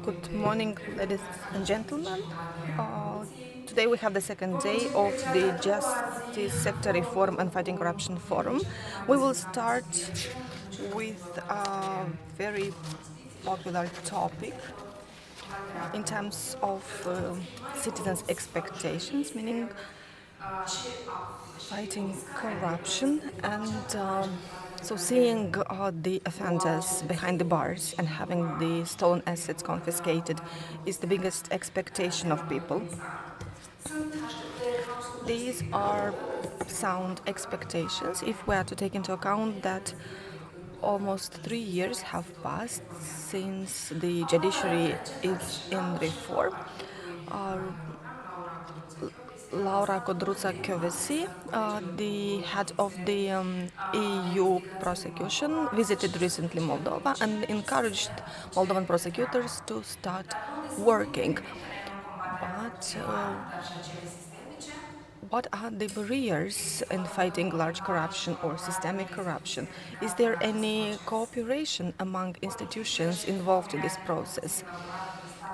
Good morning, ladies and gentlemen. Uh, Today we have the second day of the Justice Sector Reform and Fighting Corruption Forum. We will start with a very popular topic in terms of citizens' expectations, meaning fighting corruption and so seeing the offenders behind the bars and having the stolen assets confiscated is the biggest expectation of people. These are sound expectations if we are to take into account that almost 3 years have passed since the judiciary is in reform. Uh, Laura Kövesi, the head of the EU prosecution, visited recently Moldova and encouraged Moldovan prosecutors to start working. But what are the barriers in fighting large corruption or systemic corruption? Is there any cooperation among institutions involved in this process?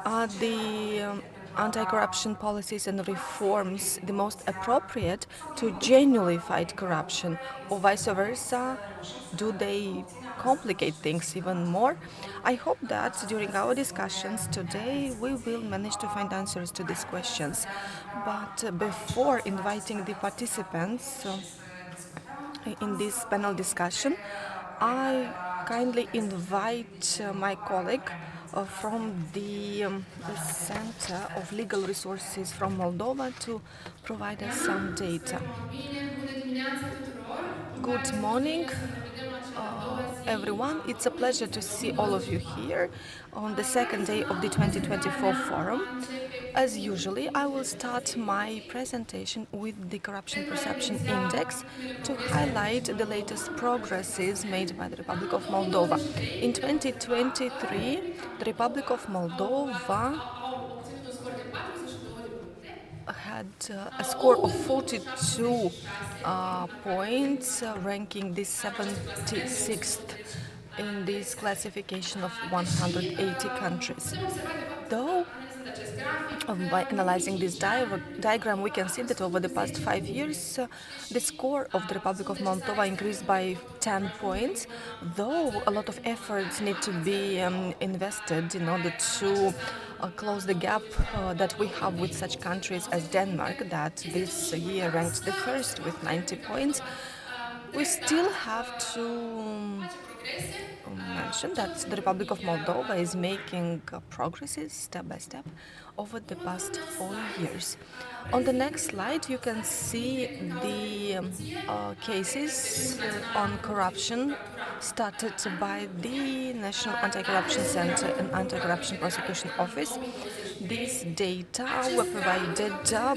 Are the anti-corruption policies and reforms the most appropriate to genuinely fight corruption, or vice versa? Do they complicate things even more? I hope that during our discussions today we will manage to find answers to these questions. But before inviting the participants in this panel discussion, I kindly invite my colleague from the Center of Legal Resources from Moldova to provide us some data. Good morning, everyone. It's a pleasure to see all of you here on the second day of the 2024 forum. As usually, I will start my presentation with the Corruption Perception Index to highlight the latest progresses made by the Republic of Moldova. In 2023, the Republic of Moldova had a score of 42 points, ranking the 76th in this classification of 180 countries. Though, by analyzing this diagram, we can see that over the past 5 years, the score of the Republic of Moldova increased by 10 points, though a lot of efforts need to be invested in order to close the gap that we have with such countries as Denmark, that this year ranked the first with 90 points. We still have to mention that the Republic of Moldova is making progresses step by step over the past 4 years. On the next slide, you can see the cases on corruption started by the National Anti-Corruption Center and Anti-Corruption Prosecution Office. These data were provided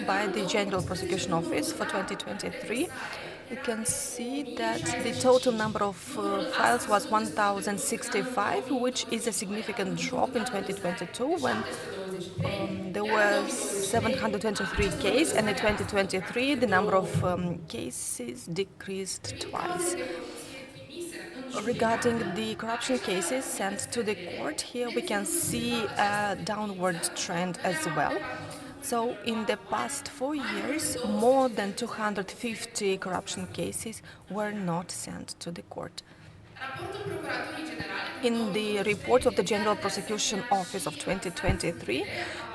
by the General Prosecution Office for 2023. You can see that the total number of files was 1,065, which is a significant drop in 2022 when there were 723 cases, and in 2023 the number of cases decreased twice. Regarding the corruption cases sent to the court, here we can see a downward trend as well. So in the past 4 years, more than 250 corruption cases were not sent to the court. In the report of the General Prosecution Office of 2023,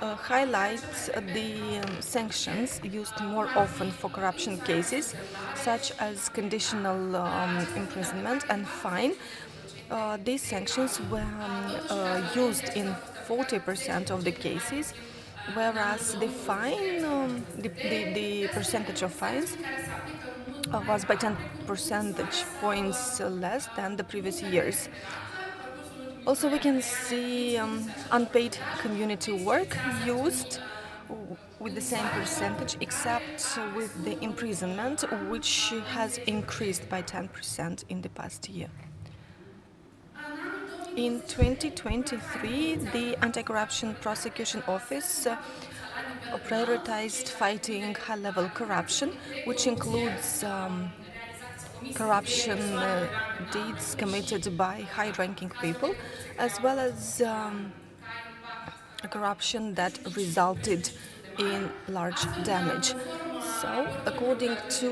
highlights the sanctions used more often for corruption cases, such as conditional imprisonment and fine. These sanctions were used in 40% of the cases, whereas the fine, the percentage of fines was by 10 percentage points less than the previous years. Also, we can see unpaid community work used with the same percentage, except with the imprisonment, which has increased by 10% in the past year. In 2023, the Anti-Corruption Prosecution Office prioritized fighting high-level corruption, which includes corruption deeds committed by high-ranking people, as well as a corruption that resulted in large damage. So, according to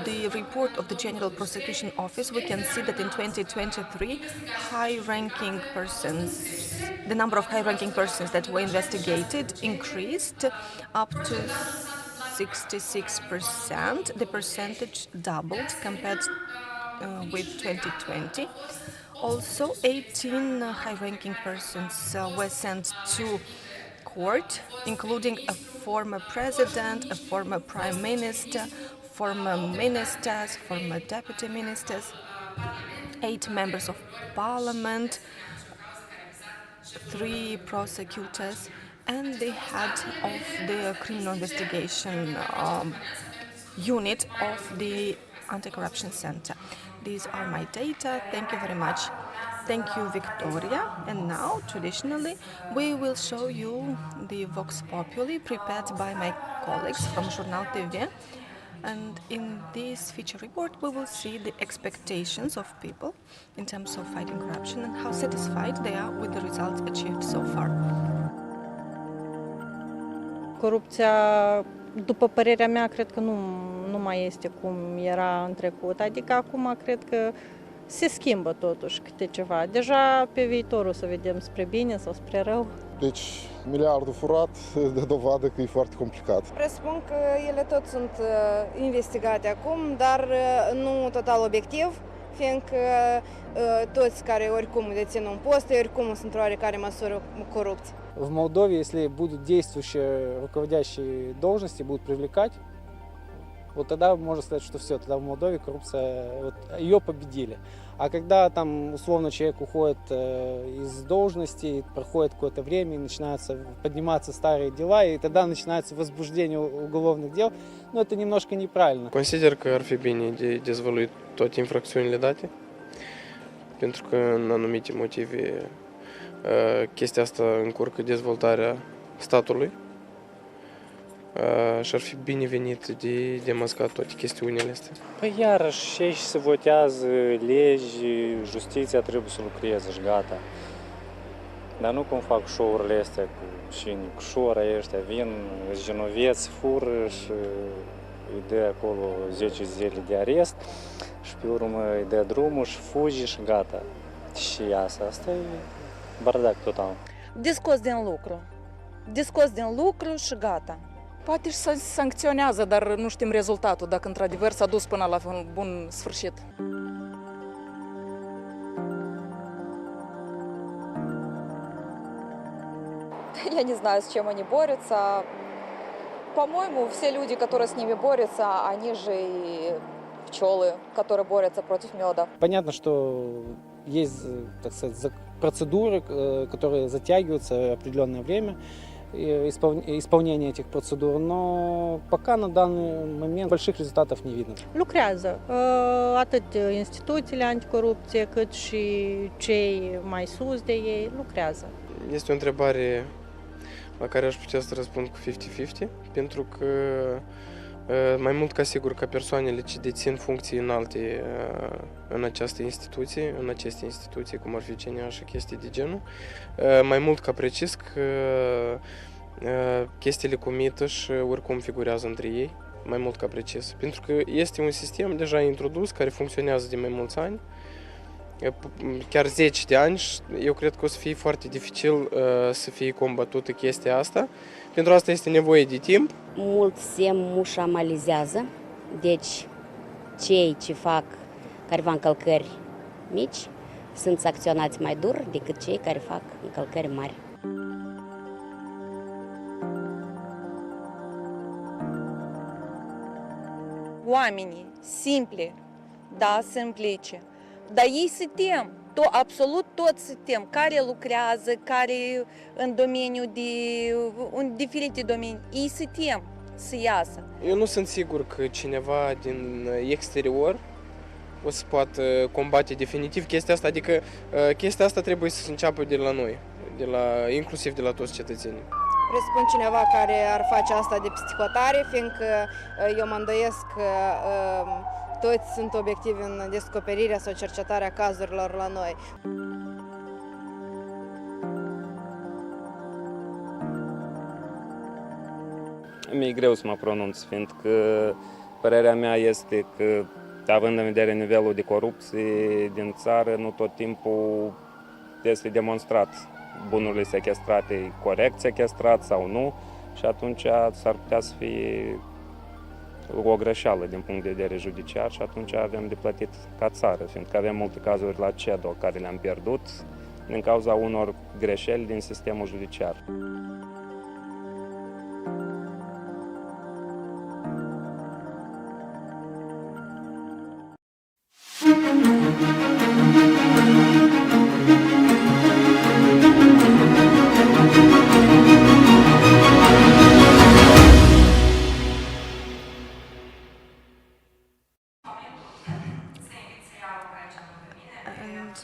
the report of the General Prosecution Office, we can see that in 2023, high-ranking persons, the number of high-ranking persons that were investigated increased up to 66%. The percentage doubled compared with 2020. Also, 18 high-ranking persons were sent to court, including a former president, a former prime minister, former ministers, former deputy ministers, 8 members of parliament, 3 prosecutors, and the head of the criminal investigation unit of the Anticorruption Center. These are my data. Thank you very much. Thank you, Victoria. And now, traditionally, we will show you the Vox Populi prepared by my colleagues from Journal TV. And in this feature report, we will see the expectations of people in terms of fighting corruption and how satisfied they are with the results achieved so far. Corupția, după părerea mea, cred că nu mai este cum era în trecut. Adică acum cred că se schimbă totuși câte ceva. Deja pe viitor o să vedem spre bine sau spre rău. Deci, miliardul furat dă dovadă că e foarte complicat. Presupun că ele tot sunt investigate acum, dar nu total obiectiv, fiindcă toți care oricum dețin un post, oricum sunt într-o oarecare măsură corupți. В Молдове, если будут действующие руководящие должности, будут привлекать, вот тогда можно сказать, что все, тогда в Молдове коррупция, вот, ее победили. А когда там условно человек уходит из должности, проходит какое-то время, и начинаются подниматься старые dела, и тогда начинается возбуждение уголовных dел, но это немножко неправильно. Consider că ar fi bine de dezvăluit toate infracțiunile date, pentru că în anumite motive chestia asta încurcă dezvoltarea statului și ar fi binevenit de demascat toate chestiunile astea. Păi iarăși aici se votează legi, justiția trebuie să lucreze și gata. Dar nu cum fac show-urile astea și nicușorii ăștia vin, genoveți, fură și îi dă acolo 10 zile de arest și pe urmă îi dă drumul și fugi și gata. Și asta e bardac total. Discos din lucru și gata. Poate și să sancționează, dar nu știm rezultatul, dacă într-adevăr s-a dus până la un bun sfârșit. Я не знаю, с чем они борются. По-моему, все люди, которые с ними борются, они же и пчелы, которые борются против меда. Понятно, что есть, так сказать, процедуры, которые затягиваются определенное время, исполнение этих процедур, но пока на данный момент больших результатов не видно. Lucrează atât instituțiile anticorupție cât și cei mai sus de ei lucrează. Este o întrebare la care aș putea să răspund cu 50-50, pentru că mai mult ca sigur că persoanele ce dețin funcții înalte în aceste instituții, cum ar fi CNA și chestii de genul, mai mult ca precis că chestiile cu mită și oricum figurează între ei, mai mult ca precis. Pentru că este un sistem deja introdus care funcționează de mai mulți ani, chiar 10 de ani, și eu cred că o să fie foarte dificil să fie combătută chestia asta. Pentru asta este nevoie de timp. Mult se mușamalizează, deci cei ce fac careva încălcări mici sunt sancționați mai dur decât cei care fac încălcări mari. Oamenii simpli, da, se implice, dar ei se tem, absolut toți se tem, care lucrează, care în domeniul în diferite domenii, ei se tem să iasă. Eu nu sunt sigur că cineva din exterior o să poată combate definitiv chestia asta, adică chestia asta trebuie să înceapă de la noi, inclusiv de la toți cetățenii. Presupun cineva care ar face asta de psihotare, fiindcă eu mă îndoiesc că toți sunt obiectivi în descoperirea sau cercetarea cazurilor la noi. Mi-e greu să mă pronunț, fiindcă părerea mea este că, având în vedere nivelul de corupție din țară, nu tot timpul este demonstrat bunurile sechestrate, corect sequestrat sau nu, și atunci s-ar putea să fie o greșeală din punct de vedere judiciar și atunci avem de plătit ca țară, fiindcă avem multe cazuri la CEDO care le-am pierdut din cauza unor greșeli din sistemul judiciar.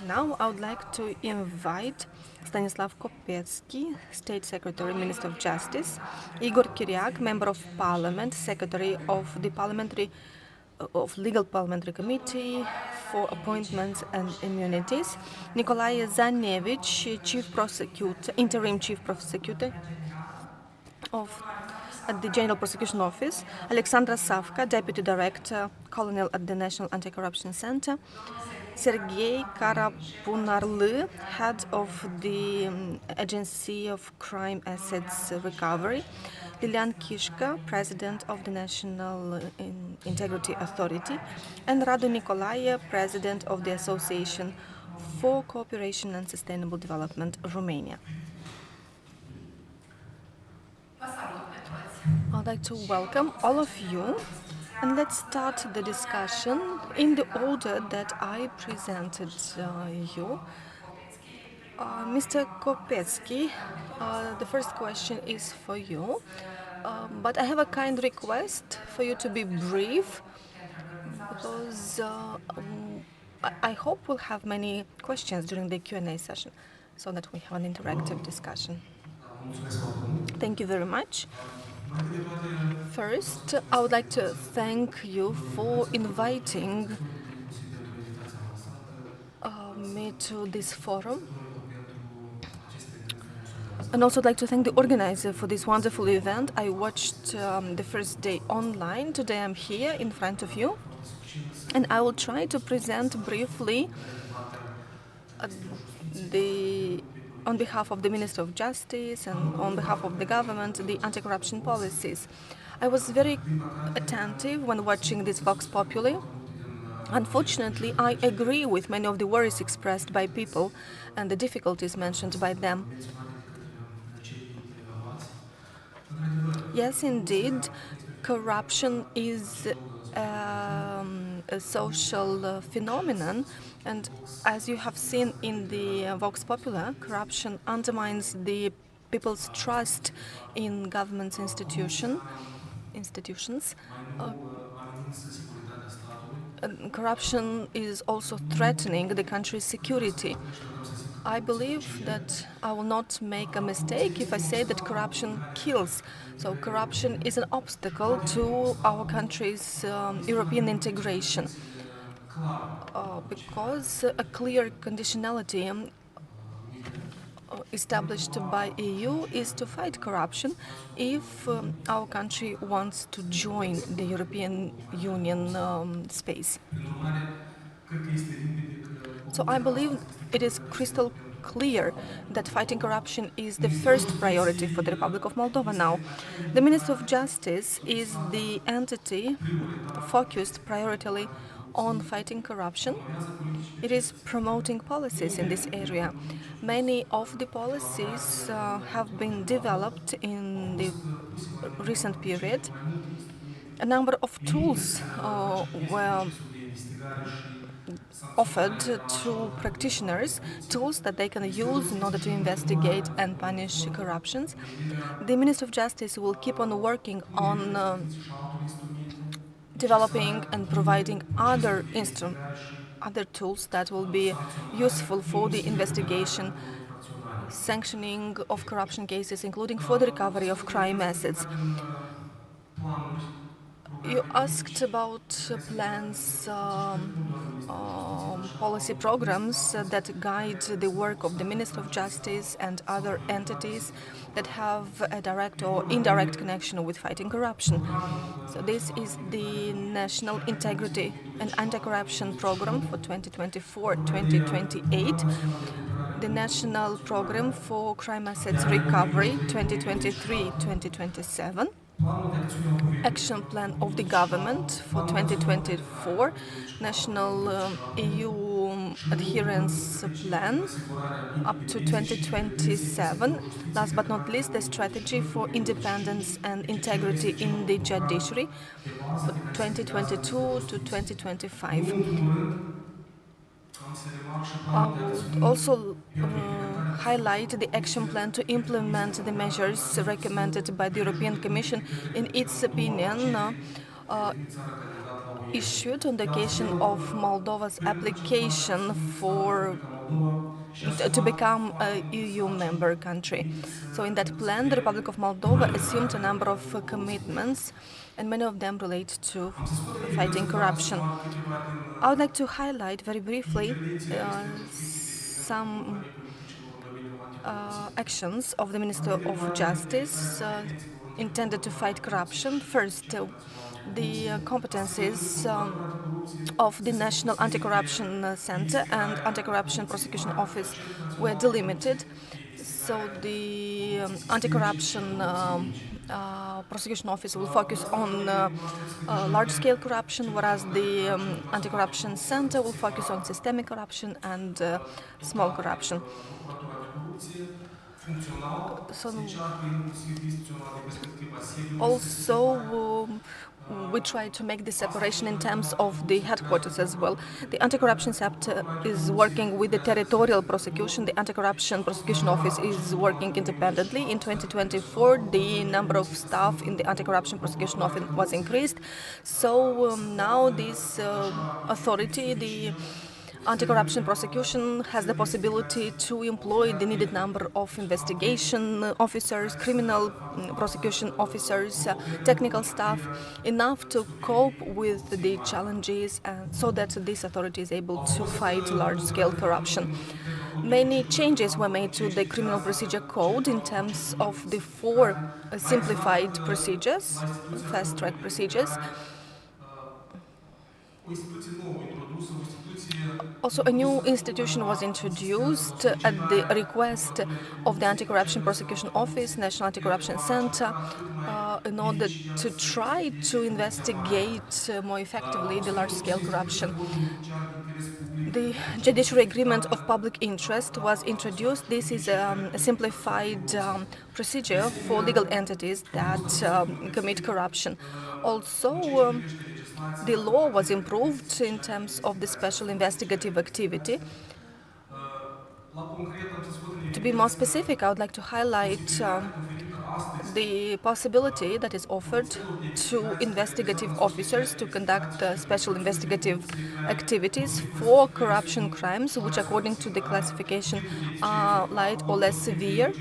And now I would like to invite Stanislav Kopetsky, State Secretary, Minister of Justice, Igor Kyriak, Member of Parliament, Secretary of the Legal Parliamentary Committee for Appointments and Immunities, Nicolae Zanevich, Interim Chief Prosecutor at the General Prosecution Office, Alexandra Savka, Deputy Director, Colonel at the National Anticorruption Center, Sergei Karapunarlı, Head of the Agency of Crime Assets Recovery, Lilian Kishka, President of the National Integrity Authority, and Radu Nicolae, President of the Association for Cooperation and Sustainable Development, Romania. I'd like to welcome all of you, and let's start the discussion in the order that I presented you. Mr. Kopetsky, the first question is for you, but I have a kind request for you to be brief, because I hope we'll have many questions during the Q&A session, so that we have an interactive discussion. Thank you very much. First, I would like to thank you for inviting me to this forum. And also I'd like to thank the organizer for this wonderful event. I watched the first day online. Today I'm here in front of you. And I will try to present briefly on behalf of the Minister of Justice and on behalf of the government, the anti-corruption policies. I was very attentive when watching this Vox Populi. Unfortunately, I agree with many of the worries expressed by people and the difficulties mentioned by them. Yes, indeed, corruption is a social phenomenon, and as you have seen in the Vox Populi, corruption undermines the people's trust in government's institutions. Corruption is also threatening the country's security. I believe that I will not make a mistake if I say that corruption kills. So corruption is an obstacle to our country's European integration, because a clear conditionality established by EU is to fight corruption if our country wants to join the European Union space. So I believe it is crystal clear that fighting corruption is the first priority for the Republic of Moldova now. The Minister of Justice is the entity focused primarily on fighting corruption. It is promoting policies in this area. Many of the policies have been developed in the recent period. A number of tools were offered to practitioners, tools that they can use in order to investigate and punish corruptions. The Minister of Justice will keep on working on developing and providing other tools that will be useful for the investigation, sanctioning of corruption cases, including for the recovery of crime assets. You asked about plans policy programs that guide the work of the Minister of Justice and other entities that have a direct or indirect connection with fighting corruption. So this is the National Integrity and Anti-Corruption Program for 2024-2028, the National Program for Crime Assets Recovery 2023-2027, Action Plan of the Government for 2024, National EU Adherence Plan up to 2027. Last but not least, the Strategy for Independence and Integrity in the Judiciary for 2022 to 2025. I would also highlight the action plan to implement the measures recommended by the European Commission in its opinion issued on the occasion of Moldova's application to become a EU member country. So in that plan, the Republic of Moldova assumed a number of commitments, and many of them relate to fighting corruption. I would like to highlight very briefly some actions of the Minister of Justice intended to fight corruption. First, the competencies of the National Anti-Corruption Center and Anti-Corruption Prosecution Office were delimited. So the Anti-Corruption Prosecution Office will focus on large-scale corruption, whereas the Anti-Corruption Center will focus on systemic corruption and small corruption. So also, we try to make this separation in terms of the headquarters as well. The Anti-Corruption Center is working with the territorial prosecution. The Anti-Corruption Prosecution Office is working independently. In 2024, the number of staff in the Anti-Corruption Prosecution Office was increased. So now this authority, the Anti-corruption prosecution, has the possibility to employ the needed number of investigation officers, criminal prosecution officers, technical staff, enough to cope with the challenges so that this authority is able to fight large-scale corruption. Many changes were made to the Criminal Procedure Code in terms of the 4 simplified procedures, fast-track procedures. Also, a new institution was introduced at the request of the Anti-Corruption Prosecution Office, National Anti-Corruption Center, in order to try to investigate more effectively the large-scale corruption. The judiciary agreement of public interest was introduced. This is a simplified procedure for legal entities that commit corruption. Also, the law was improved in terms of the special investigative activity. To be more specific, I would like to highlight the possibility that is offered to investigative officers to conduct special investigative activities for corruption crimes, which according to the classification are light or less severe.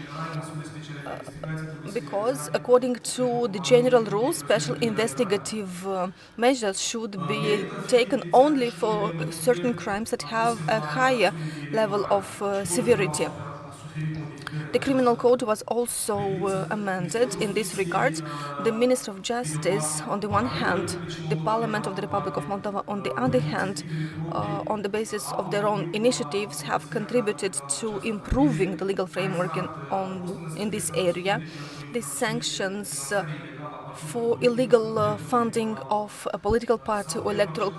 Because according to the general rules, special investigative measures should be taken only for certain crimes that have a higher level of severity. The criminal code was also amended in this regard. The Minister of Justice, on the one hand, the Parliament of the Republic of Moldova, on the other hand, on the basis of their own initiatives, have contributed to improving the legal framework in this area. The sanctions for illegal funding of a political party or electoral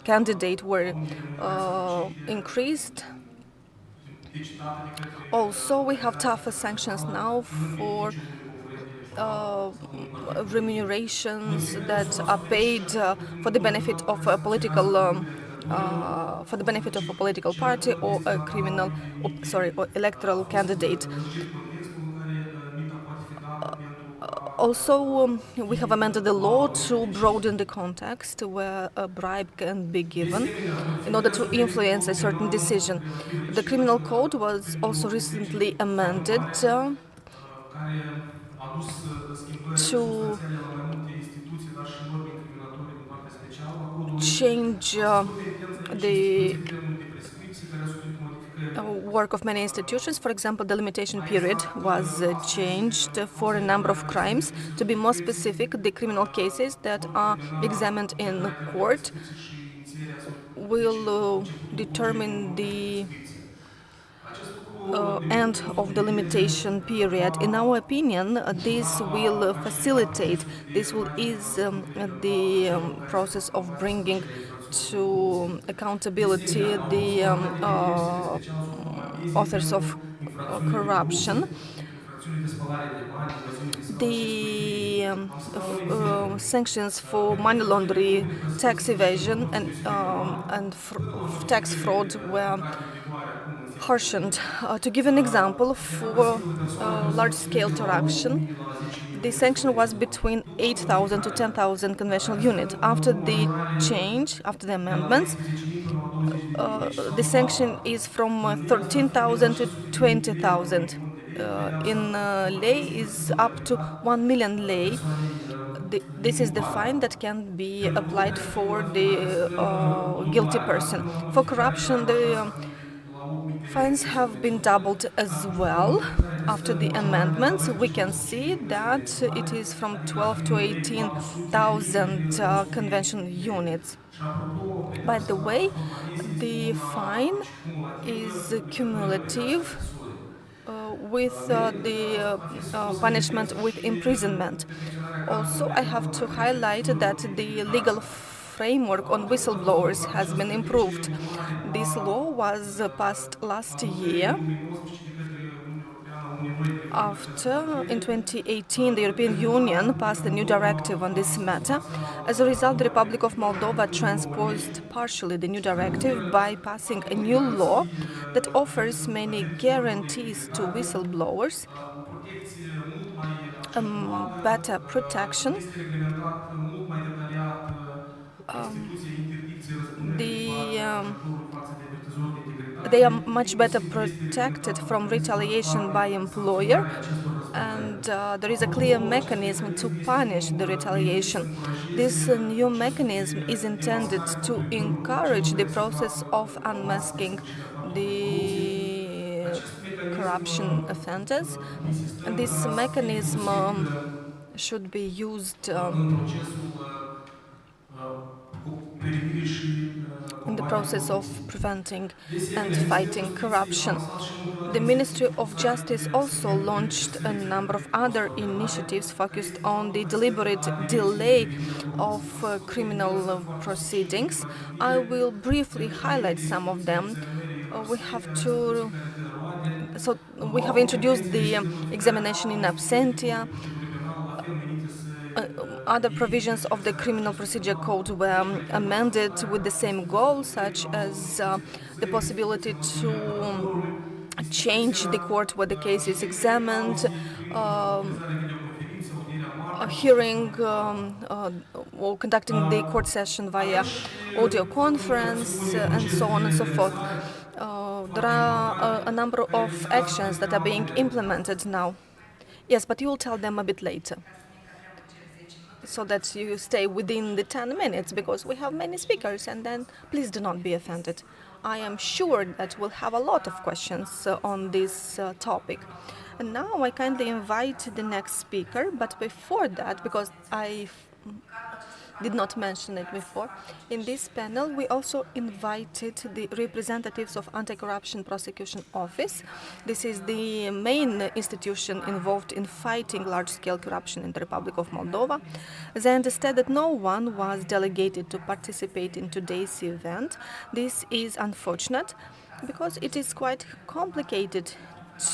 candidate were increased. Also, we have tougher sanctions now for remunerations that are paid for the benefit of a political party or a or electoral candidate. Also, we have amended the law to broaden the context where a bribe can be given in order to influence a certain decision. The criminal code was also recently amended to change the work of many institutions. For example, the limitation period was changed for a number of crimes. To be more specific, the criminal cases that are examined in court will determine the end of the limitation period. In our opinion, this will facilitate, this will ease the process of bringing to accountability the authors of corruption. The sanctions for money laundering, tax evasion, and tax fraud were harshened. To give an example, for large-scale corruption, the sanction was between 8,000 to 10,000 conventional units. After the change, after the amendments, the sanction is from 13,000 to 20,000. In lei is up to 1 million lei. This is the fine that can be applied for the guilty person. For corruption, the fines have been doubled as well. After the amendments, we can see that it is from 12 to 18,000 conventional units. By the way, the fine is cumulative with the punishment with imprisonment. Also, I have to highlight that the legal framework on whistleblowers has been improved. This law was passed last year. After, in 2018, the European Union passed a new directive on this matter. As a result, the Republic of Moldova transposed partially the new directive by passing a new law that offers many guarantees to whistleblowers, better protection. They are much better protected from retaliation by employer, and there is a clear mechanism to punish the retaliation. This new mechanism is intended to encourage the process of unmasking the corruption offenders. This mechanism should be used in the process of preventing and fighting corruption. The Ministry of Justice also launched a number of other initiatives focused on the deliberate delay of criminal proceedings. I will briefly highlight some of them. We have introduced the examination in absentia. Other provisions of the Criminal Procedure Code were amended with the same goal, such as the possibility to change the court where the case is examined, a hearing or conducting the court session via audio conference, and so on and so forth. There are a number of actions that are being implemented now. Yes, but you will tell them a bit later, so that you stay within the 10 minutes, because we have many speakers, and then please do not be offended. I am sure that we'll have a lot of questions on this topic. And now I kindly invite the next speaker, but before that, because I did not mention it before, in this panel we also invited the representatives of Anticorruption Prosecution Office. This is the main institution involved in fighting large-scale corruption in the Republic of Moldova. They understand that no one was delegated to participate in today's event. This is unfortunate, because it is quite complicated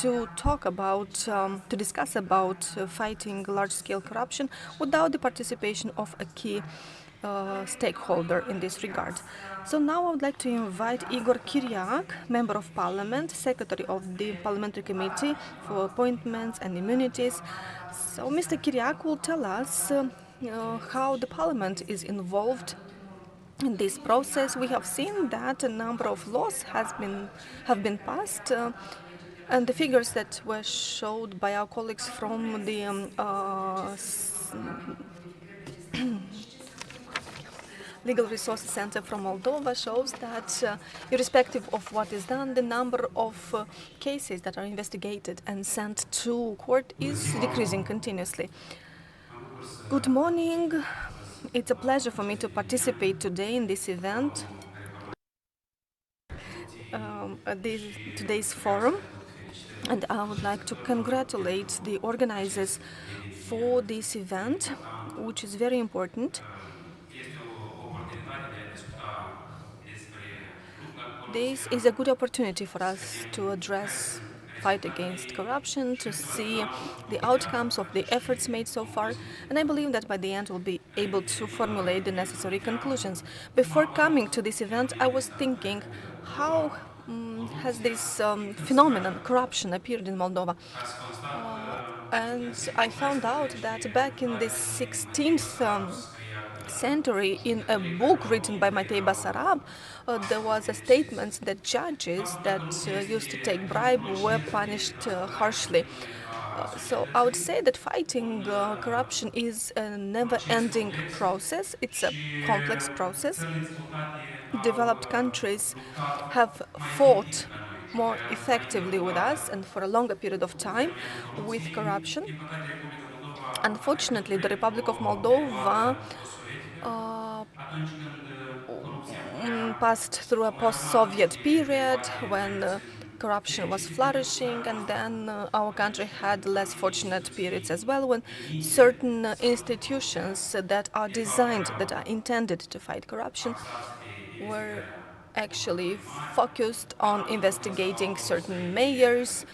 to talk about, to discuss about fighting large-scale corruption without the participation of a key stakeholder in this regard. So now I would like to invite Igor Kyriak, Member of Parliament, Secretary of the Parliamentary Committee for Appointments and Immunities. So Mr. Kyriak will tell us how the Parliament is involved in this process. We have seen that a number of laws have been passed. And the figures that were showed by our colleagues from the Legal Resources Center from Moldova shows that, irrespective of what is done, the number of cases that are investigated and sent to court is decreasing continuously. Good morning. It's a pleasure for me to participate today in this event, at today's forum. And I would like to congratulate the organizers for this event, which is very important. This is a good opportunity for us to address fight against corruption, to see the outcomes of the efforts made so far, and I believe that by the end we'll be able to formulate the necessary conclusions. Before coming to this event, I was thinking, how has this phenomenon, corruption, appeared in Moldova? And I found out that back in the 16th century, in a book written by Matei Basarab, there was a statement that judges that used to take bribe were punished harshly. So I would say that fighting corruption is a never-ending process. It's a complex process. Developed countries have fought more effectively with us and for a longer period of time with corruption. Unfortunately, the Republic of Moldova passed through a post-Soviet period when corruption was flourishing, and then our country had less fortunate periods as well, when certain institutions that are designed, that are intended to fight corruption, were actually focused on investigating certain mayors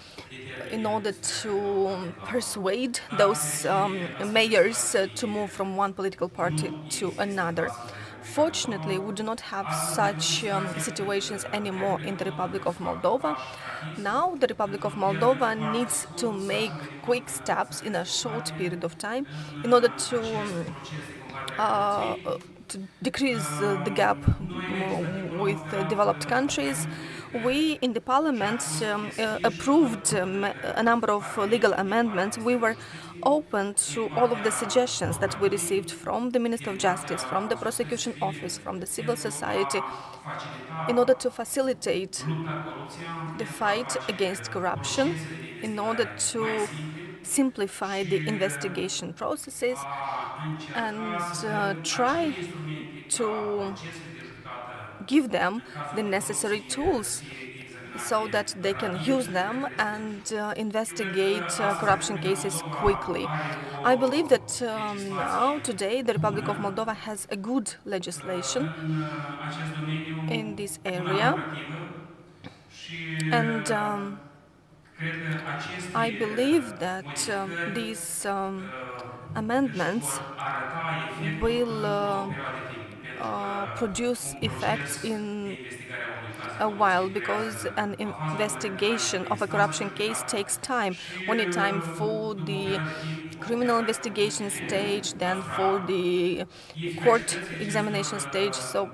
in order to persuade those mayors to move from one political party to another. Fortunately, we do not have such situations anymore in the Republic of Moldova. Now, the Republic of Moldova needs to make quick steps in a short period of time in order to decrease the gap with developed countries. We in the parliament approved a number of legal amendments. We were open to all of the suggestions that we received from the Minister of Justice, from the prosecution office, from the civil society, in order to facilitate the fight against corruption, in order to simplify the investigation processes and try to give them the necessary tools so that they can use them and investigate corruption cases quickly. I believe that now, today, the Republic of Moldova has a good legislation in this area, and I believe that these amendments will produce effects in a while, because an investigation of a corruption case takes time. We need time for the criminal investigation stage, then for the court examination stage. So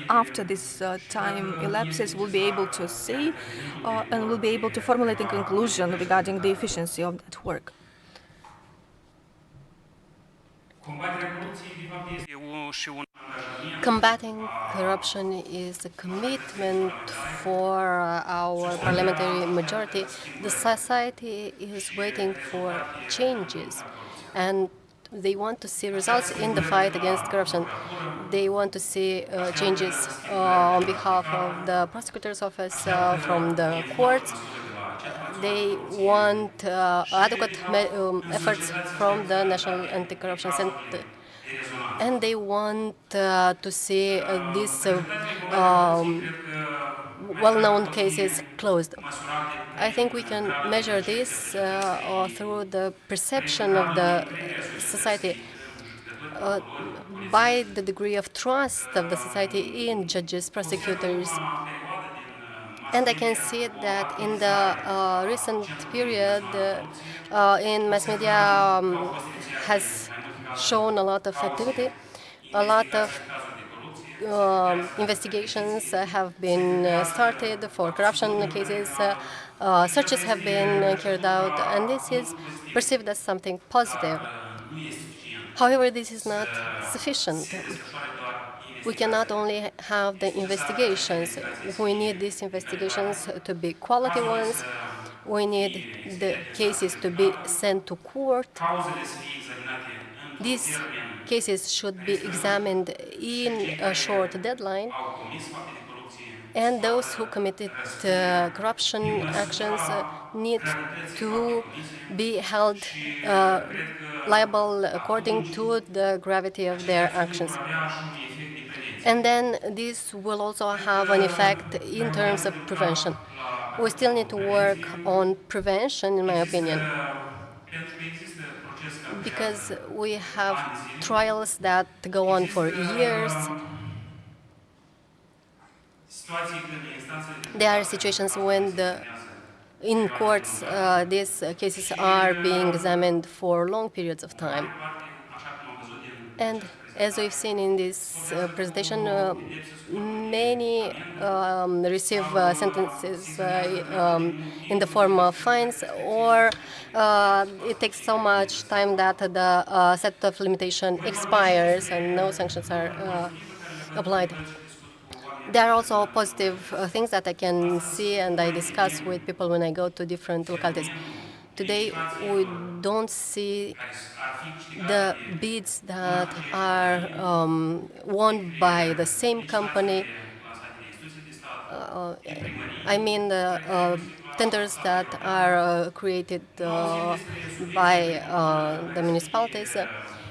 after this time elapses, we'll be able to see and we'll be able to formulate a conclusion regarding the efficiency of that work. Combating corruption is a commitment for our parliamentary majority. The society is waiting for changes, and they want to see results in the fight against corruption. They want to see changes on behalf of the prosecutor's office, from the courts. They want adequate efforts from the National Anticorruption Center, and they want to see these well-known cases closed. I think we can measure this through the perception of the society, by the degree of trust of the society in judges, prosecutors. And I can see that in the recent period, in mass media has shown a lot of activity. A lot of investigations have been started for corruption cases. Searches have been carried out, and this is perceived as something positive. However, this is not sufficient. We cannot only have the investigations. We need these investigations to be quality ones. We need the cases to be sent to court. These cases should be examined in a short deadline, and those who committed corruption actions need to be held liable according to the gravity of their actions. And then this will also have an effect in terms of prevention. We still need to work on prevention, in my opinion, because we have trials that go on for years. There are situations when in courts these cases are being examined for long periods of time. And as we've seen in this presentation, many receive sentences in the form of fines, or it takes so much time that the statute of limitation expires and no sanctions are applied. There are also positive things that I can see and I discuss with people when I go to different localities. Today, we don't see the bids that are won by the same company. I mean the tenders that are created by the municipalities.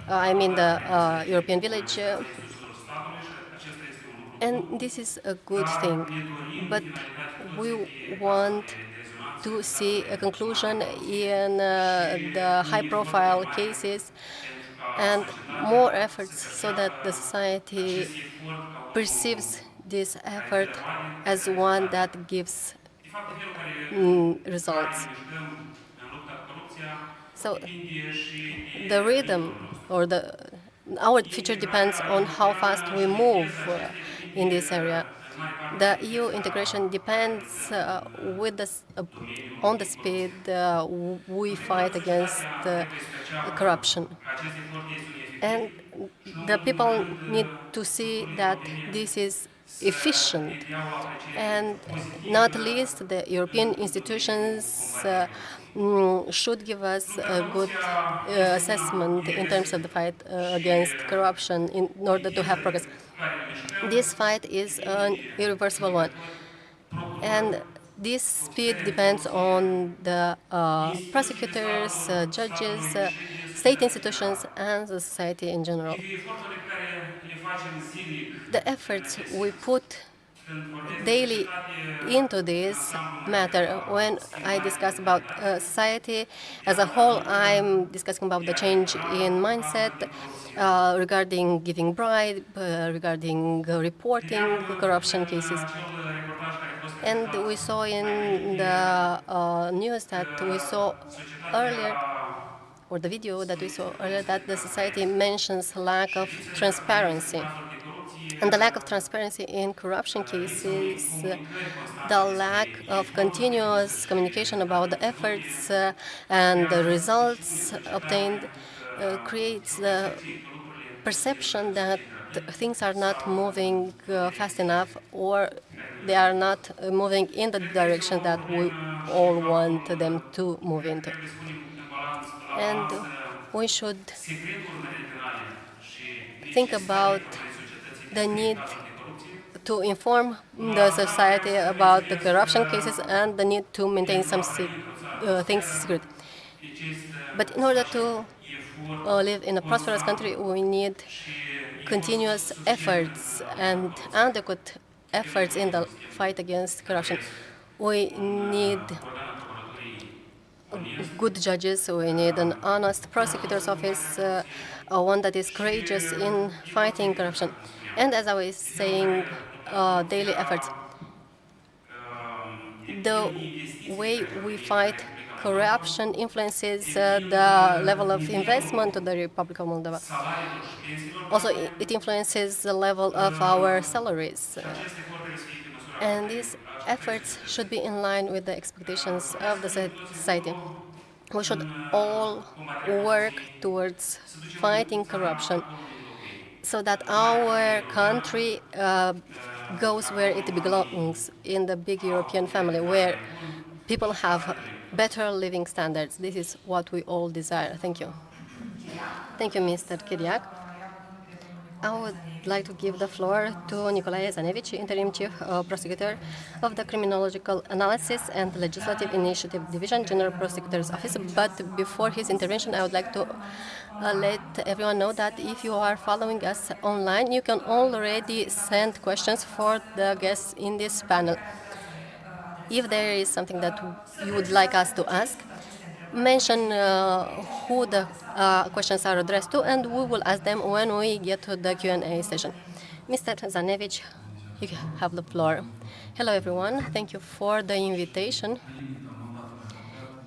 I mean the European Village. And this is a good thing, but we want to see a conclusion in the high-profile cases and more efforts so that the society perceives this effort as one that gives results. So the rhythm or our future depends on how fast we move in this area. The EU integration depends on the speed we fight against corruption. And the people need to see that this is efficient. And not least, the European institutions should give us a good assessment in terms of the fight against corruption in order to have progress. This fight is an irreversible one. And this speed depends on the prosecutors, judges, state institutions, and the society in general. The efforts we put daily into this matter. When I discuss about society as a whole, I'm discussing about the change in mindset regarding giving bribe, regarding reporting corruption cases. And we saw in the news that we saw earlier, or the video that we saw earlier, that the society mentions lack of transparency. And the lack of transparency in corruption cases, the lack of continuous communication about the efforts and the results obtained creates the perception that things are not moving fast enough, or they are not moving in the direction that we all want them to move into. And we should think about the need to inform the society about the corruption cases and the need to maintain some things secret. But in order to live in a prosperous country, we need continuous efforts and adequate efforts in the fight against corruption. We need good judges, we need an honest prosecutor's office, one that is courageous in fighting corruption. And as I was saying, daily efforts. The way we fight corruption influences the level of investment of the Republic of Moldova. Also, it influences the level of our salaries. And these efforts should be in line with the expectations of the society. We should all work towards fighting corruption so that our country goes where it belongs in the big European family, where people have better living standards. This is what we all desire. Thank you. Thank you, Mr. Kiriak. I would like to give the floor to Nicolae Zanevich, Interim Chief Prosecutor of the Criminological Analysis and Legislative Initiative Division, General Prosecutor's Office. But before his intervention, I would like to let everyone know that if you are following us online, you can already send questions for the guests in this panel. If there is something that you would like us to ask, mention who the questions are addressed to, and we will ask them when we get to the Q&A session. Mr. Zanevich, you have the floor. Hello, everyone. Thank you for the invitation.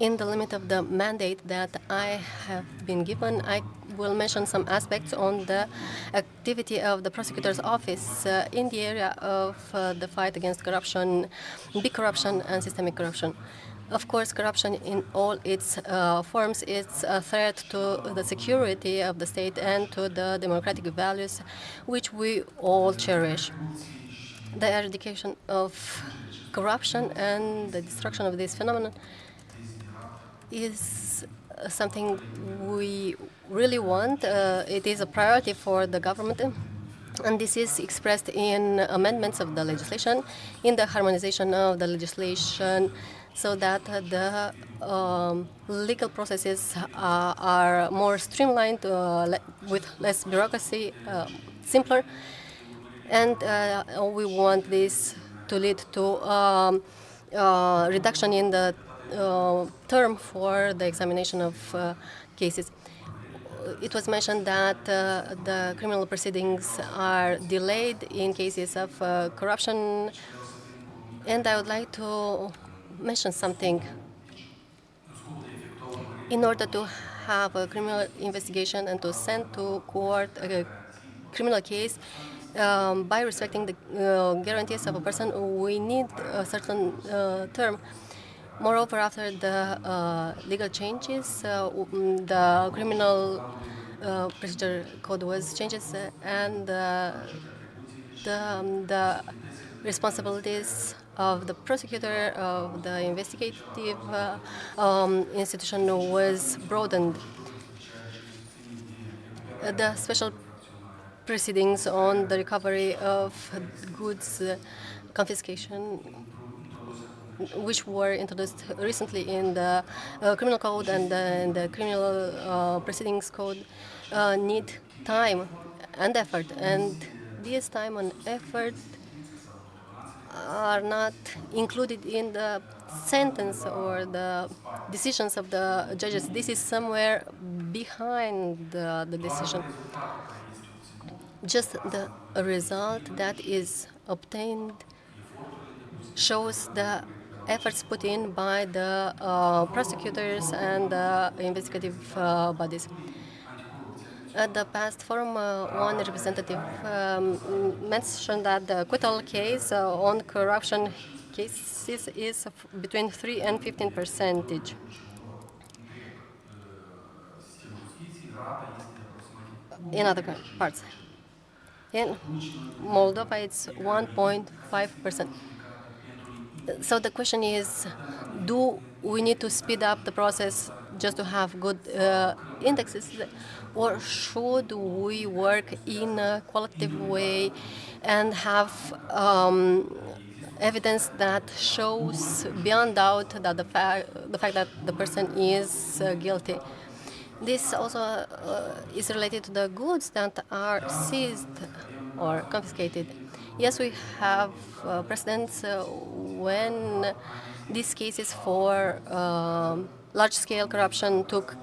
In the limit of the mandate that I have been given, I will mention some aspects on the activity of the prosecutor's office in the area of the fight against corruption, big corruption, and systemic corruption. Of course, corruption in all its forms is a threat to the security of the state and to the democratic values which we all cherish. The eradication of corruption and the destruction of this phenomenon is something we really want. It is a priority for the government. And this is expressed in amendments of the legislation, in the harmonization of the legislation, so that the legal processes are more streamlined, with less bureaucracy, simpler. And we want this to lead to reduction in the term for the examination of cases. It was mentioned that the criminal proceedings are delayed in cases of corruption, and I would like to mention something. In order to have a criminal investigation and to send to court a criminal case, by respecting the guarantees of a person, we need a certain term. Moreover, after the legal changes, the criminal procedure code was changes, and the responsibilities of the prosecutor, of the investigative institution was broadened. The special proceedings on the recovery of goods confiscation, which were introduced recently in the criminal code and in the criminal proceedings code, need time and effort. And this time and effort are not included in the sentence or the decisions of the judges. This is somewhere behind the decision. Just the result that is obtained shows the efforts put in by the prosecutors and the investigative bodies. At the past forum, one representative mentioned that the acquittal case on corruption cases is between 3 and 15%. In other parts. In Moldova, it's 1.5%. So the question is, do we need to speed up the process just to have good indexes, or should we work in a qualitative way and have evidence that shows beyond doubt that the fact that the person is guilty? This also is related to the goods that are seized or confiscated. Yes, we have precedents when these cases for large-scale corruption took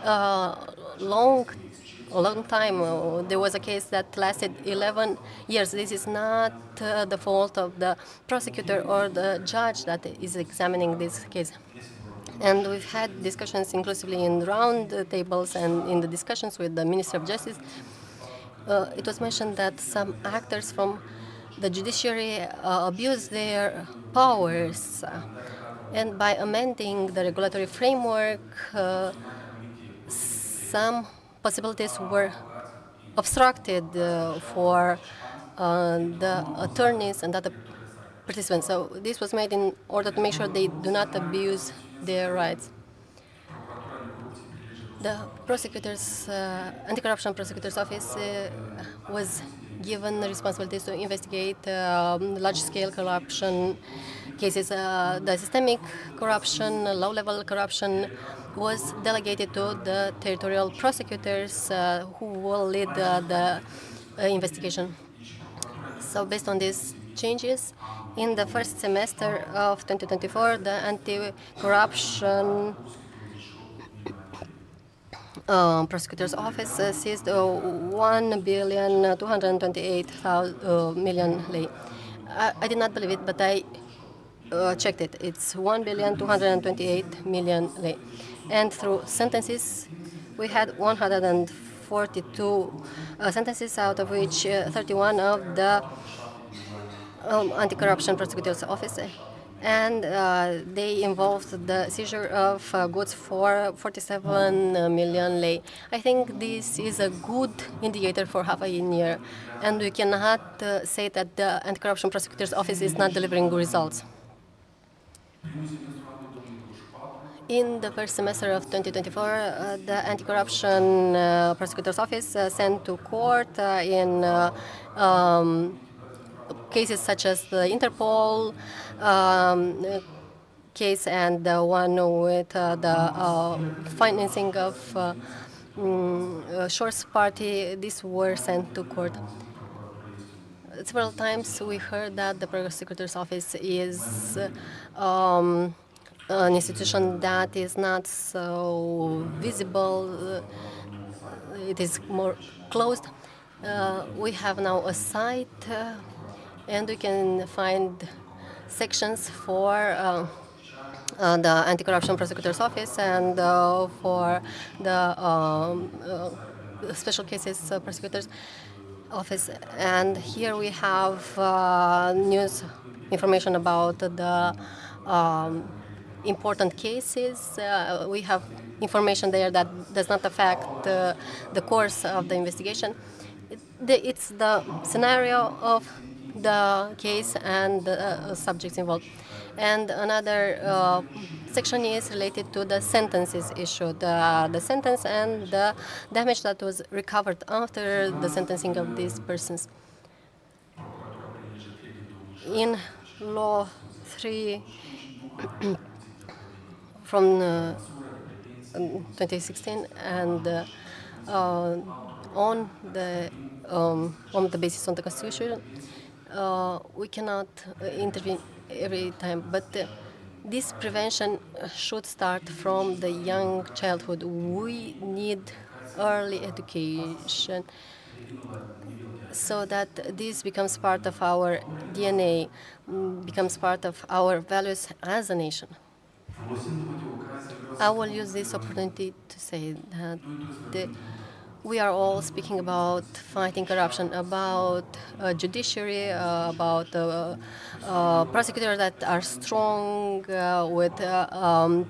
a long time. There was a case that lasted 11 years. This is not the fault of the prosecutor or the judge that is examining this case. And we've had discussions inclusively in round tables and in the discussions with the Minister of Justice. It was mentioned that some actors from the judiciary abuse their powers. And by amending the regulatory framework, some possibilities were obstructed for the attorneys and other participants. So this was made in order to make sure they do not abuse their rights. The prosecutor's anti-corruption prosecutor's office was given the responsibilities to investigate large-scale corruption cases. The systemic corruption, low-level corruption, was delegated to the territorial prosecutors who will lead the investigation. So based on these changes, in the first semester of 2024, the anti-corruption prosecutor's office seized 1,228,000,000 lei. I did not believe it, but I checked it. It's 1,228,000,000 lei. And through sentences, we had 142 sentences, out of which 31 of the anti-corruption prosecutor's office, and they involved the seizure of goods for 47 million lei. I think this is a good indicator for half a year, and we cannot say that the anti-corruption prosecutor's office is not delivering good results. In the first semester of 2024, the anti-corruption prosecutor's office sent to court in cases such as the Interpol case and the one with the financing of Shores Party. These were sent to court. Several times we heard that the prosecutor's office is an institution that is not so visible. It is more closed. We have now a site, and we can find sections for the anti-corruption prosecutor's office and for the special cases prosecutors office. And here we have news information about the important cases. We have information there that does not affect the course of the investigation. It's the scenario of the case and the subjects involved. And another section is related to the sentences issued, the sentence and the damage that was recovered after the sentencing of these persons. In Law 3 from 2016 and on the basis of the Constitution, we cannot intervene every time, but this prevention should start from the young childhood. We need early education so that this becomes part of our DNA, becomes part of our values as a nation. I will use this opportunity to say that we are all speaking about fighting corruption, about judiciary, about prosecutors that are strong, with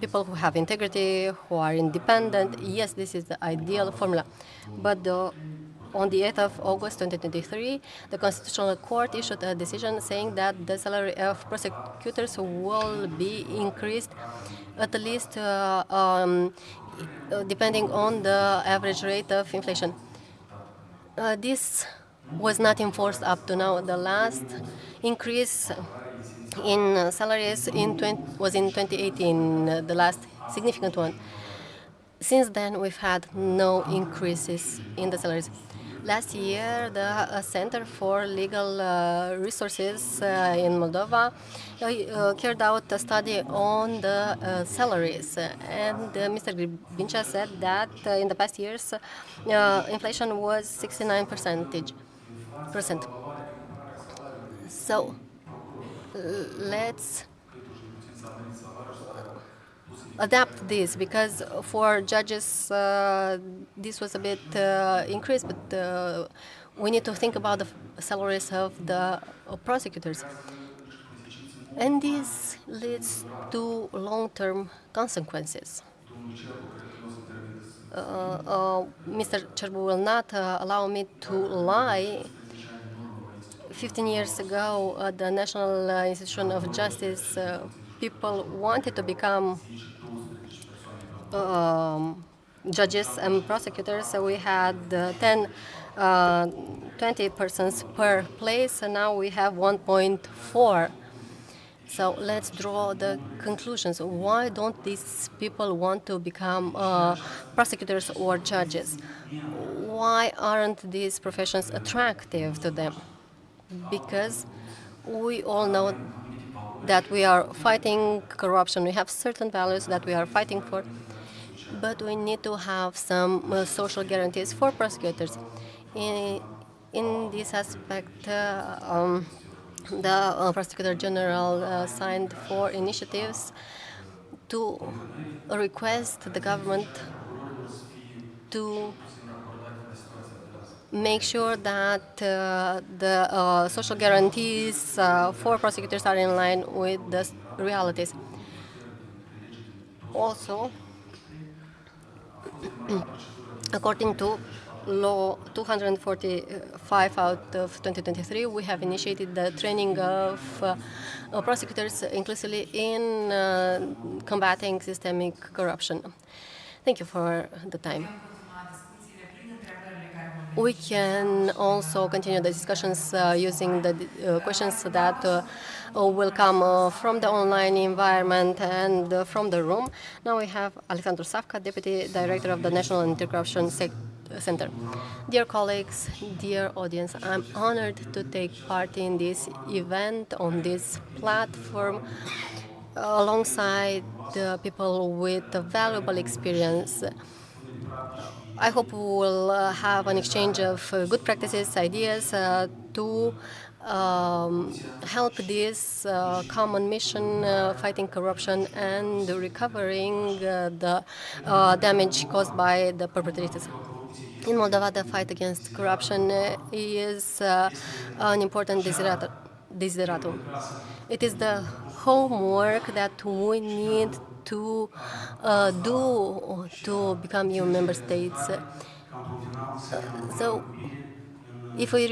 people who have integrity, who are independent. Yes, this is the ideal formula. But on the 8th of August 2023, the Constitutional Court issued a decision saying that the salary of prosecutors will be increased at least depending on the average rate of inflation. This was not enforced up to now. The last increase in salaries was in 2018, the last significant one. Since then, we've had no increases in the salaries. Last year, the Center for Legal Resources in Moldova carried out a study on the salaries, and Mr. Gribincea said that in the past years, inflation was 69%. So let's adapt this, because for judges this was a bit increased, but we need to think about the salaries of the prosecutors. And this leads to long-term consequences. Mr. Cherbu will not allow me to lie. 15 years ago, at the National Institution of Justice, people wanted to become judges and prosecutors. So we had 20 persons per place, and now we have 1.4. So let's draw the conclusions. Why don't these people want to become prosecutors or judges? Why aren't these professions attractive to them? Because we all know that we are fighting corruption. We have certain values that we are fighting for, but we need to have some social guarantees for prosecutors. In this aspect, the Prosecutor General signed 4 initiatives to request the government to make sure that the social guarantees for prosecutors are in line with the realities. Also, according to Law 245 out of 2023, we have initiated the training of prosecutors inclusively in combating systemic corruption. Thank you for the time. We can also continue the discussions using the questions that will come from the online environment and from the room. Now we have Alexandru Savka, Deputy Director of the National Anticorruption Center. Dear colleagues, dear audience, I'm honored to take part in this event on this platform alongside people with valuable experience. I hope we will have an exchange of good practices, ideas to help this common mission fighting corruption and recovering the damage caused by the perpetrators. In Moldova, the fight against corruption is an important desideratum. It is the homework that we need to do to become EU member states. So, if we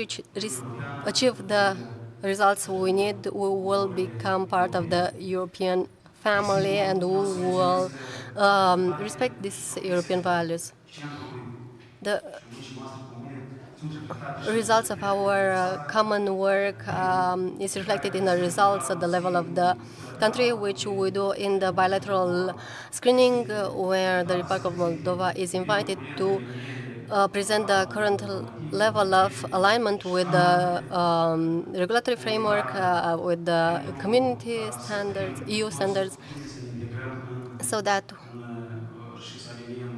achieve the results we need, we will become part of the European family and we will respect these European values. The results of our common work is reflected in the results at the level of the country, which we do in the bilateral screening, where the Republic of Moldova is invited to present the current level of alignment with the regulatory framework, with the community standards, EU standards, so that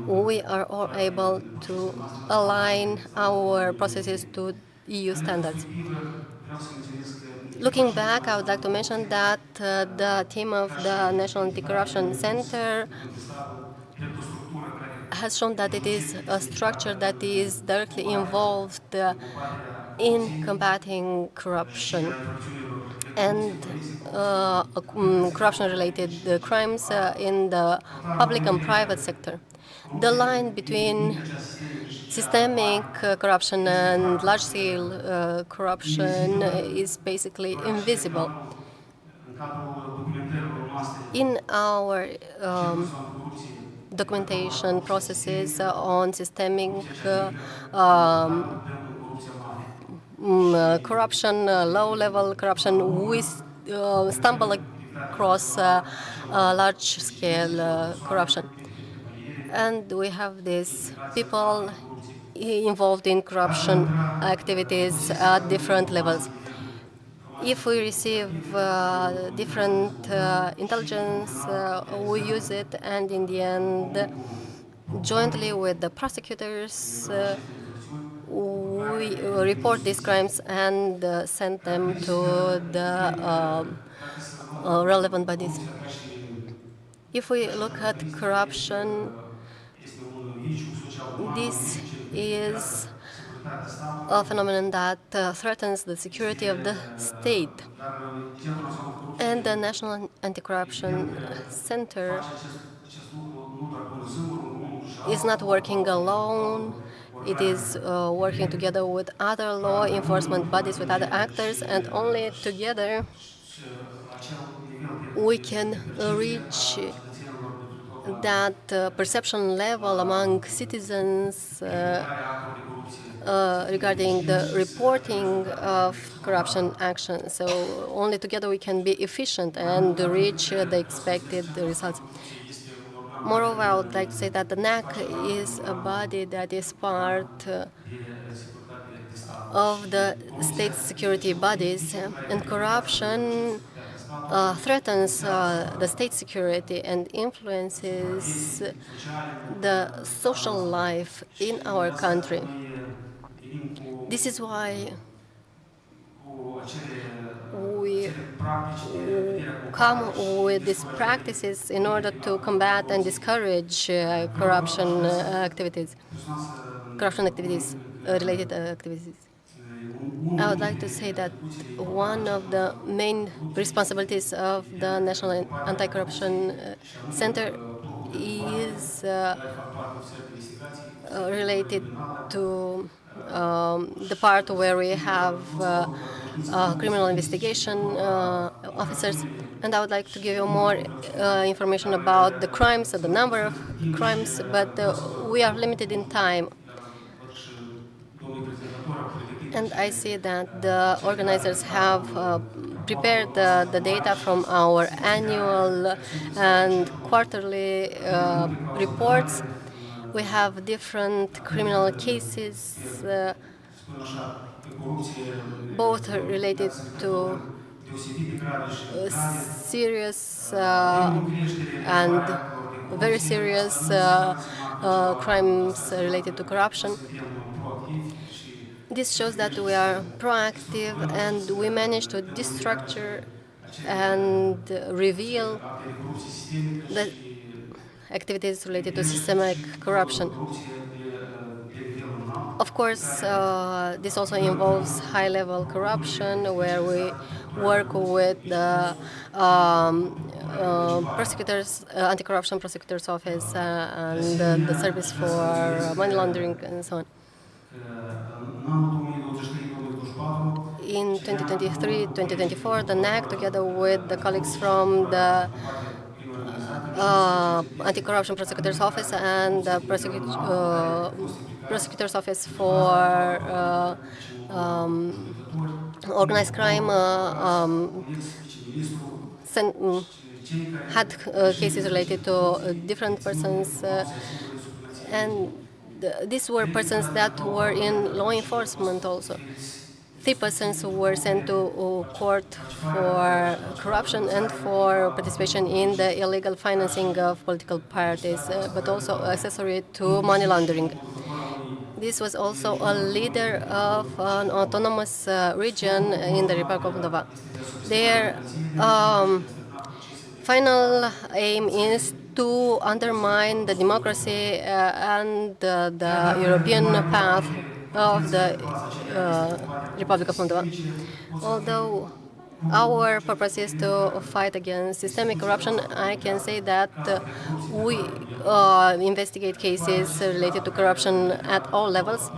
we are all able to align our processes to EU standards. Looking back, I would like to mention that the team of the National Anti-Corruption Center has shown that it is a structure that is directly involved in combating corruption and corruption-related crimes in the public and private sector. The line between systemic corruption and large-scale corruption is basically invisible. In our documentation processes on systemic corruption, low-level corruption, we stumble across large-scale corruption. And we have these people involved in corruption activities at different levels. If we receive different intelligence, we use it, and in the end, jointly with the prosecutors, we report these crimes and send them to the relevant bodies. If we look at corruption, this is a phenomenon that threatens the security of the state. And the National Anti-Corruption Center is not working alone. It is working together with other law enforcement bodies, with other actors, and only together we can reach that perception level among citizens regarding the reporting of corruption actions. So only together we can be efficient and reach the expected results. Moreover, I would like to say that the NAC is a body that is part of the state security bodies, and corruption threatens the state security and influences the social life in our country. This is why we come with these practices in order to combat and discourage corruption activities, related activities. I would like to say that one of the main responsibilities of the National Anti-Corruption Center is related to the part where we have criminal investigation officers. And I would like to give you more information about the crimes, the number of crimes, but we are limited in time. And I see that the organizers have prepared the data from our annual and quarterly reports. We have different criminal cases, both related to serious and very serious crimes related to corruption. This shows that we are proactive and we manage to destructure and reveal the activities related to systemic corruption. Of course, this also involves high-level corruption, where we work with the prosecutors, Anti-Corruption Prosecutor's Office, and the Service for Money Laundering, and so on. In 2023-2024, the NAC, together with the colleagues from the Anti-Corruption Prosecutor's Office and the Prosecutor's Office for Organized Crime, had cases related to different persons, and these were persons that were in law enforcement also. 3 persons were sent to court for corruption and for participation in the illegal financing of political parties, but also accessory to money laundering. This was also a leader of an autonomous region in the Republic of Moldova. Their final aim is to undermine the democracy and the European path of the Republic of Moldova. Although our purpose is to fight against systemic corruption, I can say that we investigate cases related to corruption at all levels.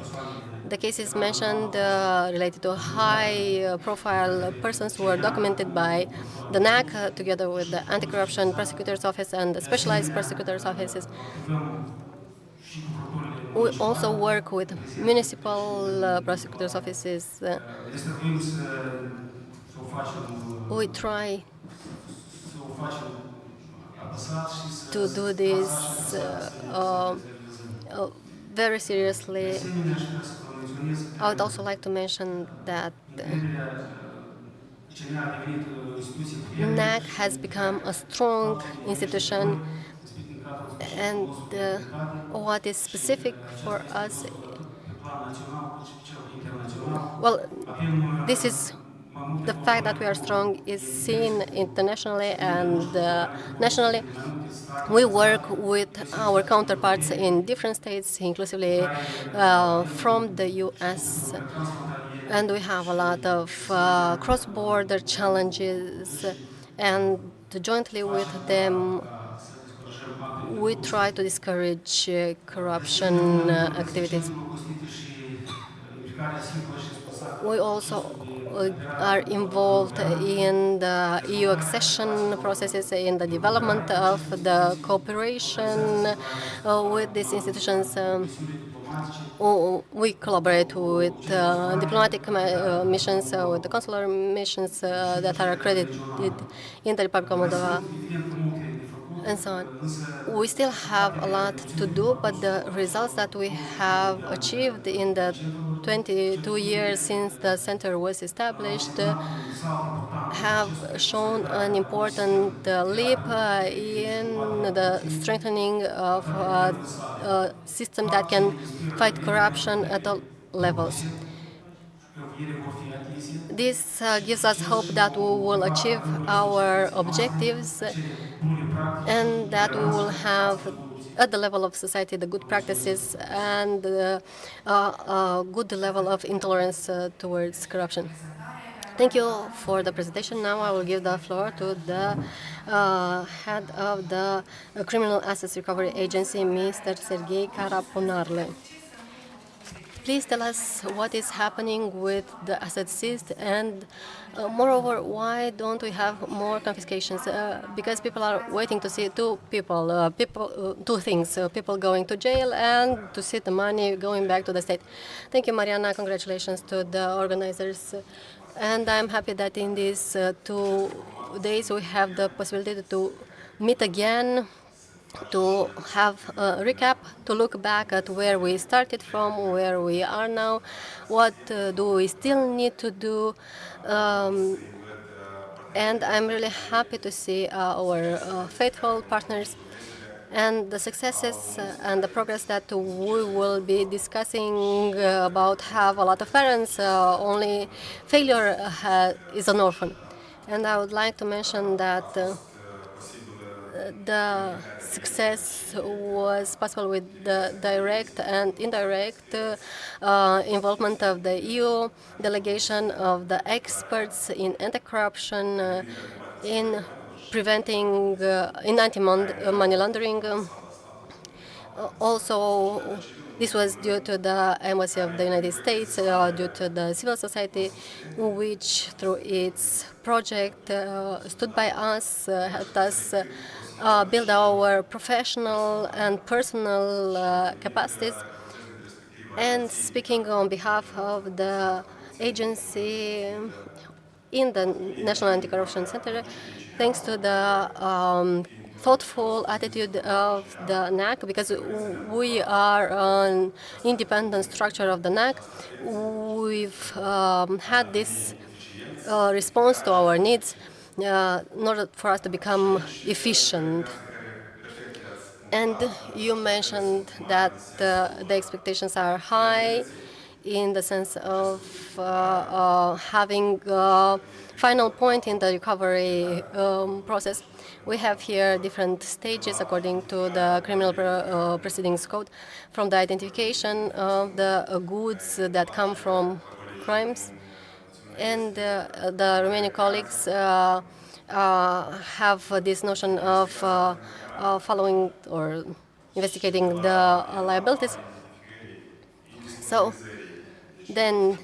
The cases mentioned related to high-profile persons were documented by the NAC together with the Anti-Corruption Prosecutor's Office and the Specialized Prosecutor's Offices. We also work with municipal prosecutors' offices. We try to do this very seriously. I would also like to mention that NAC has become a strong institution, and what is specific for us, well, this is the fact that we are strong is seen internationally and nationally. We work with our counterparts in different states, inclusively from the US, and we have a lot of cross-border challenges, and jointly with them we try to discourage corruption activities. We also are involved in the EU accession processes, in the development of the cooperation with these institutions. We collaborate with diplomatic missions, with the consular missions that are accredited in the Republic of Moldova, and so on. We still have a lot to do, but the results that we have achieved in the 22 years since the center was established have shown an important leap in the strengthening of a system that can fight corruption at all levels. This gives us hope that we will achieve our objectives and that we will have at the level of society the good practices and a good level of intolerance towards corruption. Thank you for the presentation. Now I will give the floor to the head of the Criminal Assets Recovery Agency, Mr. Serghei Karaponarle. Please tell us what is happening with the assets seized, and moreover, why don't we have more confiscations? Because people are waiting to see two things: people going to jail and to see the money going back to the state. Thank you, Mariana. Congratulations to the organizers. And I'm happy that in these 2 days we have the possibility to meet again, to have a recap, to look back at where we started from, where we are now, what do we still need to do. And I'm really happy to see our faithful partners and the successes and the progress that we will be discussing about have a lot of parents. Only failure is an orphan. And I would like to mention that the success was possible with the direct and indirect involvement of the EU delegation, of the experts in anti-corruption, in preventing, in anti-money laundering. Also, this was due to the Embassy of the United States, due to the civil society, which through its project stood by us, helped us build our professional and personal capacities. And speaking on behalf of the agency in the National Anti-Corruption Center, thanks to the thoughtful attitude of the NAC, because we are an independent structure of the NAC, we've had this response to our needs in order for us to become efficient. And you mentioned that the expectations are high in the sense of having a final point in the recovery process. We have here different stages according to the criminal proceedings code, from the identification of the goods that come from crimes. And the Romanian colleagues have this notion of following or investigating the liabilities. So then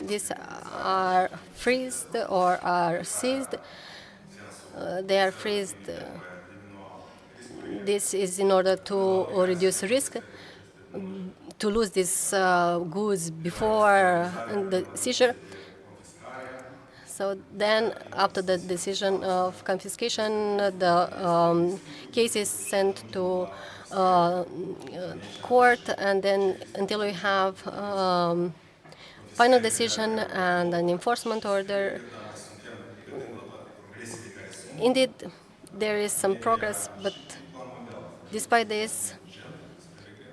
these are freezed or are seized. They are freezed. This is in order to reduce risk to lose these goods before the seizure. So then, after the decision of confiscation, the case is sent to court, and then until we have final decision and an enforcement order. Indeed, there is some progress, but despite this,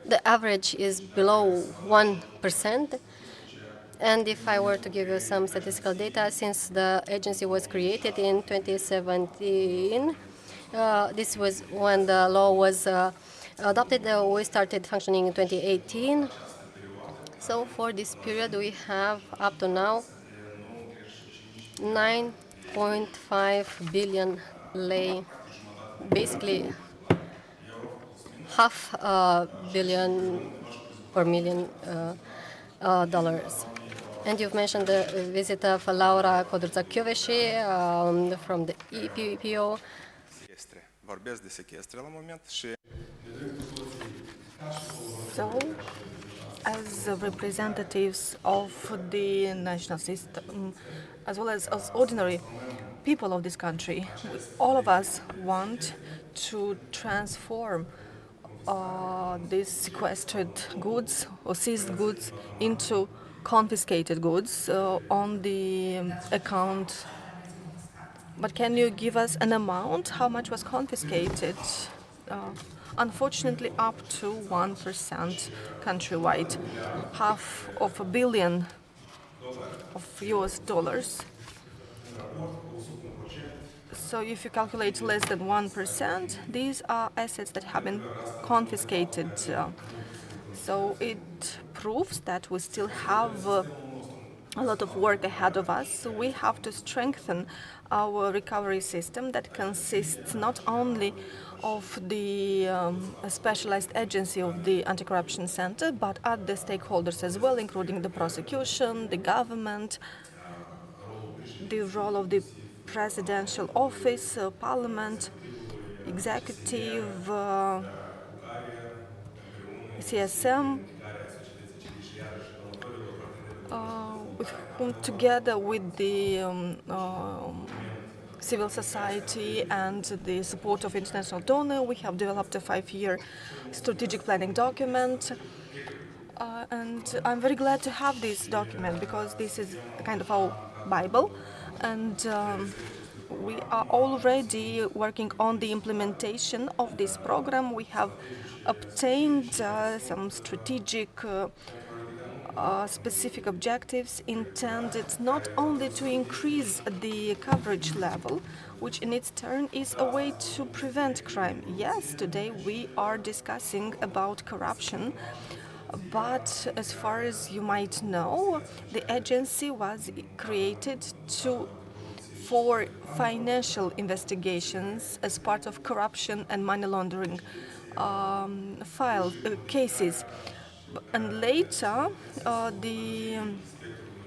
the average is below 1%. And if I were to give you some statistical data, since the agency was created in 2017, this was when the law was adopted. We started functioning in 2018. So for this period, we have up to now 9.5 billion lei, basically $500 million or million dollars. And you've mentioned the visit of Laura Codruța from the EPPO. Vorbesc de sechestre la moment și So, as representatives of the national system, as well as ordinary people of this country, all of us want to transform these sequestered goods or seized goods into confiscated goods on the account. But can you give us an amount? How much was confiscated? Unfortunately, up to 1% countrywide, $500 million of US dollars. So if you calculate less than 1%, these are assets that have been confiscated. So it proves that we still have a lot of work ahead of us. So we have to strengthen our recovery system that consists not only of the specialized agency of the Anticorruption Center, but other stakeholders as well, including the prosecution, the government, the role of the presidential office, parliament, executive, CSM, with whom, together with the civil society and the support of international donor, we have developed a 5-year strategic planning document. And I'm very glad to have this document because this is kind of our Bible. And we are already working on the implementation of this program. We have obtained some strategic specific objectives intended not only to increase the coverage level, which in its turn is a way to prevent crime. Yes, today we are discussing about corruption, but as far as you might know, the agency was created for financial investigations as part of corruption and money laundering cases. And later, the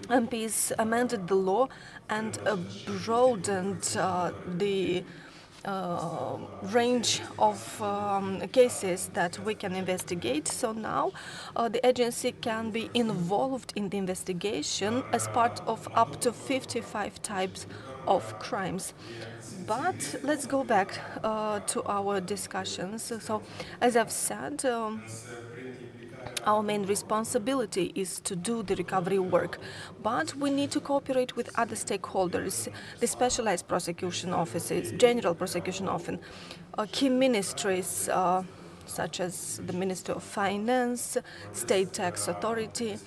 MPs amended the law and broadened the range of cases that we can investigate. So now the agency can be involved in the investigation as part of up to 55 types of crimes. But let's go back to our discussions. So, as I've said, our main responsibility is to do the recovery work, but we need to cooperate with other stakeholders, the specialized prosecution offices, general prosecution office, key ministries such as the Ministry of Finance, State Tax Authority,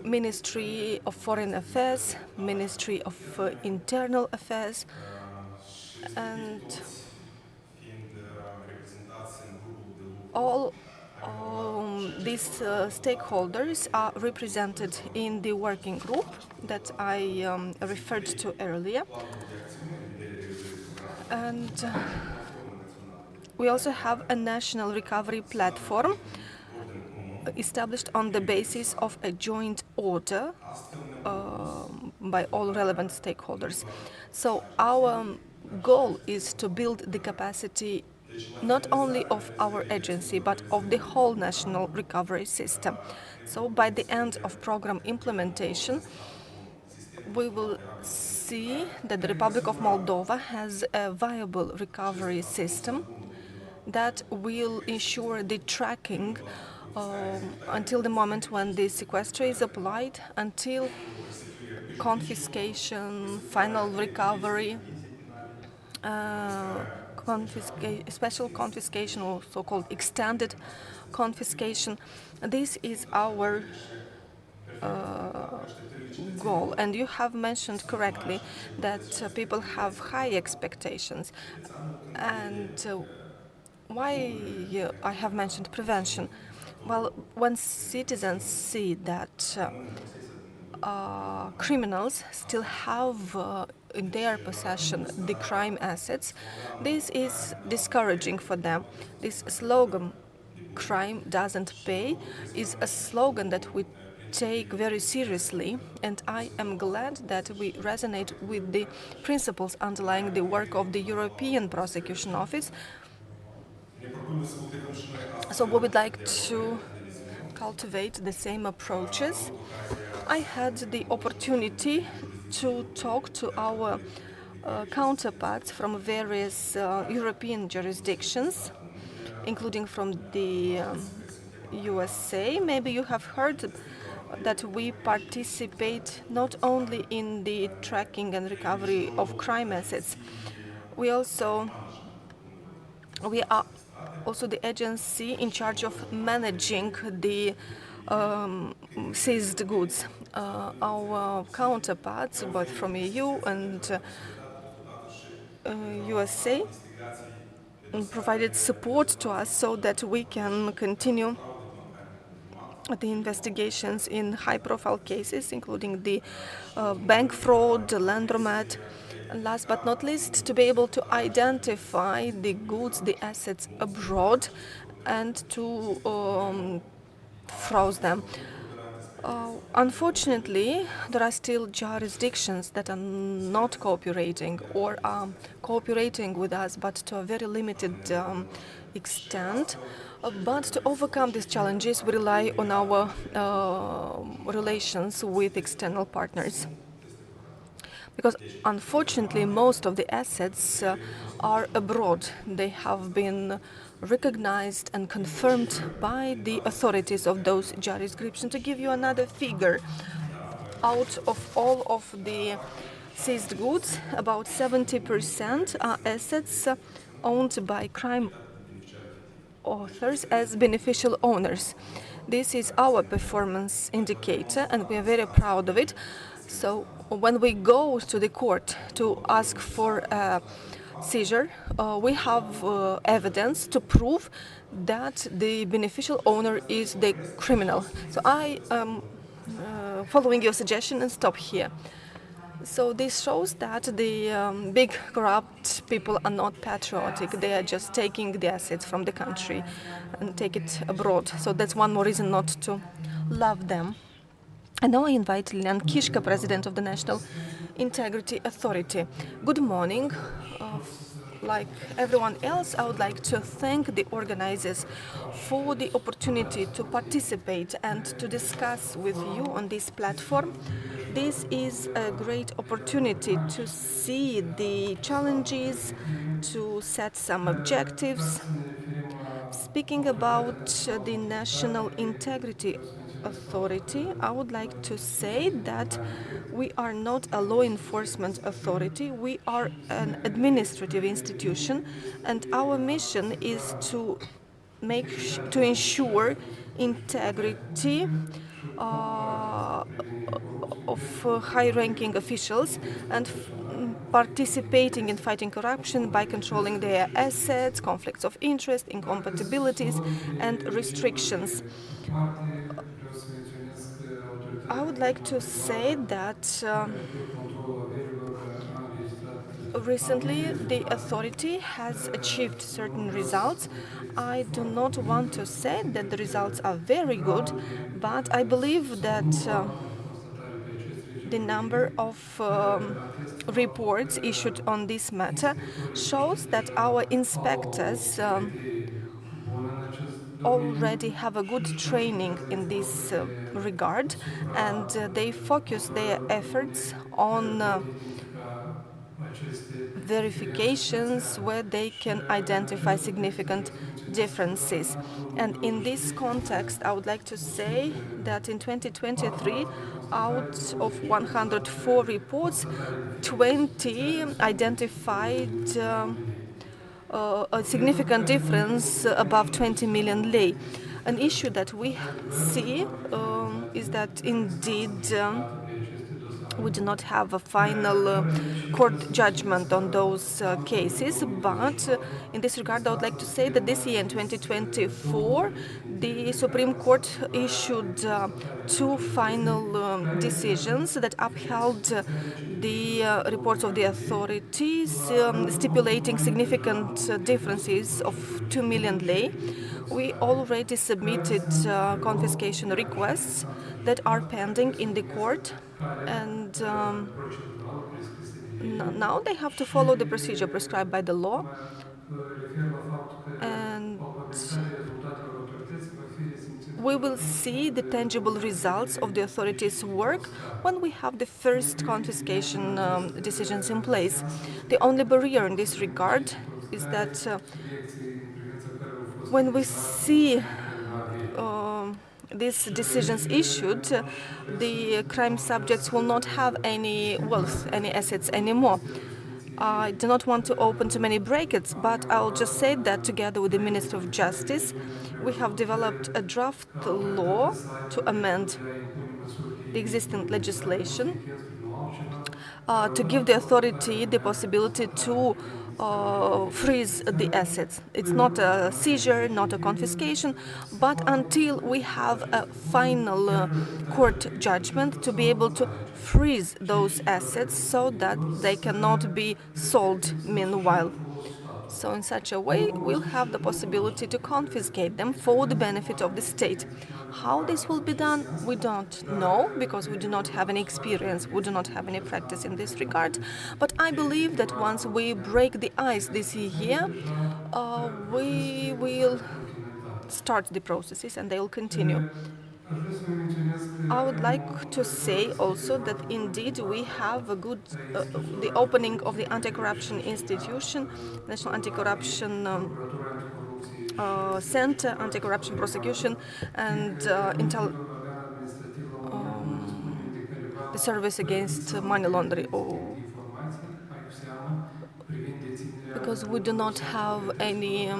Ministry of Foreign Affairs, Ministry of Internal Affairs, and all these stakeholders are represented in the working group that I referred to earlier. And we also have a national recovery platform established on the basis of a joint order by all relevant stakeholders. So our goal is to build the capacity not only of our agency, but of the whole national recovery system. So by the end of program implementation, we will see that the Republic of Moldova has a viable recovery system that will ensure the tracking until the moment when the sequester is applied, until confiscation, final recovery, special confiscation, or so-called extended confiscation. This is our goal. And you have mentioned correctly that people have high expectations. And why I have mentioned prevention? Well, when citizens see that criminals still have in their possession the crime assets, this is discouraging for them. This slogan, crime doesn't pay is a slogan that we take very seriously, and I am glad that we resonate with the principles underlying the work of the European Prosecution Office. So we would like to cultivate the same approaches. I had the opportunity to talk to our counterparts from various European jurisdictions, including from the USA. Maybe you have heard that we participate not only in the tracking and recovery of crime assets, we are also the agency in charge of managing the seized goods. Our counterparts, both from EU and USA, provided support to us so that we can continue the investigations in high-profile cases, including the bank fraud, the landromat, and last but not least, to be able to identify the goods, the assets abroad, and to froze them. Unfortunately, there are still jurisdictions that are not cooperating or are cooperating with us, but to a very limited extent. But to overcome these challenges, we rely on our relations with external partners. Because unfortunately, most of the assets are abroad. They have been recognized and confirmed by the authorities of those jurisdictions. To give you another figure, out of all of the seized goods, about 70% are assets owned by crime authors as beneficial owners. This is our performance indicator, and we are very proud of it. So when we go to the court to ask for a seizure, we have evidence to prove that the beneficial owner is the criminal. So I am following your suggestion and stop here. So this shows that the big corrupt people are not patriotic. They are just taking the assets from the country and take it abroad. So that's one more reason not to love them. And now I invite Lilian Kishka, President of the National Integrity Authority. Good morning. Like everyone else, I would like to thank the organizers for the opportunity to participate and to discuss with you on this platform. This is a great opportunity to see the challenges, to set some objectives. Speaking about the National Integrity Authority, I would like to say that we are not a law enforcement authority, we are an administrative institution, and our mission is to ensure integrity of high-ranking officials and participating in fighting corruption by controlling their assets, conflicts of interest, incompatibilities, and restrictions. I would like to say that recently the authority has achieved certain results. I do not want to say that the results are very good, but I believe that the number of reports issued on this matter shows that our inspectors already have a good training in this regard, and they focus their efforts on verifications where they can identify significant differences. And in this context, I would like to say that in 2023, out of 104 reports, 20 identified a significant difference above 20 million lei. An issue that we see is that indeed We do not have a final court judgment on those cases, but in this regard, I would like to say that this year, in 2024, the Supreme Court issued two final decisions that upheld the reports of the authorities, stipulating significant differences of 2 million lei. We already submitted confiscation requests that are pending in the court, and now they have to follow the procedure prescribed by the law. And we will see the tangible results of the authorities' work when we have the first confiscation decisions in place. The only barrier in this regard is that when we see these decisions issued, the crime subjects will not have any wealth, any assets anymore. I do not want to open too many brackets, but I'll just say that together with the Minister of Justice, we have developed a draft law to amend the existing legislation to give the authority the possibility to freeze the assets. It's not a seizure, not a confiscation, but until we have a final court judgment to be able to freeze those assets so that they cannot be sold meanwhile. So in such a way, we'll have the possibility to confiscate them for the benefit of the state. How this will be done, we don't know, because we do not have any experience, we do not have any practice in this regard. But I believe that once we break the ice this year, we will start the processes and they will continue. I would like to say also that indeed we have a good, the opening of the Anticorruption institution, National Anticorruption Center, Anti-Corruption Prosecution, and the Service Against Money Laundering. Because we do not have any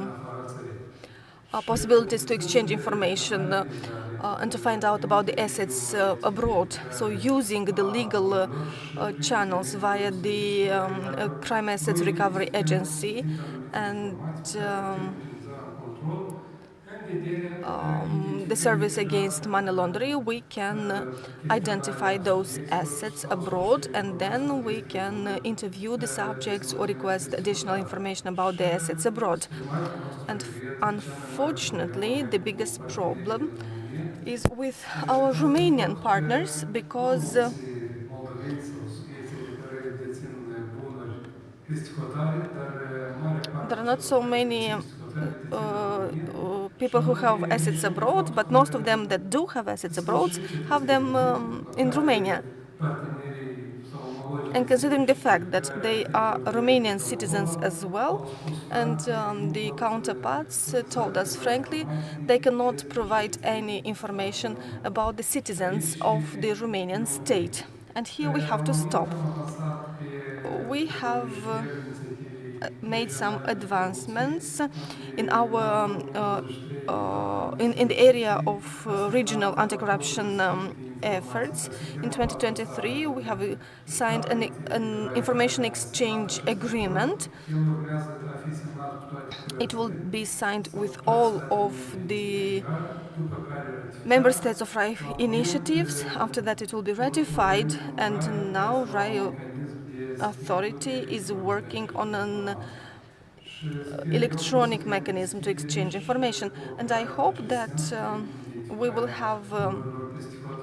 possibilities to exchange information and to find out about the assets abroad. So using the legal channels via the Crime Assets Recovery Agency and the Service Against Money Laundering, we can identify those assets abroad, and then we can interview the subjects or request additional information about the assets abroad. And unfortunately, the biggest problem is with our Romanian partners, because there are not so many people who have assets abroad, but most of them that do have assets abroad have them in Romania. And considering the fact that they are Romanian citizens as well, and the counterparts told us frankly they cannot provide any information about the citizens of the Romanian state. And here we have to stop. We have made some advancements in our in the area of regional anti-corruption efforts. In 2023, we have signed an information exchange agreement. It will be signed with all of the member states of RAI initiatives. After that, it will be ratified, and now RAI authority is working on an electronic mechanism to exchange information, and I hope that we will have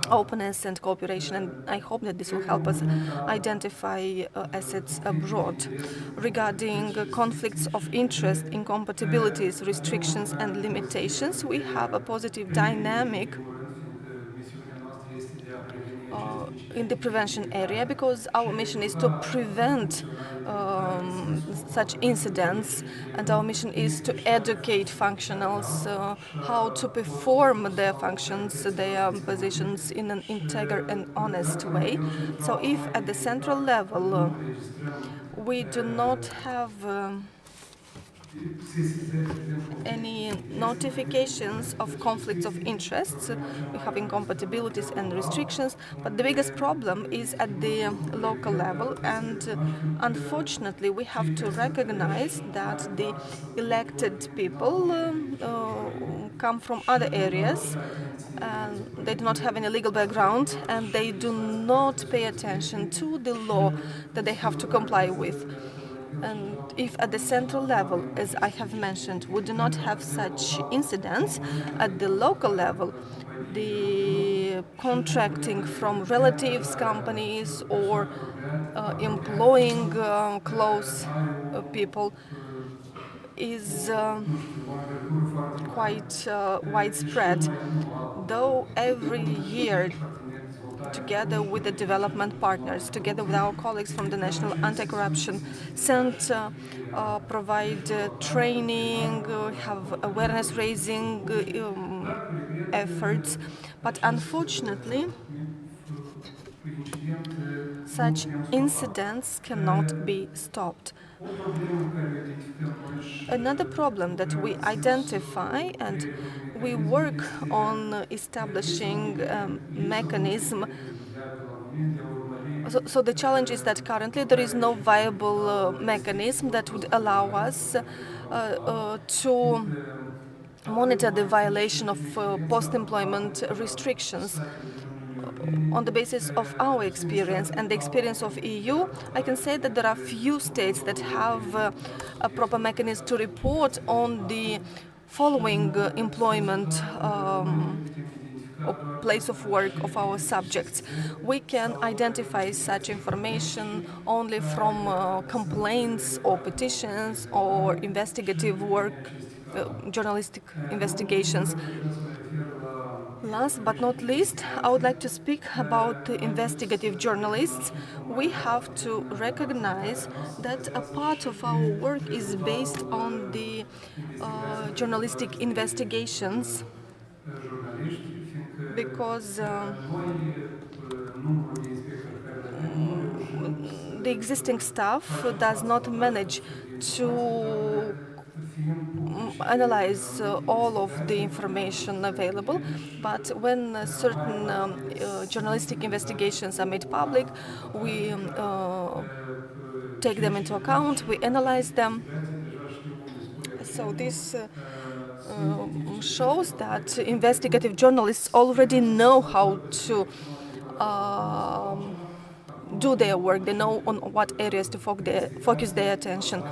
openness and cooperation, and I hope that this will help us identify assets abroad. Regarding conflicts of interest, incompatibilities, restrictions and limitations, we have a positive dynamic in the prevention area, because our mission is to prevent such incidents, and our mission is to educate functionals how to perform their functions, their positions in an integer and honest way. So if at the central level we do not have any notifications of conflicts of interests. We have incompatibilities and restrictions, but the biggest problem is at the local level, and unfortunately we have to recognize that the elected people come from other areas, and they do not have any legal background, and they do not pay attention to the law that they have to comply with. And if at the central level, as I have mentioned, we do not have such incidents, at the local level, the contracting from relatives, companies, or employing close people is quite widespread, though every year, together with the development partners, together with our colleagues from the National Anti-Corruption Center, provide training, have awareness-raising efforts. But unfortunately, such incidents cannot be stopped. Another problem that we identify, and we work on establishing a mechanism. So the challenge is that currently there is no viable mechanism that would allow us to monitor the violation of post-employment restrictions. On the basis of our experience and the experience of EU, I can say that there are few states that have a proper mechanism to report on the following employment or place of work of our subjects. We can identify such information only from complaints or petitions or investigative work, journalistic investigations. Last but not least, I would like to speak about the investigative journalists. We have to recognize that a part of our work is based on the journalistic investigations, because the existing staff does not manage to analyze all of the information available, but when certain journalistic investigations are made public, we take them into account, we analyze them. So this shows that investigative journalists already know how to do their work. They know on what areas to focus their attention.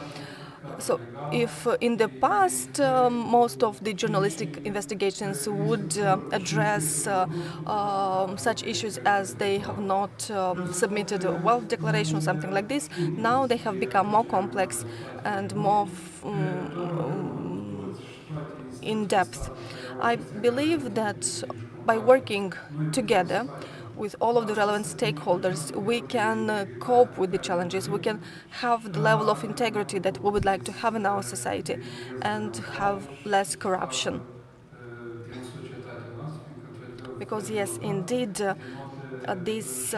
So if in the past most of the journalistic investigations would address such issues as they have not submitted a wealth declaration or something like this, now they have become more complex and more in depth. I believe that by working together with all of the relevant stakeholders, we can cope with the challenges. We can have the level of integrity that we would like to have in our society and have less corruption. Because yes, indeed, this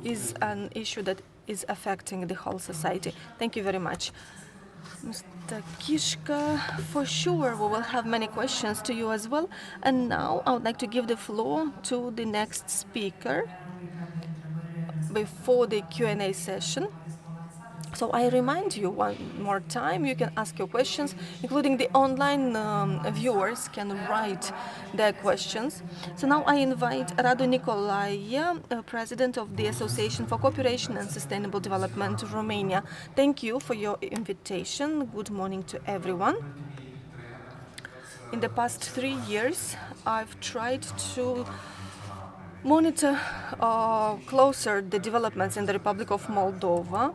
is an issue that is affecting the whole society. Thank you very much. Mr. Kishka, for sure we will have many questions to you as well. And now I would like to give the floor to the next speaker before the Q&A session. So I remind you one more time, you can ask your questions, including the online viewers can write their questions. So now I invite Radu Nicolae, President of the Association for Cooperation and Sustainable Development, Romania. Thank you for your invitation. Good morning to everyone. In the past 3 years, I've tried to monitor closer the developments in the Republic of Moldova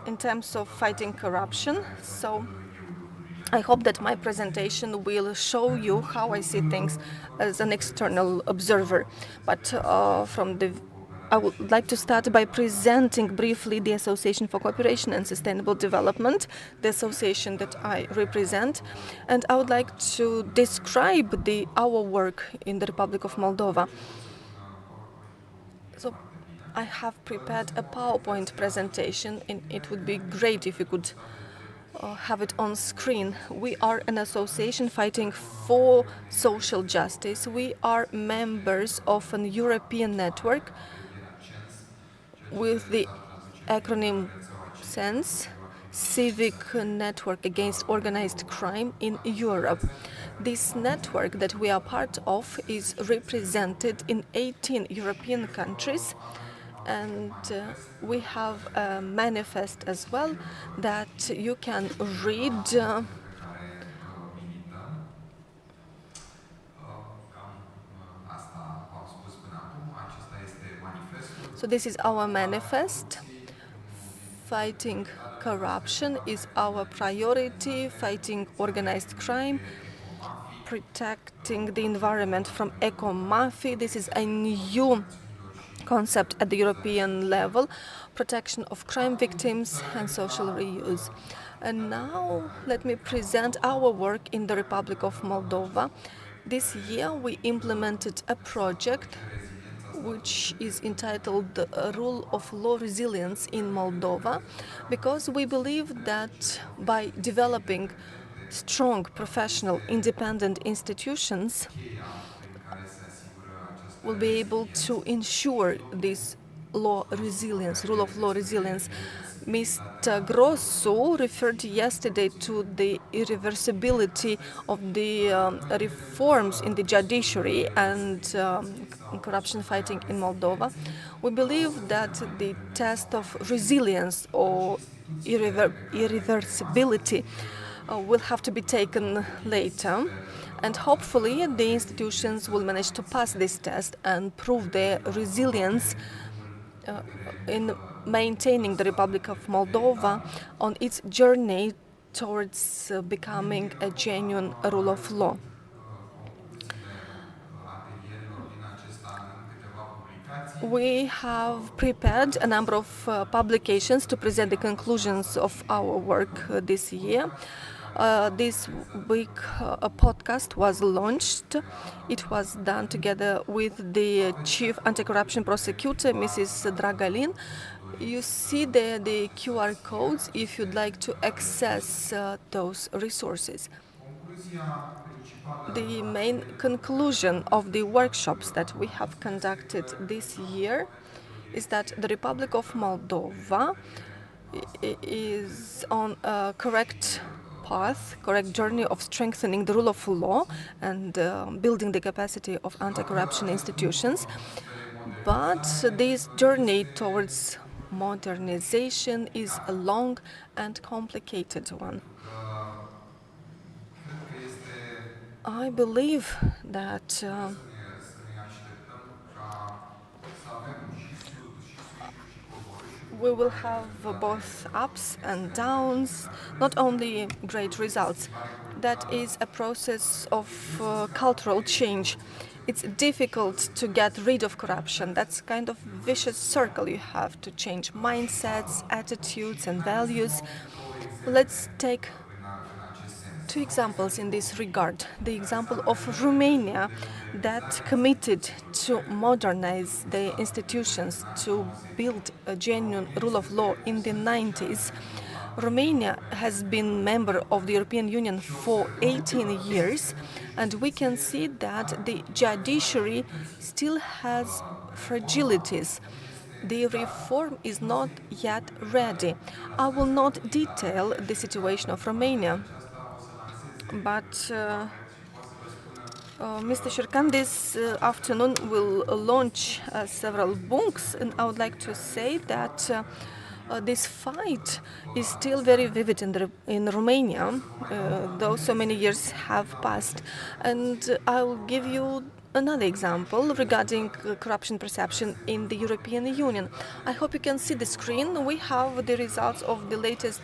in terms of fighting corruption. So I hope that my presentation will show you how I see things as an external observer. But I would like to start by presenting briefly the Association for Cooperation and Sustainable Development, the association that I represent. And I would like to describe our work in the Republic of Moldova. So I have prepared a PowerPoint presentation, and it would be great if you could have it on screen. We are an association fighting for social justice. We are members of an European network with the acronym SENSE, Civic Network Against Organized Crime in Europe. This network that we are part of is represented in 18 European countries, and we have a manifest as well that you can read. So this is our manifest. Fighting corruption is our priority, fighting organized crime, protecting the environment from eco-mafia. This is a new concept at the European level, protection of crime victims and social reuse. And now let me present our work in the Republic of Moldova. This year we implemented a project which is entitled Rule of Law Resilience in Moldova, because we believe that by developing strong, professional, independent institutions, we'll be able to ensure this law resilience, rule of law resilience. Mr. Grosso referred yesterday to the irreversibility of the reforms in the judiciary and corruption fighting in Moldova. We believe that the test of resilience or irreversibility will have to be taken later. And hopefully the institutions will manage to pass this test and prove their resilience in maintaining the Republic of Moldova on its journey towards becoming a genuine rule of law. We have prepared a number of publications to present the conclusions of our work this year. This week, a podcast was launched. It was done together with the Chief Anti-Corruption Prosecutor, Mrs. Dragalin. You see there the QR codes if you'd like to access those resources. The main conclusion of the workshops that we have conducted this year is that the Republic of Moldova is on a correct path, correct journey of strengthening the rule of law and building the capacity of anti-corruption institutions. But this journey towards modernization is a long and complicated one. I believe that we will have both ups and downs, not only great results. That is a process of cultural change. It's difficult to get rid of corruption. That's kind of vicious circle. You have to change mindsets, attitudes, and values. Let's take two examples in this regard. The example of Romania, that committed to modernize the institutions, to build a genuine rule of law in the 90s. Romania has been member of the European Union for 18 years, and we can see that the judiciary still has fragilities. The reform is not yet ready. I will not detail the situation of Romania, but Mr. Shirkan this afternoon will launch several books, and I would like to say that this fight is still very vivid in Romania, though so many years have passed. And I will give you another example regarding corruption perception in the European Union. I hope you can see the screen. We have the results of the latest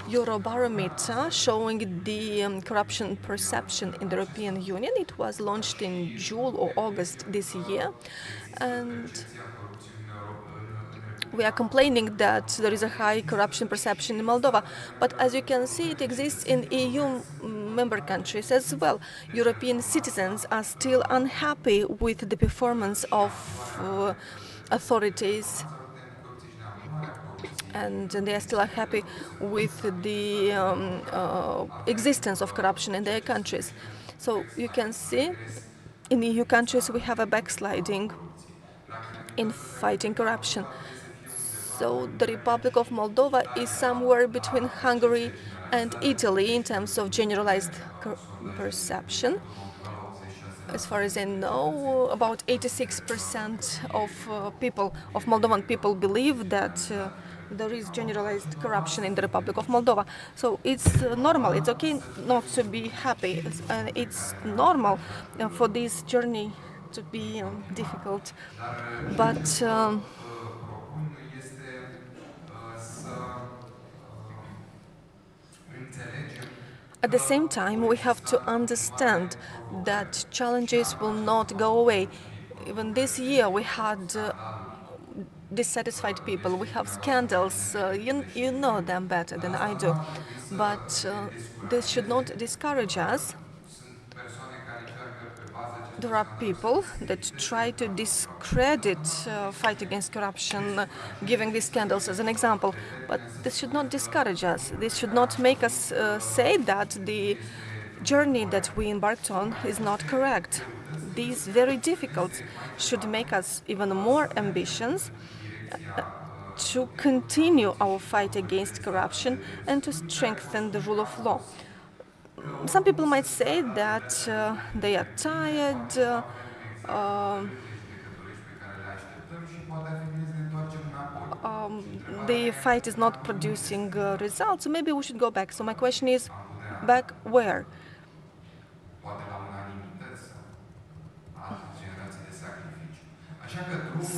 Eurobarometer showing the corruption perception in the European Union. It was launched in June or August this year, and we are complaining that there is a high corruption perception in Moldova. But as you can see, it exists in EU member countries as well. European citizens are still unhappy with the performance of authorities, and they are still unhappy with the existence of corruption in their countries. So you can see in EU countries we have a backsliding in fighting corruption. So the Republic of Moldova is somewhere between Hungary and Italy in terms of generalized perception. As far as I know, about 86% of Moldovan people believe that there is generalized corruption in the Republic of Moldova. So it's normal. It's okay not to be happy. It's normal for this journey to be difficult. But at the same time, we have to understand that challenges will not go away. Even this year, we had dissatisfied people. We have scandals. You know them better than I do. But this should not discourage us. There are people that try to discredit fight against corruption, giving these scandals as an example. But this should not discourage us. This should not make us say that the journey that we embarked on is not correct. These very difficult should make us even more ambitious to continue our fight against corruption and to strengthen the rule of law. Some people might say that they are tired, the fight is not producing results, so maybe we should go back. So my question is, back where?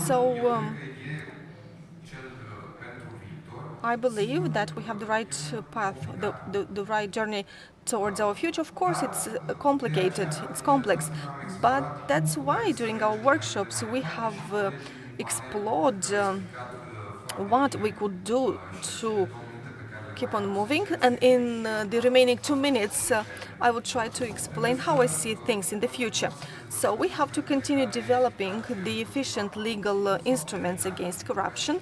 So I believe that we have the right path, the right journey towards our future. Of course, it's complicated, it's complex, but that's why during our workshops we have explored what we could do to keep on moving. And in the remaining 2 minutes, I will try to explain how I see things in the future. So we have to continue developing the efficient legal instruments against corruption.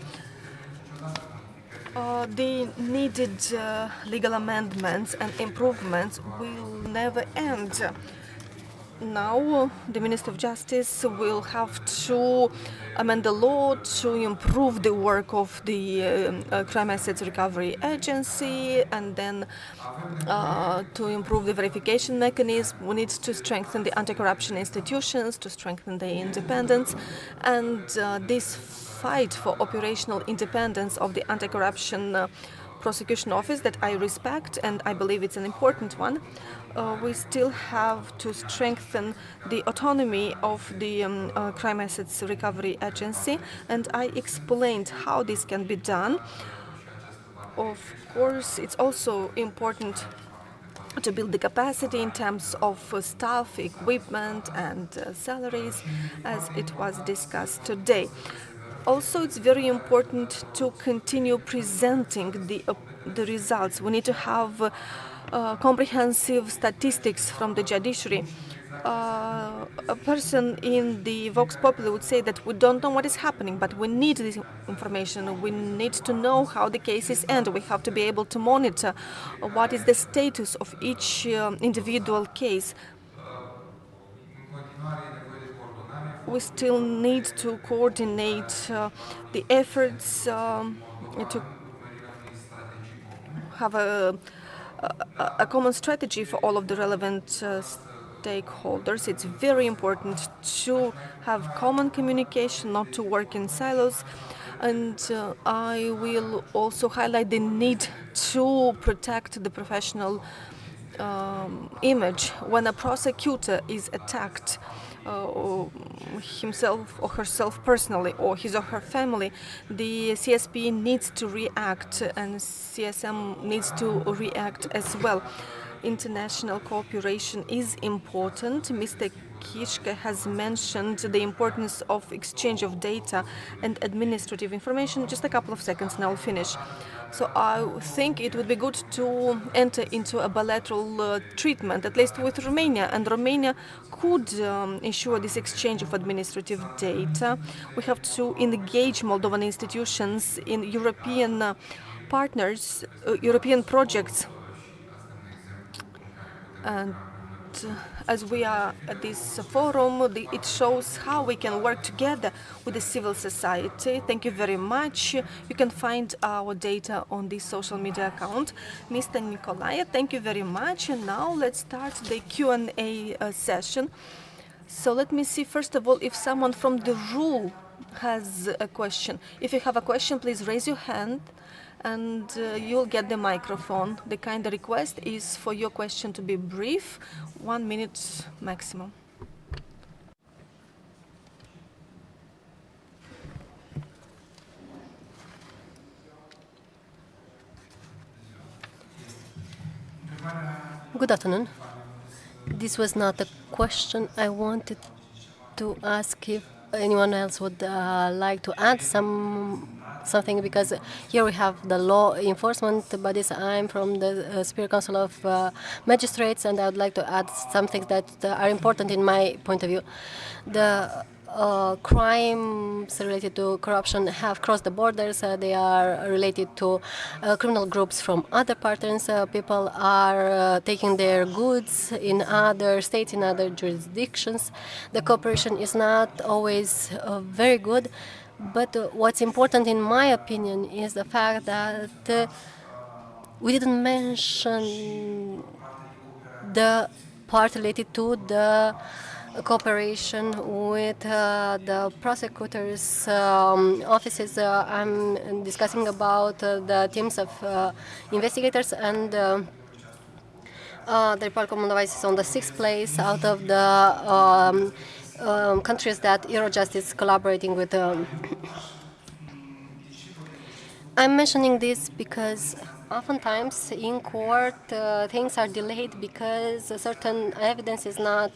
The needed legal amendments and improvements will never end. Now, the Minister of Justice will have to amend the law to improve the work of the Crime Assets Recovery Agency, and then to improve the verification mechanism. We need to strengthen the anti-corruption institutions, to strengthen their independence, and this fight for operational independence of the Anti-Corruption Prosecution Office that I respect, and I believe it's an important one. We still have to strengthen the autonomy of the Crime Assets Recovery Agency, and I explained how this can be done. Of course, it's also important to build the capacity in terms of staff, equipment, and salaries, as it was discussed today. Also, it's very important to continue presenting the results. We need to have comprehensive statistics from the judiciary. A person in the Vox Populi would say that we don't know what is happening, but we need this information. We need to know how the cases end. We have to be able to monitor what is the status of each individual case. We still need to coordinate the efforts to have a common strategy for all of the relevant stakeholders. It's very important to have common communication, not to work in silos. And I will also highlight the need to protect the professional image. When a prosecutor is attacked, himself or herself personally, or his or her family, the CSP needs to react, and CSM needs to react as well. International cooperation is important. Mr. Kishke has mentioned the importance of exchange of data and administrative information. Just a couple of seconds and I'll finish. So I think it would be good to enter into a bilateral treatment, at least with Romania, and Romania could ensure this exchange of administrative data. We have to engage Moldovan institutions in European partners, European projects. And as we are at this forum, it shows how we can work together with the civil society. Thank you very much. You can find our data on this social media account. Mr. Nicolae, thank you very much. And now let's start the Q&A session. So let me see, first of all, if someone from the room has a question. If you have a question, please raise your hand and you'll get the microphone. The kind of request is for your question to be brief, 1 minute maximum. Good afternoon. This was not a question. I wanted to ask if anyone else would like to add something, because here we have the law enforcement bodies. I'm from the Superior Council of Magistrates, and I would like to add some things that are important in my point of view. The crimes related to corruption have crossed the borders. They are related to criminal groups from other patterns. People are taking their goods in other states, in other jurisdictions. The cooperation is not always very good. But what's important, in my opinion, is the fact that we didn't mention the part related to the cooperation with the prosecutors' offices. I'm discussing about the teams of investigators, and the Republic of Moldova is on the 6th place out of the countries that Eurojust is collaborating with. I'm mentioning this because oftentimes in court things are delayed because certain evidence is not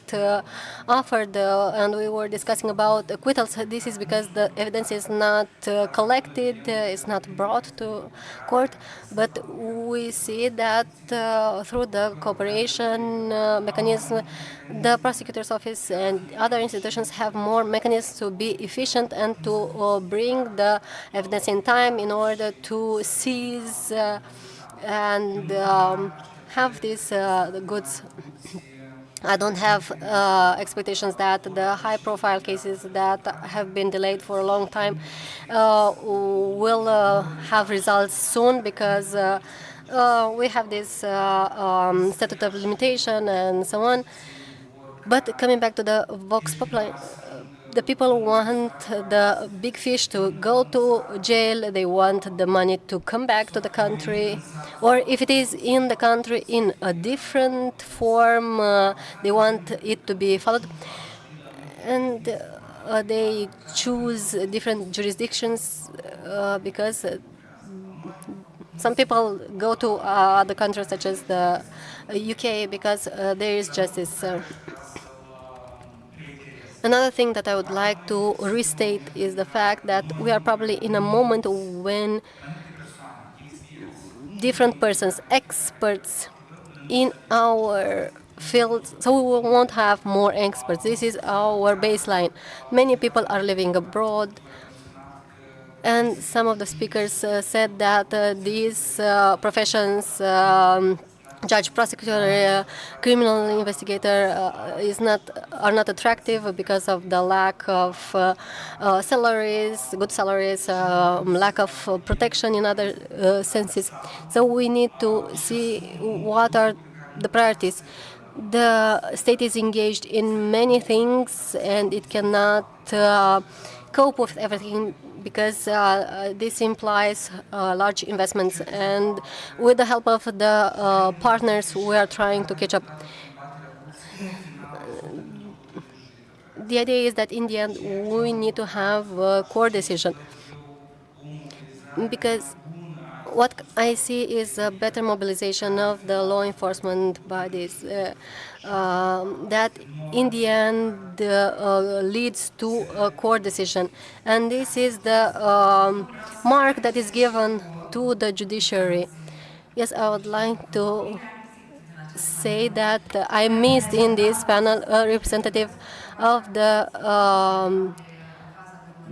offered, and we were discussing about acquittals. This is because the evidence is not collected, it's not brought to court. But we see that through the cooperation mechanism, the prosecutor's office and other institutions have more mechanisms to be efficient and to bring the evidence in time in order to seize and have these goods. I don't have expectations that the high-profile cases that have been delayed for a long time will have results soon, because we have this statute of limitation and so on. But coming back to the Vox Populi, the people want the big fish to go to jail. They want the money to come back to the country, or if it is in the country in a different form, they want it to be followed. And they choose different jurisdictions because some people go to other countries such as the UK because there is justice. Another thing that I would like to restate is the fact that we are probably in a moment when different persons, experts in our field, so we won't have more experts. This is our baseline. Many people are living abroad, and some of the speakers said that these professions, judge, prosecutor, criminal investigator, are not attractive because of the lack of salaries, good salaries, lack of protection in other senses. So we need to see what are the priorities. The state is engaged in many things, and it cannot cope with everything, because this implies large investments, and with the help of the partners, we are trying to catch up. The idea is that in the end, we need to have a core decision, because what I see is a better mobilization of the law enforcement bodies that in the end leads to a court decision. And this is the mark that is given to the judiciary. Yes, I would like to say that I missed in this panel a representative of the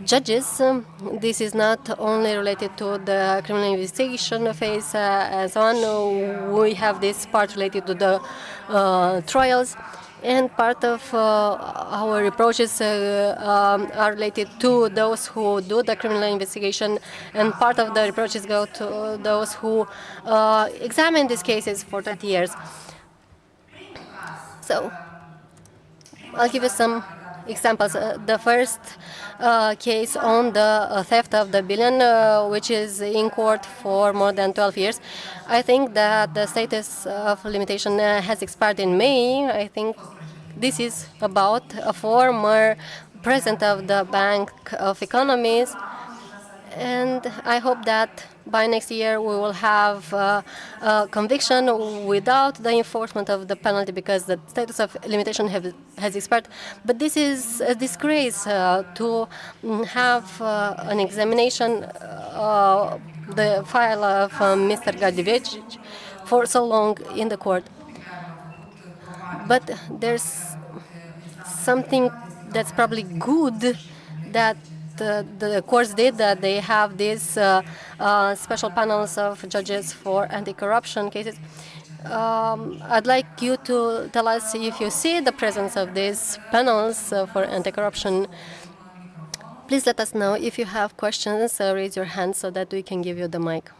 judges. This is not only related to the criminal investigation phase and so on. We have this part related to the trials, and part of our reproaches are related to those who do the criminal investigation, and part of the reproaches go to those who examine these cases for 20 years. So I'll give you some examples. The first case on the theft of the billion, which is in court for more than 12 years. I think that the status of limitation has expired in May. I think this is about a former president of the Bank of Economies, and I hope that by next year we will have a conviction without the enforcement of the penalty, because the status of limitation has expired. But this is a disgrace to have an examination, the file of Mr. Gadivich for so long in the court. But there's something that's probably good that the courts did, that they have these special panels of judges for anti-corruption cases. I'd like you to tell us if you see the presence of these panels for anti-corruption. Please let us know. If you have questions, raise your hand so that we can give you the mic.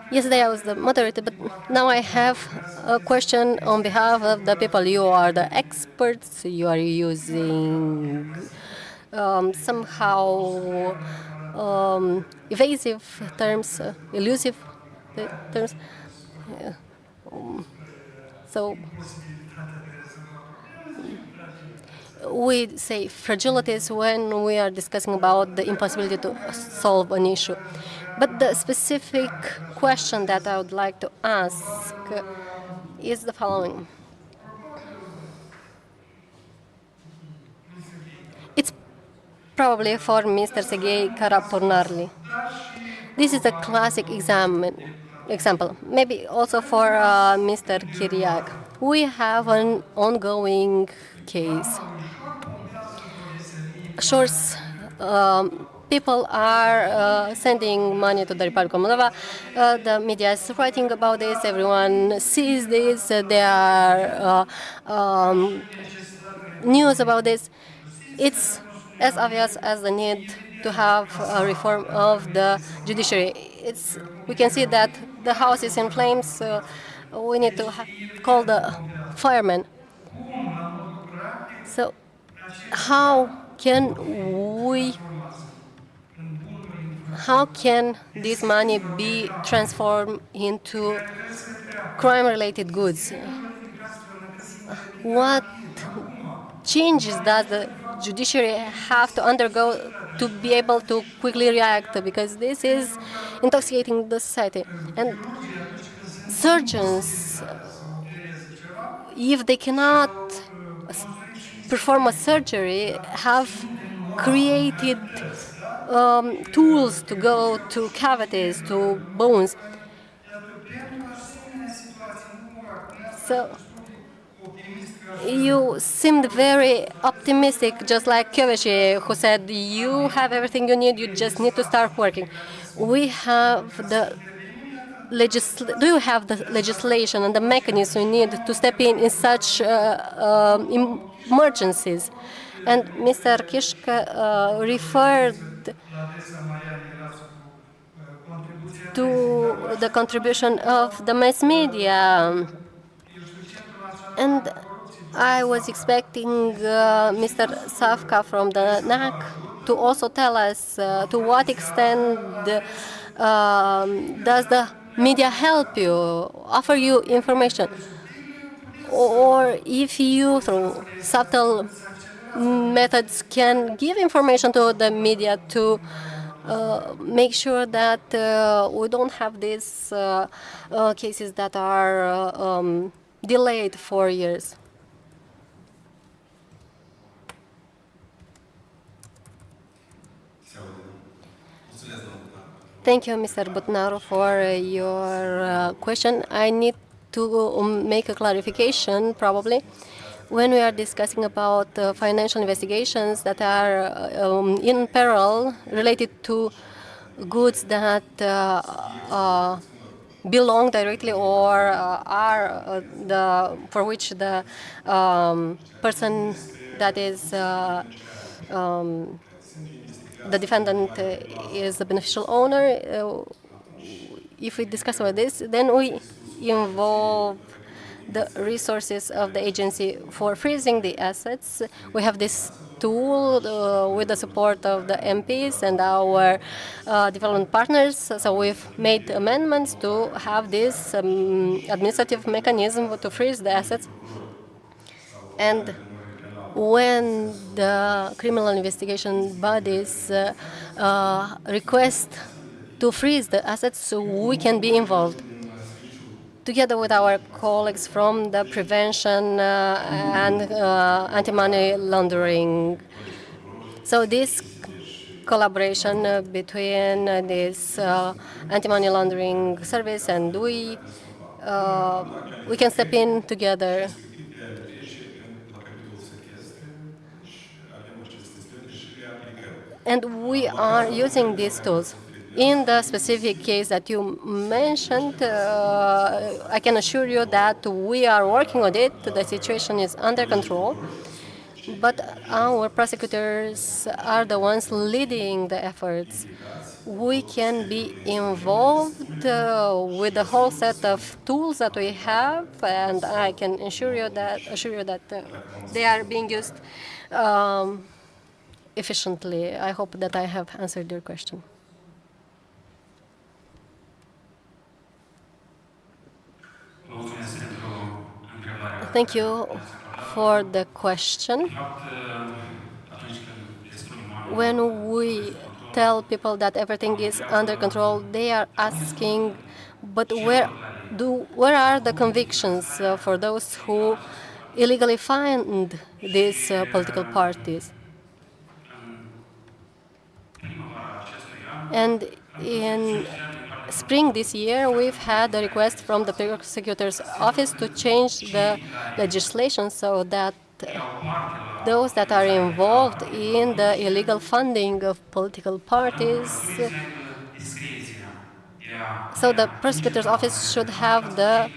Yesterday I was the moderator, but now I have a question on behalf of the people. You are the experts. You are using somehow evasive terms, elusive terms. So we say fragilities when we are discussing about the impossibility to solve an issue. But the specific question that I would like to ask is the following. It's probably for Mr. Sergei Karapornarli. This is a classic example, maybe also for Mr. Kiriak. We have an ongoing case. Shores, people are sending money to the Republic of Moldova. The media is writing about this. Everyone sees this. There are news about this. It's as obvious as the need to have a reform of the judiciary. We can see that the house is in flames. So we need to call the firemen. So how can this money be transformed into crime-related goods? What changes does the judiciary have to undergo to be able to quickly react? Because this is intoxicating the society. And surgeons, if they cannot perform a surgery, have created tools to go to cavities, to bones. So you seemed very optimistic, just like Kövesi, who said, you have everything you need, you just need to start working. We have do you have the legislation and the mechanism you need to step in such emergencies? And Mr. Kishka referred to the contribution of the mass media. And I was expecting Mr. Savka from the NAC to also tell us to what extent does the media help you, offer you information, or if you, through subtle methods, can give information to the media to make sure that we don't have these cases that are delayed for years. Thank you, Mr. Butnaro, for your question. I need to make a clarification, probably. When we are discussing about financial investigations that are in parallel related to goods that belong directly or are for which the person that is the defendant is the beneficial owner. If we discuss about this, then we involve the resources of the agency for freezing the assets. We have this tool with the support of the MPs and our development partners. So we've made amendments to have this administrative mechanism to freeze the assets. And when the criminal investigation bodies request to freeze the assets, so we can be involved together with our colleagues from the prevention and anti-money laundering. So this collaboration between this anti-money laundering service and we can step in together. And we are using these tools. In the specific case that you mentioned, I can assure you that we are working on it. The situation is under control. But our prosecutors are the ones leading the efforts. We can be involved with the whole set of tools that we have, and I can assure you that they are being used efficiently. I hope that I have answered your question. Thank you for the question. When we tell people that everything is under control, they are asking, but where are the convictions for those who illegally fund these political parties? And in spring this year, we've had a request from the prosecutor's office to change the legislation so that those that are involved in the illegal funding of political parties, so the prosecutor's office should have the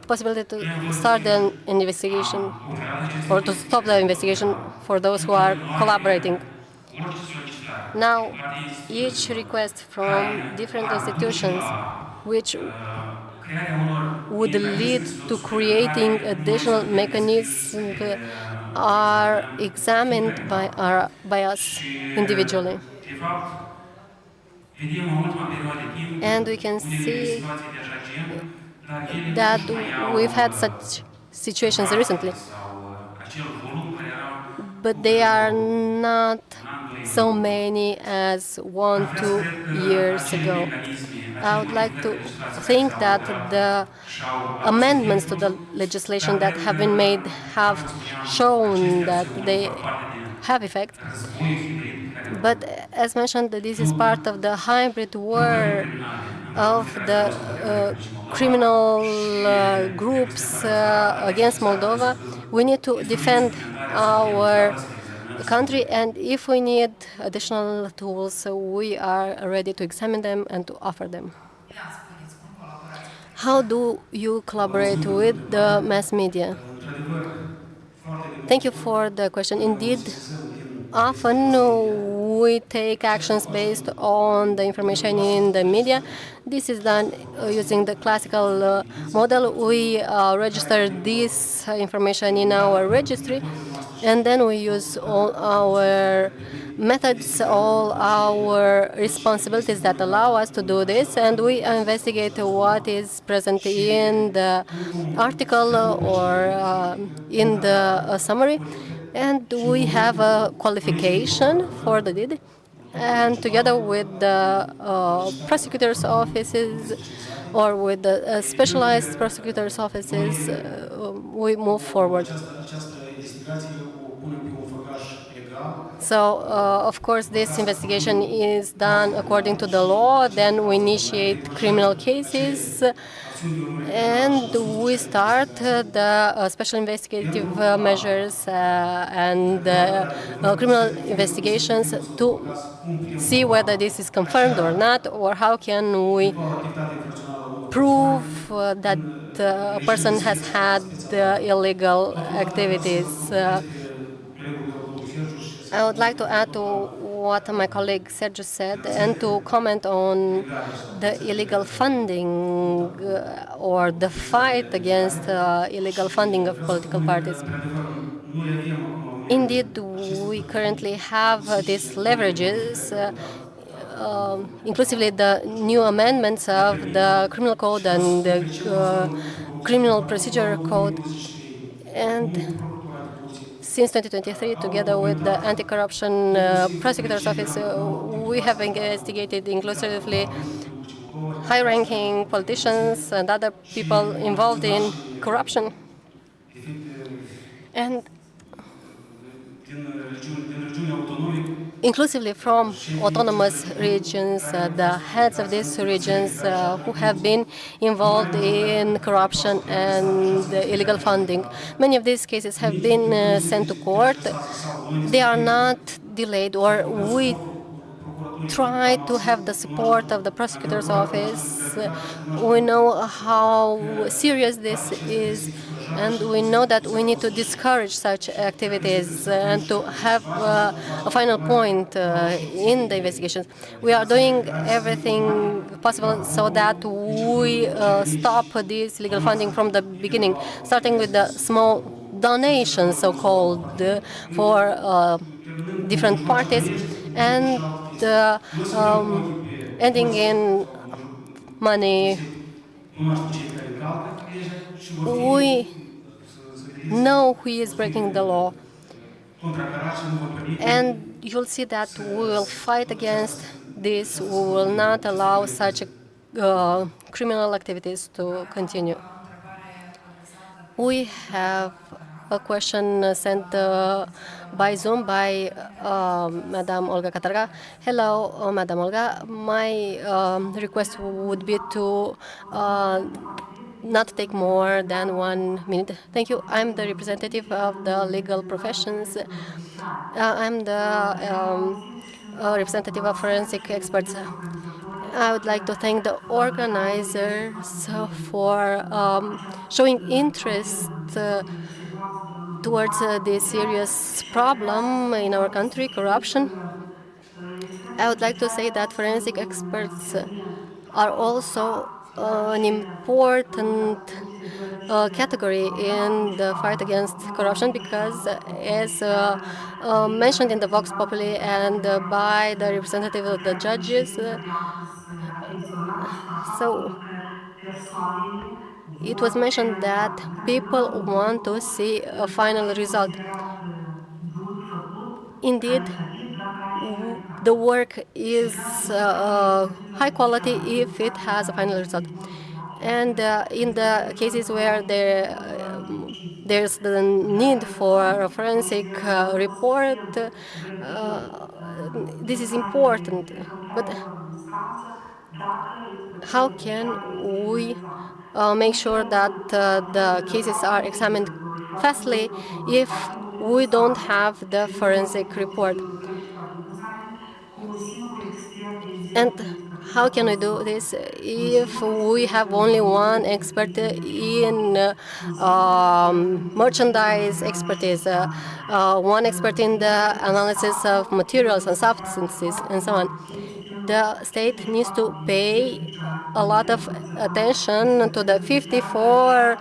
possibility to start an investigation or to stop the investigation for those who are collaborating. Now, each request from different institutions which would lead to creating additional mechanisms are examined by us individually. And we can see that we've had such situations recently, but they are not so many as 1-2 years ago. I would like to think that the amendments to the legislation that have been made have shown that they have effect. But as mentioned, this is part of the hybrid war of the criminal groups against Moldova. We need to defend our country, and if we need additional tools, we are ready to examine them and to offer them. How do you collaborate with the mass media? Thank you for the question. Indeed, often we take actions based on the information in the media. This is done using the classical model. We register this information in our registry, and then we use all our methods, all our responsibilities that allow us to do this, and we investigate what is present in the article or in the summary. And we have a qualification for the deed. And together with the prosecutors' offices or with the specialized prosecutors' offices, we move forward. So, of course, this investigation is done according to the law. Then we initiate criminal cases, and we start the special investigative measures and criminal investigations to see whether this is confirmed or not, or how can we prove that a person has had illegal activities. I would like to add to what my colleague Sergio said and to comment on the illegal funding or the fight against illegal funding of political parties. Indeed, we currently have these leverages, inclusively the new amendments of the criminal code and the criminal procedure code. And since 2023, together with the Anticorruption Prosecutor's Office, we have investigated inclusively high-ranking politicians and other people involved in corruption. And inclusively from autonomous regions, the heads of these regions who have been involved in corruption and illegal funding. Many of these cases have been sent to court. They are not delayed, or we try to have the support of the prosecutor's office. We know how serious this is, and we know that we need to discourage such activities and to have a final point in the investigations. We are doing everything possible so that we stop this legal funding from the beginning, starting with the small donations, so-called, for different parties, and ending in money. We know who is breaking the law, and you'll see that we will fight against this. We will not allow such criminal activities to continue. We have a question sent by Zoom by Madam Olga Katarga. Hello, Madam Olga. My request would be to not take more than 1 minute. Thank you. I'm the representative of the legal professions. I'm the representative of forensic experts. I would like to thank the organizers for showing interest towards this serious problem in our country, corruption. I would like to say that forensic experts are also an important category in the fight against corruption because, as mentioned in the Vox Populi and by the representative of the judges, so it was mentioned that people want to see a final result. Indeed, the work is high quality if it has a final result. And in the cases where there's the need for a forensic report, this is important. But how can we make sure that the cases are examined fastly if we don't have the forensic report? And how can we do this if we have only one expert in merchandise expertise, one expert in the analysis of materials and substances, and so on? The state needs to pay a lot of attention to the 54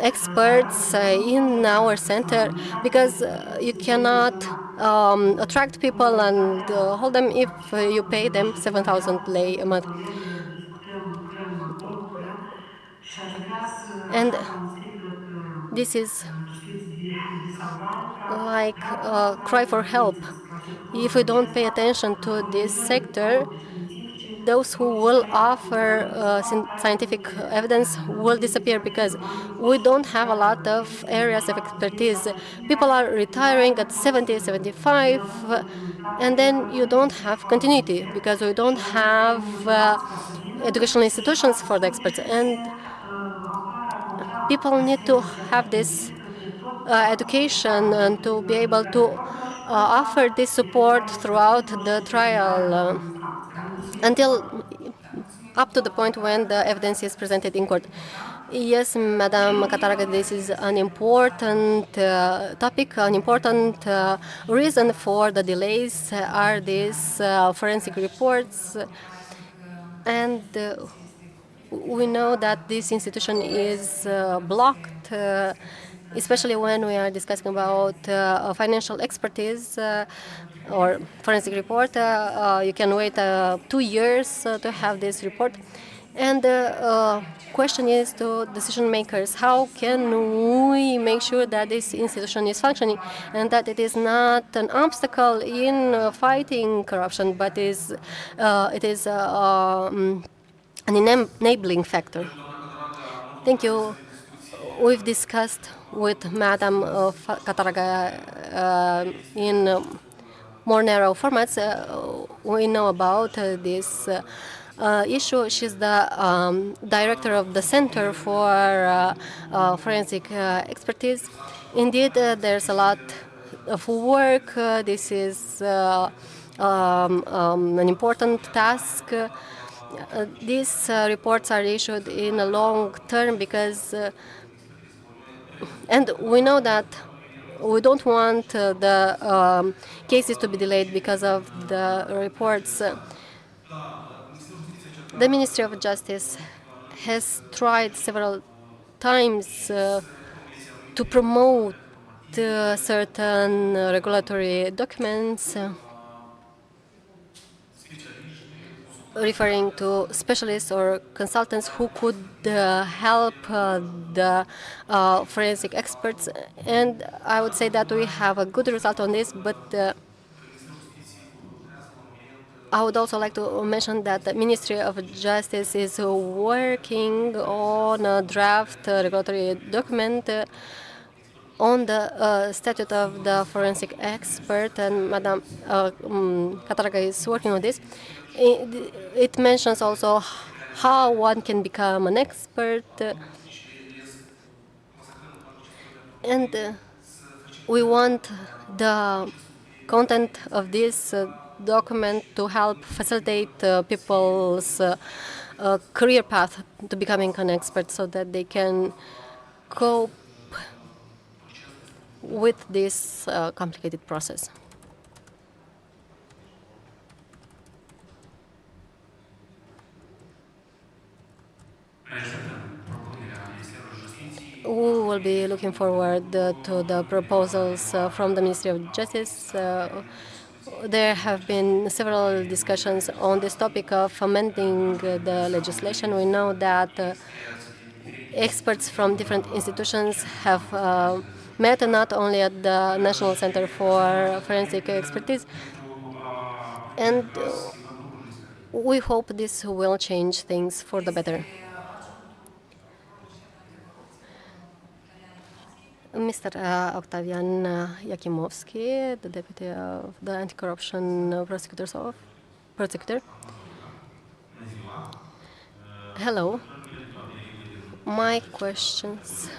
experts in our center, because you cannot attract people and hold them if you pay them 7,000 lei a month. And this is like a cry for help. If we don't pay attention to this sector, those who will offer scientific evidence will disappear because we don't have a lot of areas of expertise. People are retiring at 70, 75, and then you don't have continuity because we don't have educational institutions for the experts. And people need to have this education and to be able to offer this support throughout the trial until up to the point when the evidence is presented in court. Yes, Madam Cataraga, this is an important topic, an important reason for the delays are these forensic reports. And we know that this institution is blocked, especially when we are discussing about financial expertise or forensic report. You can wait 2 years to have this report. And the question is to decision makers, how can we make sure that this institution is functioning and that it is not an obstacle in fighting corruption, but it is an enabling factor. Thank you. We've discussed with Madam Cataraga in more narrow formats. We know about this issue. She's the director of the Center for Forensic Expertise. Indeed, there's a lot of work. This is an important task. These reports are issued in a long term because, and we know that we don't want the cases to be delayed because of the reports. The Ministry of Justice has tried several times to promote certain regulatory documents referring to specialists or consultants who could help the forensic experts. And I would say that we have a good result on this, but I would also like to mention that the Ministry of Justice is working on a draft regulatory document on the statute of the forensic expert, and Madam Cataraga is working on this. It mentions also how one can become an expert, and we want the content of this document to help facilitate people's career path to becoming an expert so that they can cope with this complicated process. We will be looking forward to the proposals from the Ministry of Justice. There have been several discussions on this topic of amending the legislation. We know that experts from different institutions have met not only at the National Center for Forensic Expertise, and we hope this will change things for the better. Mr. Octavian Yakimovsky, the deputy of the Anticorruption prosecutor. Hello. My questions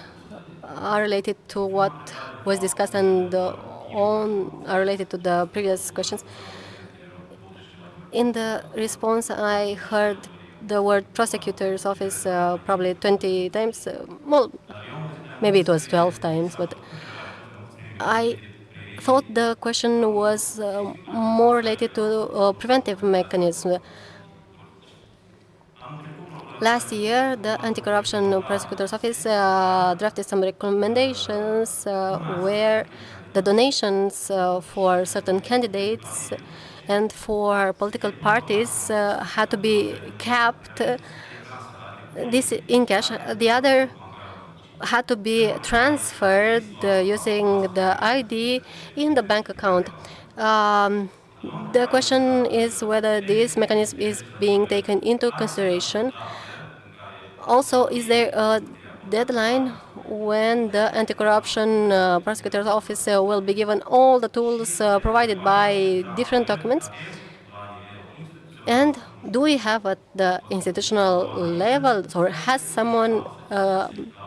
are related to what was discussed and are related to the previous questions. In the response, I heard the word prosecutor's office probably 20 times. Well, maybe it was 12 times, but I thought the question was more related to preventive mechanism. Last year, the Anti-Corruption Prosecutor's Office drafted some recommendations where the donations for certain candidates and for political parties had to be capped. This in cash. The other had to be transferred using the ID in the bank account. The question is whether this mechanism is being taken into consideration. Also, is there a deadline when the anti-corruption prosecutor's office will be given all the tools provided by different documents? And do we have at the institutional level, or has someone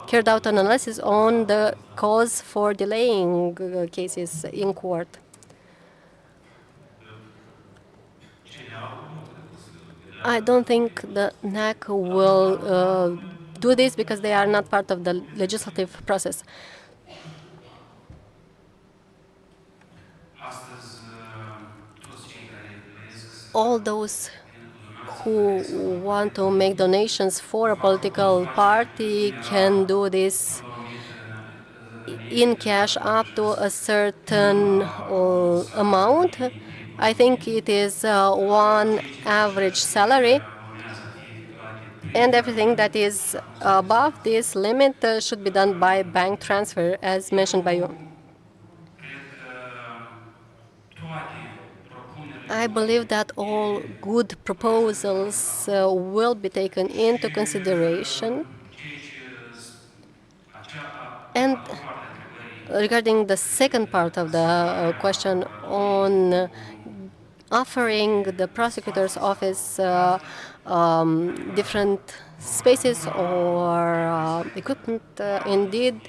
carried out an analysis on the cause for delaying cases in court? I don't think the NAC will do this because they are not part of the legislative process. All those who want to make donations for a political party can do this in cash up to a certain amount. I think it is one average salary, and everything that is above this limit should be done by bank transfer, as mentioned by you. I believe that all good proposals will be taken into consideration. And regarding the second part of the question on offering the prosecutor's office different spaces or equipment, indeed,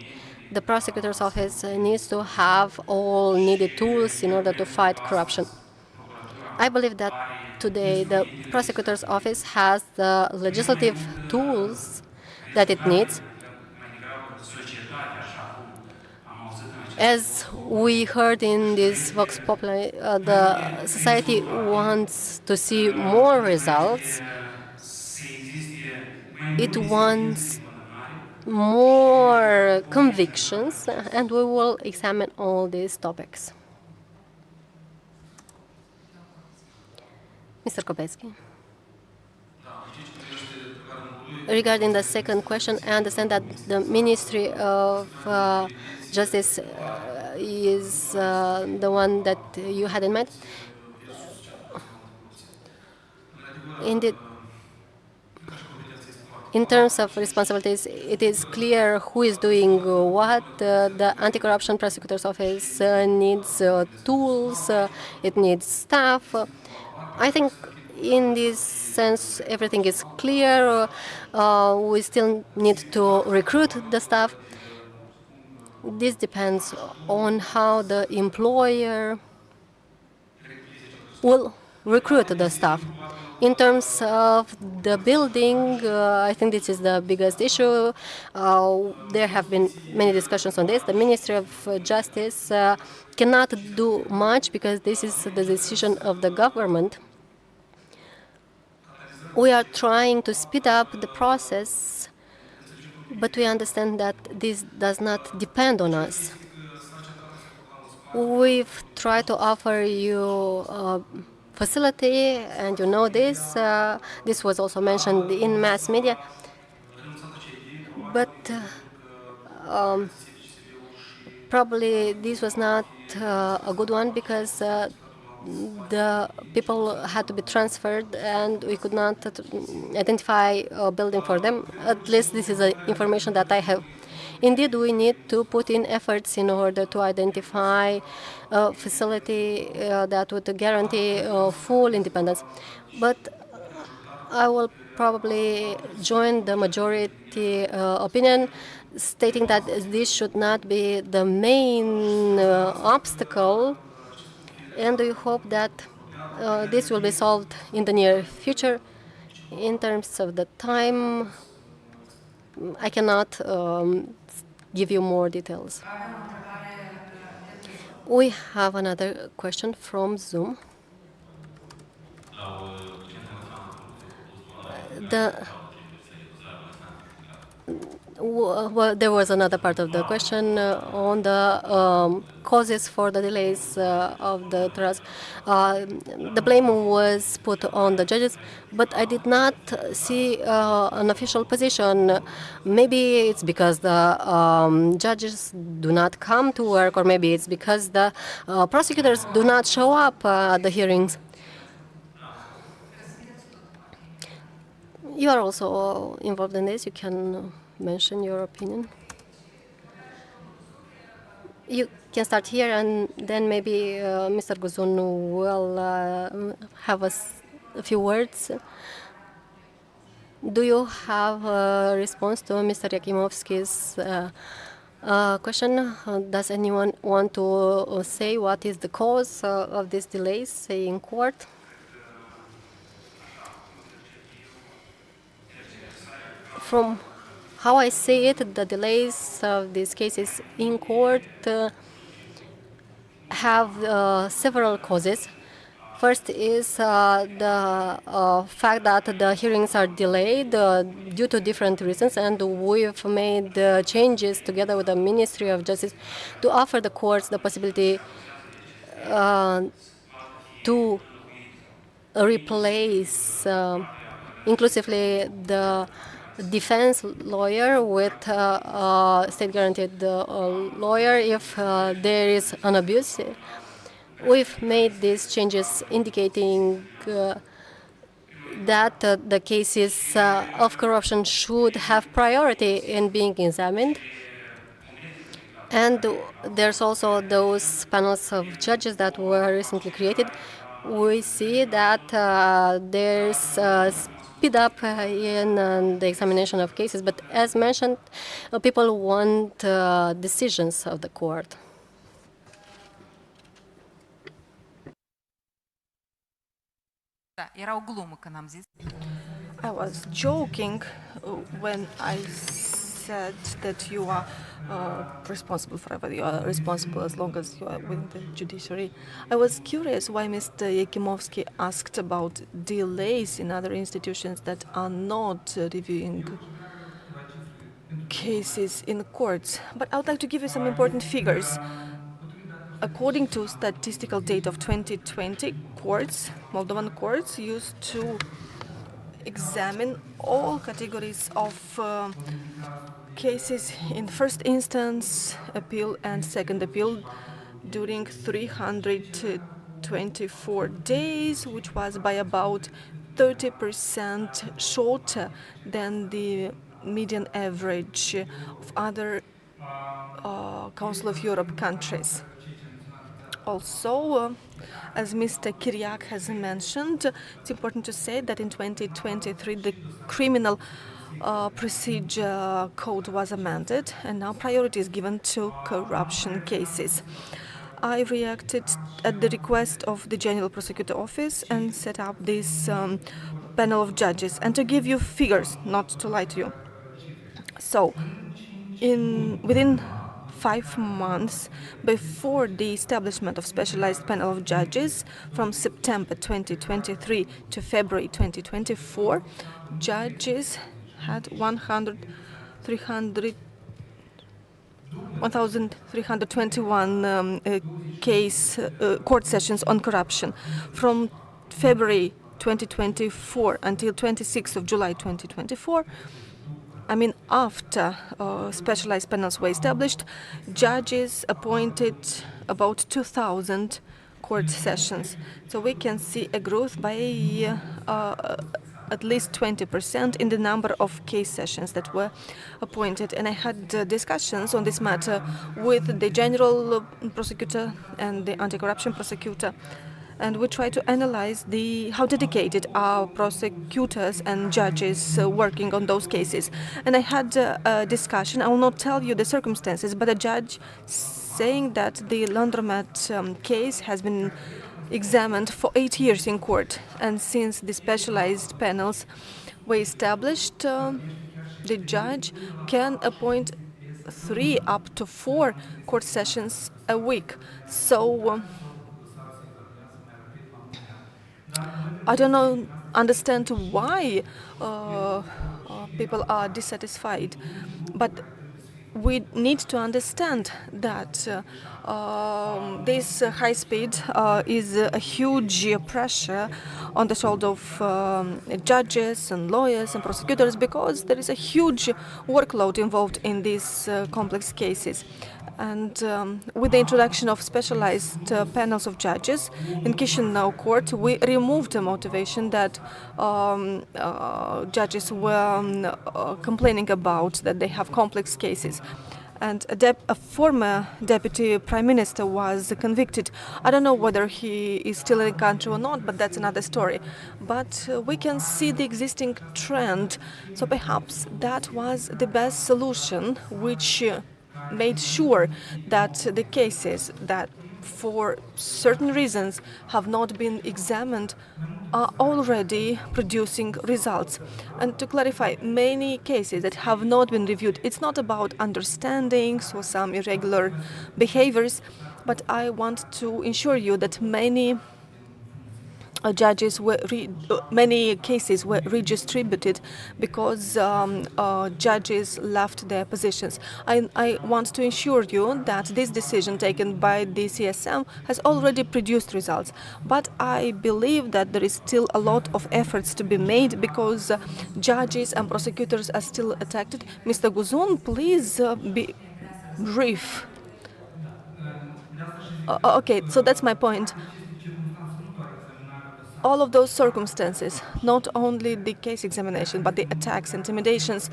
the prosecutor's office needs to have all needed tools in order to fight corruption. I believe that today the prosecutor's office has the legislative tools that it needs. As we heard in this Vox Populi, the society wants to see more results. It wants more convictions, and we will examine all these topics. Mr. Kopetsky. Regarding the second question, I understand that the Ministry of Justice is the one that you had in mind. Indeed, in terms of responsibilities, it is clear who is doing what. The Anti-Corruption Prosecutor's Office needs tools, it needs staff. I think in this sense, everything is clear. We still need to recruit the staff. This depends on how the employer will recruit the staff. In terms of the building, I think this is the biggest issue. There have been many discussions on this. The Ministry of Justice cannot do much because this is the decision of the government. We are trying to speed up the process, but we understand that this does not depend on us. We've tried to offer you facility, and you know this. This was also mentioned in mass media. But probably this was not a good one because the people had to be transferred and we could not identify a building for them. At least this is the information that I have. Indeed, we need to put in efforts in order to identify a facility that would guarantee full independence. But I will probably join the majority opinion, stating that this should not be the main obstacle, and we hope that this will be solved in the near future. In terms of the time, I cannot give you more details. We have another question from Zoom. Well, there was another part of the question on the causes for the delays of the trials. The blame was put on the judges, but I did not see an official position. Maybe it's because the judges do not come to work, or maybe it's because the prosecutors do not show up at the hearings. You are also involved in this. You can mention your opinion. You can start here, and then maybe Mr. Guzun will have a few words. Do you have a response to Mr. Yakimovsky's question? Does anyone want to say what is the cause of these delays, say, in court? From how I see it, the delays of these cases in court have several causes. First is the fact that the hearings are delayed due to different reasons, and we've made changes together with the Ministry of Justice to offer the courts the possibility to replace inclusively the defense lawyer with a state-guaranteed lawyer if there is an abuse. We've made these changes indicating that the cases of corruption should have priority in being examined. And there's also those panels of judges that were recently created. We see that there's speed up in the examination of cases, but as mentioned, people want decisions of the court. I was joking when I said that you are responsible forever. You are responsible as long as you are within the judiciary. I was curious why Mr. Yakimovsky asked about delays in other institutions that are not reviewing cases in courts. But I would like to give you some important figures. According to statistical data of 2020, Moldovan courts used to examine all categories of cases in first instance, appeal, and second appeal during 324 days, which was by about 30% shorter than the median average of other Council of Europe countries. Also, as Mr. Kyriak has mentioned, it's important to say that in 2023 the criminal procedure code was amended, and now priority is given to corruption cases. I reacted at the request of the General Prosecutor Office and set up this panel of judges. And to give you figures, not to lie to you. So, within 5 months before the establishment of specialized panel of judges, from September 2023 to February 2024, judges had 1,321 court sessions on corruption. From February 2024 until 26th of July 2024, I mean, after specialized panels were established, judges appointed about 2,000 court sessions. So we can see a growth by at least 20% in the number of case sessions that were appointed. And I had discussions on this matter with the General Prosecutor and the Anticorruption Prosecutor. And we try to analyze how dedicated are prosecutors and judges working on those cases. And I had a discussion. I will not tell you the circumstances, but a judge saying that the laundromat case has been examined for 8 years in court. And since the specialized panels were established, the judge can appoint 3 up to 4 court sessions a week. So I don't understand why people are dissatisfied. But we need to understand that this high speed is a huge pressure on the shoulder of judges and lawyers and prosecutors, because there is a huge workload involved in these complex cases. And with the introduction of specialized panels of judges in Chisinau court, we removed the motivation that judges were complaining about, that they have complex cases. And a former deputy prime minister was convicted. I don't know whether he is still in the country or not, but that's another story. But we can see the existing trend. So perhaps that was the best solution, which made sure that the cases that for certain reasons have not been examined are already producing results. And to clarify, many cases that have not been reviewed, it's not about understandings or some irregular behaviors, but I want to ensure you that many many cases were redistributed because judges left their positions. I want to assure you that this decision taken by the CSM has already produced results. But I believe that there is still a lot of efforts to be made, because judges and prosecutors are still attacked. Mr. Guzun, please be brief. Okay, so that's my point. All of those circumstances, not only the case examination, but the attacks, intimidations,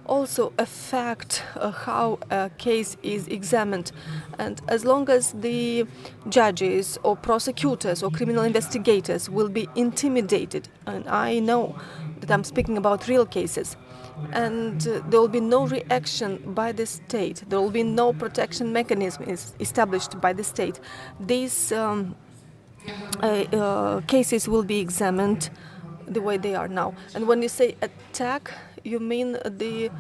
also affect how a case is examined. And as long as the judges or prosecutors or criminal investigators will be intimidated, and I know that I'm speaking about real cases, and there will be no reaction by the state, there will be no protection mechanism established by the state, these cases will be examined the way they are now. And when you say attack, you mean the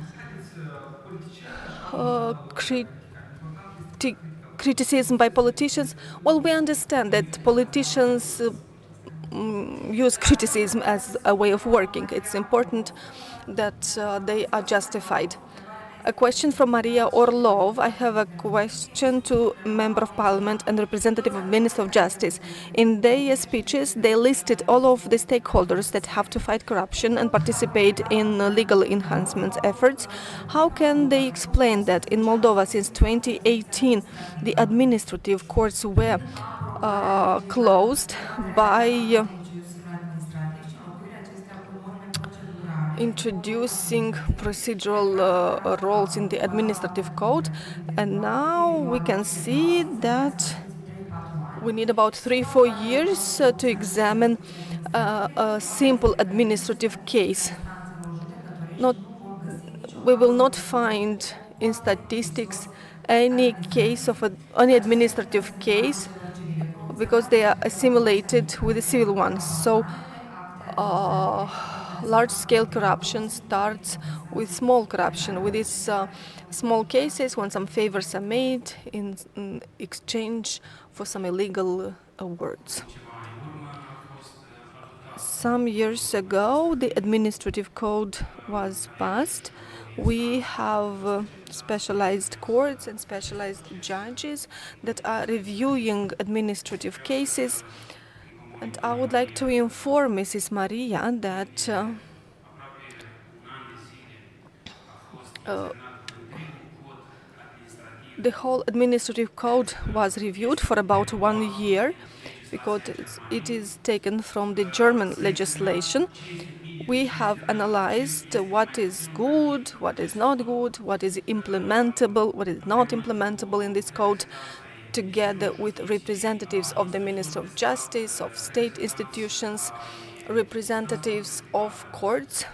criticism by politicians? Well, we understand that politicians use criticism as a way of working. It's important that they are justified. A question from Maria Orlov. I have a question to Member of Parliament and representative of Minister of Justice. In their speeches, they listed all of the stakeholders that have to fight corruption and participate in legal enhancement efforts. How can they explain that in Moldova since 2018 the administrative courts were closed by introducing procedural roles in the administrative code, and now we can see that we need about 3-4 years to examine a simple administrative case. We will not find in statistics any case of any administrative case, because they are assimilated with the civil ones. So large-scale corruption starts with small corruption, with these small cases when some favors are made in exchange for some illegal words. Some years ago, the administrative code was passed. We have specialized courts and specialized judges that are reviewing administrative cases. And I would like to inform Mrs. Maria that the whole administrative code was reviewed for about 1 year, because it is taken from the German legislation. We have analyzed what is good, what is not good, what is implementable, what is not implementable in this code, together with representatives of the Minister of Justice, of state institutions, representatives of courts,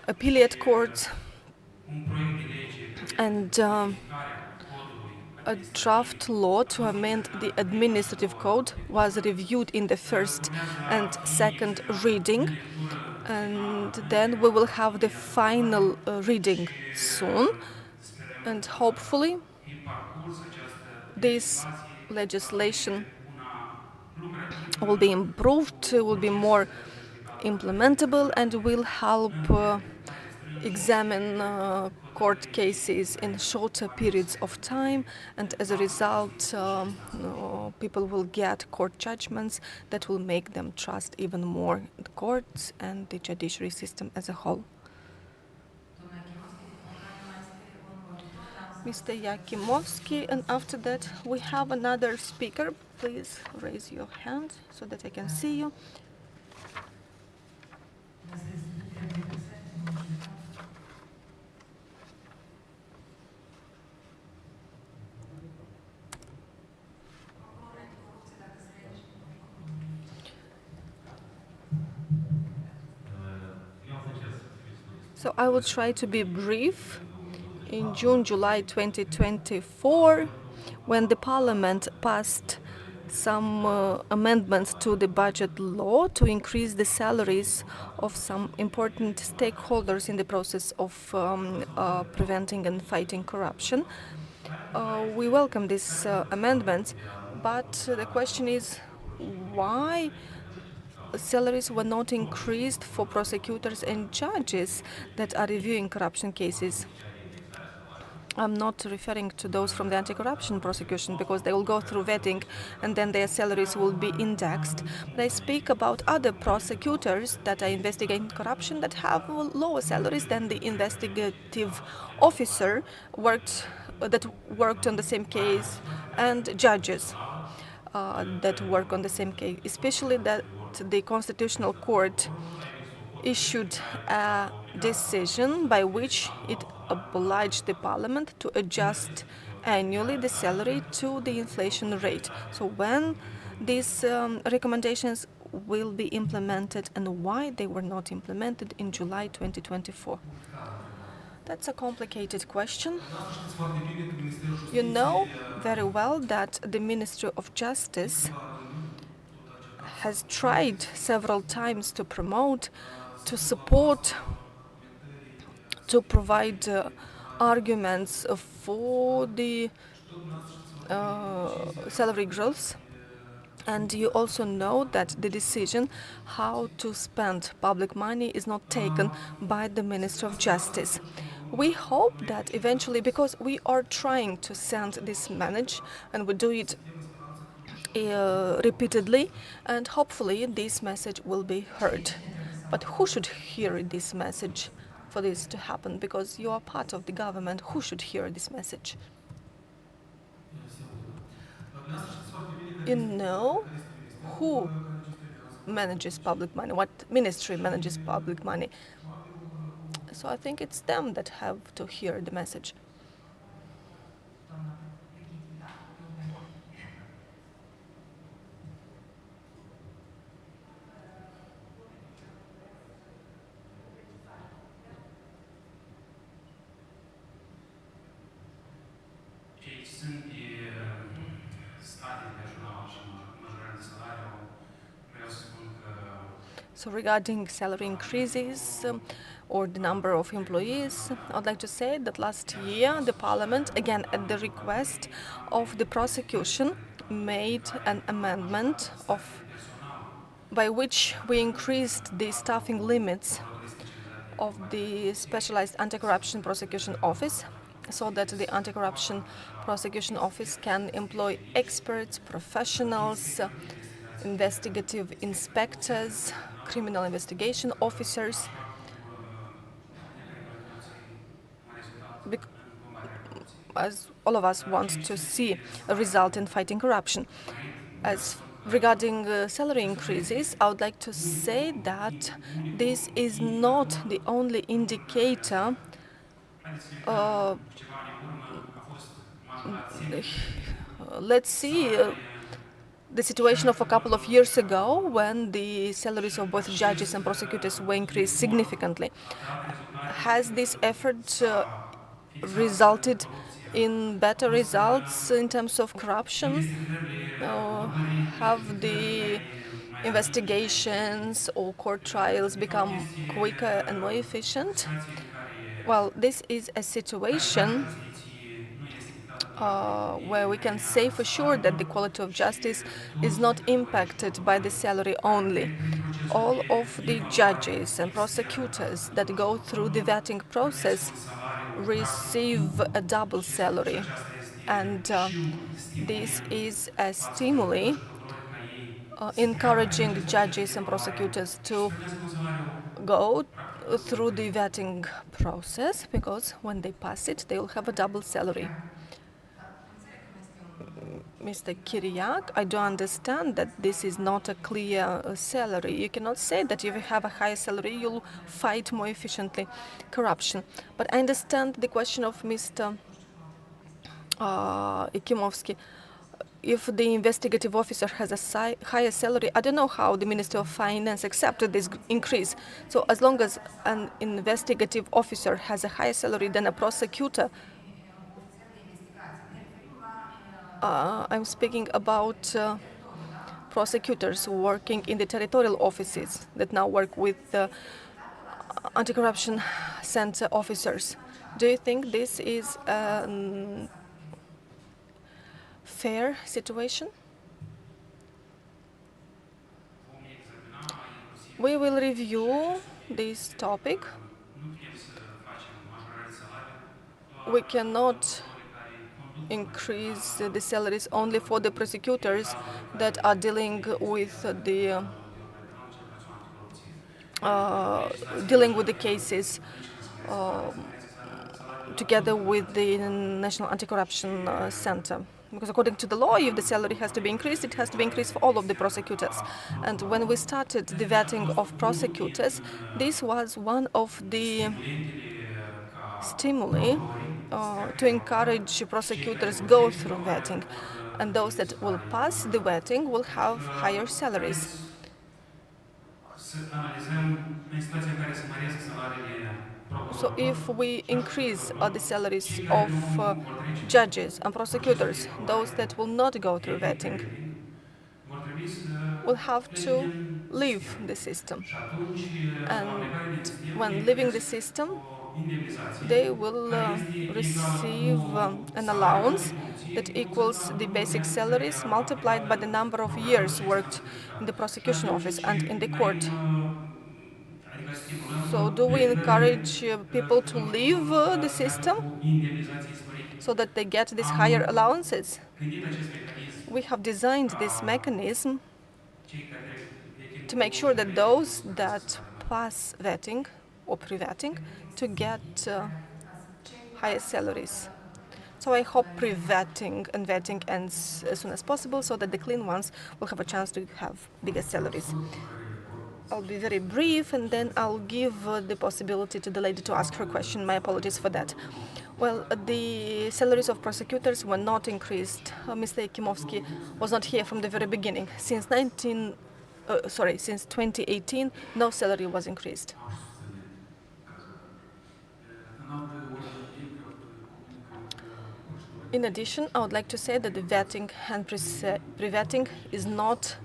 appellate courts, and a draft law to amend the administrative code was reviewed in the first and second reading, and then we will have the final reading soon, and hopefully this legislation will be improved, will be more implementable, and will help examine court cases in shorter periods of time, and as a result, people will get court judgments that will make them trust even more the courts and the judiciary system as a whole. Mr. Yakimovsky, and after that we have another speaker. Please raise your hand so that I can see you. So I will try to be brief. In June-July 2024, when the Parliament passed some amendments to the budget law to increase the salaries of some important stakeholders in the process of preventing and fighting corruption, we welcome these amendments, but the question is why salaries were not increased for prosecutors and judges that are reviewing corruption cases. I'm not referring to those from the anti-corruption prosecution because they will go through vetting and then their salaries will be indexed. But I speak about other prosecutors that are investigating corruption that have lower salaries than the investigative officer that worked on the same case, and judges that work on the same case, especially that the Constitutional Court issued a decision by which it obliged the Parliament to adjust annually the salary to the inflation rate. So when these recommendations will be implemented and why they were not implemented in July 2024? That's a complicated question. You know very well that the Ministry of Justice has tried several times to promote, to support, to provide arguments for the salary growth. And you also know that the decision how to spend public money is not taken by the Minister of Justice. We hope that eventually, because we are trying to send this message, and we do it repeatedly, and hopefully this message will be heard. But who should hear this message for this to happen? Because you are part of the government. Who should hear this message? You know who manages public money, what ministry manages public money. So I think it's them that have to hear the message. So regarding salary increases or the number of employees, I'd like to say that last year the Parliament, again at the request of the prosecution, made an amendment by which we increased the staffing limits of the Specialized Anti-Corruption Prosecution Office, so that the Anti-Corruption Prosecution Office can employ experts, professionals, investigative inspectors, criminal investigation officers, as all of us want to see a result in fighting corruption. As regarding salary increases, I would like to say that this is not the only indicator. Let's see the situation of a couple of years ago when the salaries of both judges and prosecutors were increased significantly. Has this effort resulted in better results in terms of corruption? Have the investigations or court trials become quicker and more efficient? Well, this is a situation where we can say for sure that the quality of justice is not impacted by the salary only. All of the judges and prosecutors that go through the vetting process receive a double salary, and this is a stimuli encouraging judges and prosecutors to go through the vetting process, because when they pass it, they will have a double salary. Mr. Kyriak, I do understand that this is not a clear salary. You cannot say that if you have a higher salary, you'll fight more efficiently corruption. But I understand the question of Mr. Ikimovsky. If the investigative officer has a higher salary, I don't know how the Ministry of Finance accepted this increase. So as long as an investigative officer has a higher salary than a prosecutor, I'm speaking about prosecutors working in the territorial offices that now work with anti-corruption center officers. Do you think this is a fair situation? We will review this topic. We cannot increase the salaries only for the prosecutors that are dealing with the cases together with the National Anti-Corruption Center. Because according to the law, if the salary has to be increased, it has to be increased for all of the prosecutors. And when we started the vetting of prosecutors, this was one of the stimuli to encourage prosecutors go through vetting, and those that will pass the vetting will have higher salaries. So if we increase the salaries of judges and prosecutors, those that will not go through vetting will have to leave the system. And when leaving the system, they will receive an allowance that equals the basic salaries multiplied by the number of years worked in the prosecution office and in the court. So do we encourage people to leave the system so that they get these higher allowances? We have designed this mechanism to make sure that those that pass vetting or pre-vetting to get higher salaries. So I hope pre-vetting and vetting ends as soon as possible so that the clean ones will have a chance to have bigger salaries. I'll be very brief, and then I'll give the possibility to the lady to ask her question. My apologies for that. Well, the salaries of prosecutors were not increased. Mr. Ikimovsky was not here from the very beginning. Since 2018, no salary was increased. In addition, I would like to say that the vetting and pre-vetting is not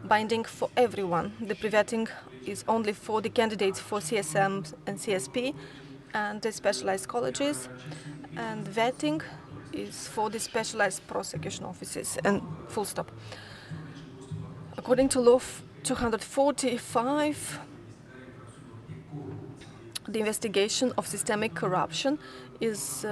binding for everyone. The pre-vetting is only for the candidates for CSM and CSP and the specialized colleges, and vetting is for the specialized prosecution offices, and full stop. According to Law 245, the investigation of systemic corruption is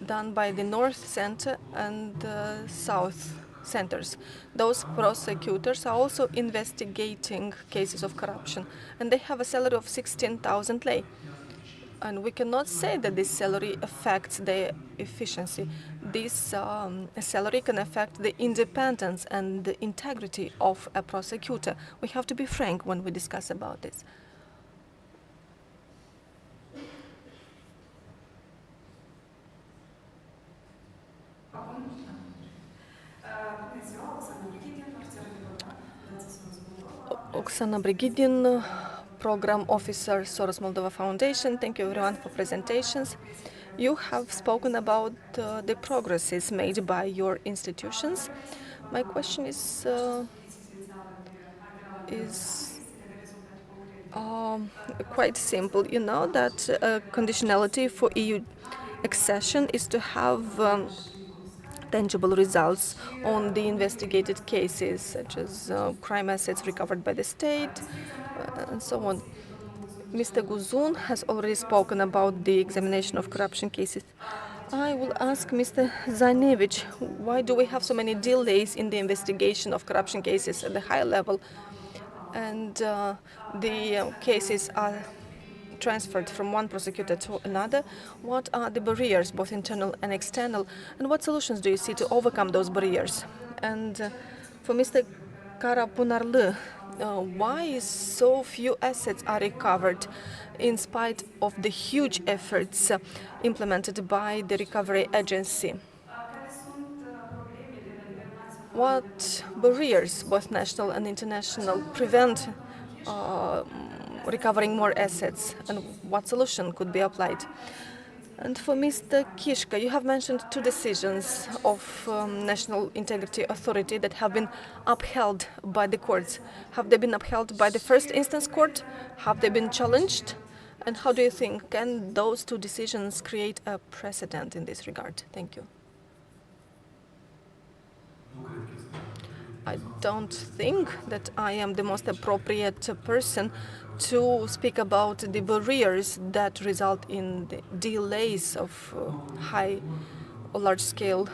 done by the North Center and South centers. Those prosecutors are also investigating cases of corruption, and they have a salary of 16,000 lei. And we cannot say that this salary affects their efficiency. This salary can affect the independence and the integrity of a prosecutor. We have to be frank when we discuss about this. Oksana Brigidin, Program Officer, Soros Moldova Foundation. Thank you everyone for presentations. You have spoken about the progresses made by your institutions. My question is quite simple. You know that conditionality for EU accession is to have tangible results on the investigated cases, such as crime assets recovered by the state, and so on. Mr. Guzun has already spoken about the examination of corruption cases. I will ask Mr. Zanevich, why do we have so many delays in the investigation of corruption cases at the high level, and the cases are transferred from one prosecutor to another? What are the barriers, both internal and external, and what solutions do you see to overcome those barriers? And for Mr. Karapunarlı, why so few assets are recovered in spite of the huge efforts implemented by the recovery agency? What barriers, both national and international, prevent recovering more assets, and what solution could be applied? And for Mr. Kishka, you have mentioned two decisions of National Integrity Authority that have been upheld by the courts. Have they been upheld by the first instance court? Have they been challenged? And how do you think, can those two decisions create a precedent in this regard? Thank you. I don't think that I am the most appropriate person to speak about the barriers that result in the delays of high or large-scale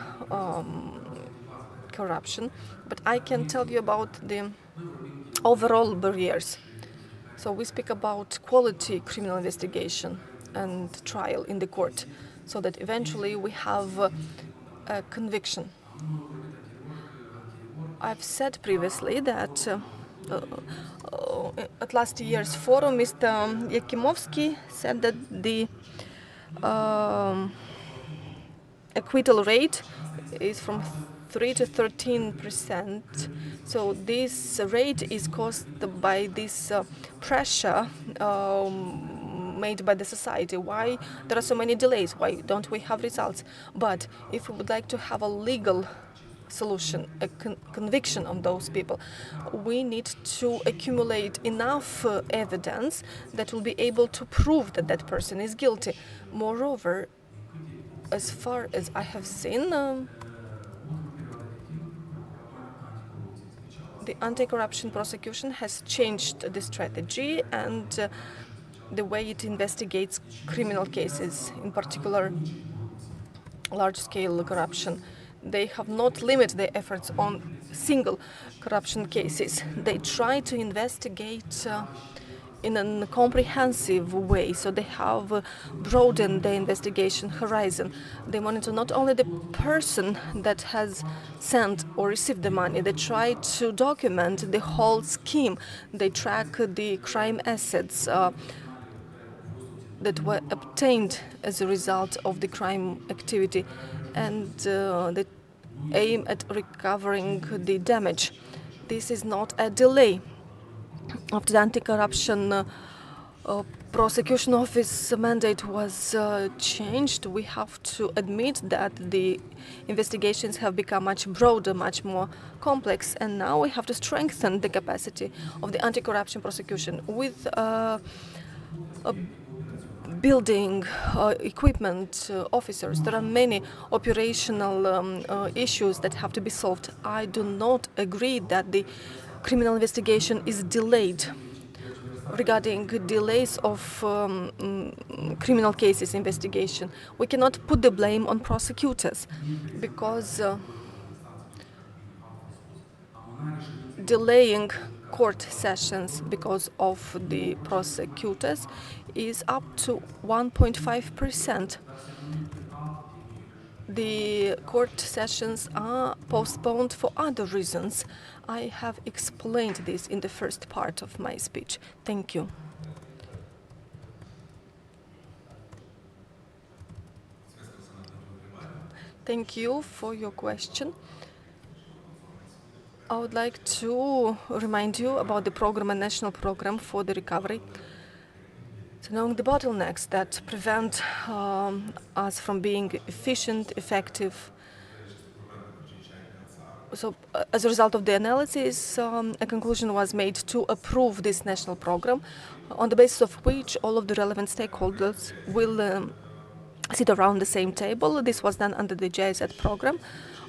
corruption, but I can tell you about the overall barriers. So we speak about quality criminal investigation and trial in the court, so that eventually we have a conviction. I've said previously that at last year's forum, Mr. Yakimovsky said that the acquittal rate is from 3 to 13%. So this rate is caused by this pressure made by the society. Why there are so many delays? Why don't we have results? But if we would like to have a legal solution, a conviction on those people, we need to accumulate enough evidence that will be able to prove that that person is guilty. Moreover, as far as I have seen, the anti-corruption prosecution has changed the strategy and the way it investigates criminal cases, in particular large-scale corruption. They have not limited their efforts on single corruption cases. They try to investigate in a comprehensive way, so they have broadened their investigation horizon. They monitor not only the person that has sent or received the money, they try to document the whole scheme. They track the crime assets that were obtained as a result of the crime activity, and they aim at recovering the damage. This is not a delay. After the anti-corruption prosecution office mandate was changed, we have to admit that the investigations have become much broader, much more complex, and now we have to strengthen the capacity of the anti-corruption prosecution with building equipment, officers. There are many operational issues that have to be solved. I do not agree that the criminal investigation is delayed. Regarding delays of criminal cases investigation, we cannot put the blame on prosecutors, because delaying court sessions because of the prosecutors is up to 1.5%. The court sessions are postponed for other reasons. I have explained this in the first part of my speech. Thank you. Thank you for your question. I would like to remind you about the program, a national program for the recovery. So knowing the bottlenecks that prevent us from being efficient, effective. So as a result of the analysis, a conclusion was made to approve this national program, on the basis of which all of the relevant stakeholders will sit around the same table. This was done under the GIZ program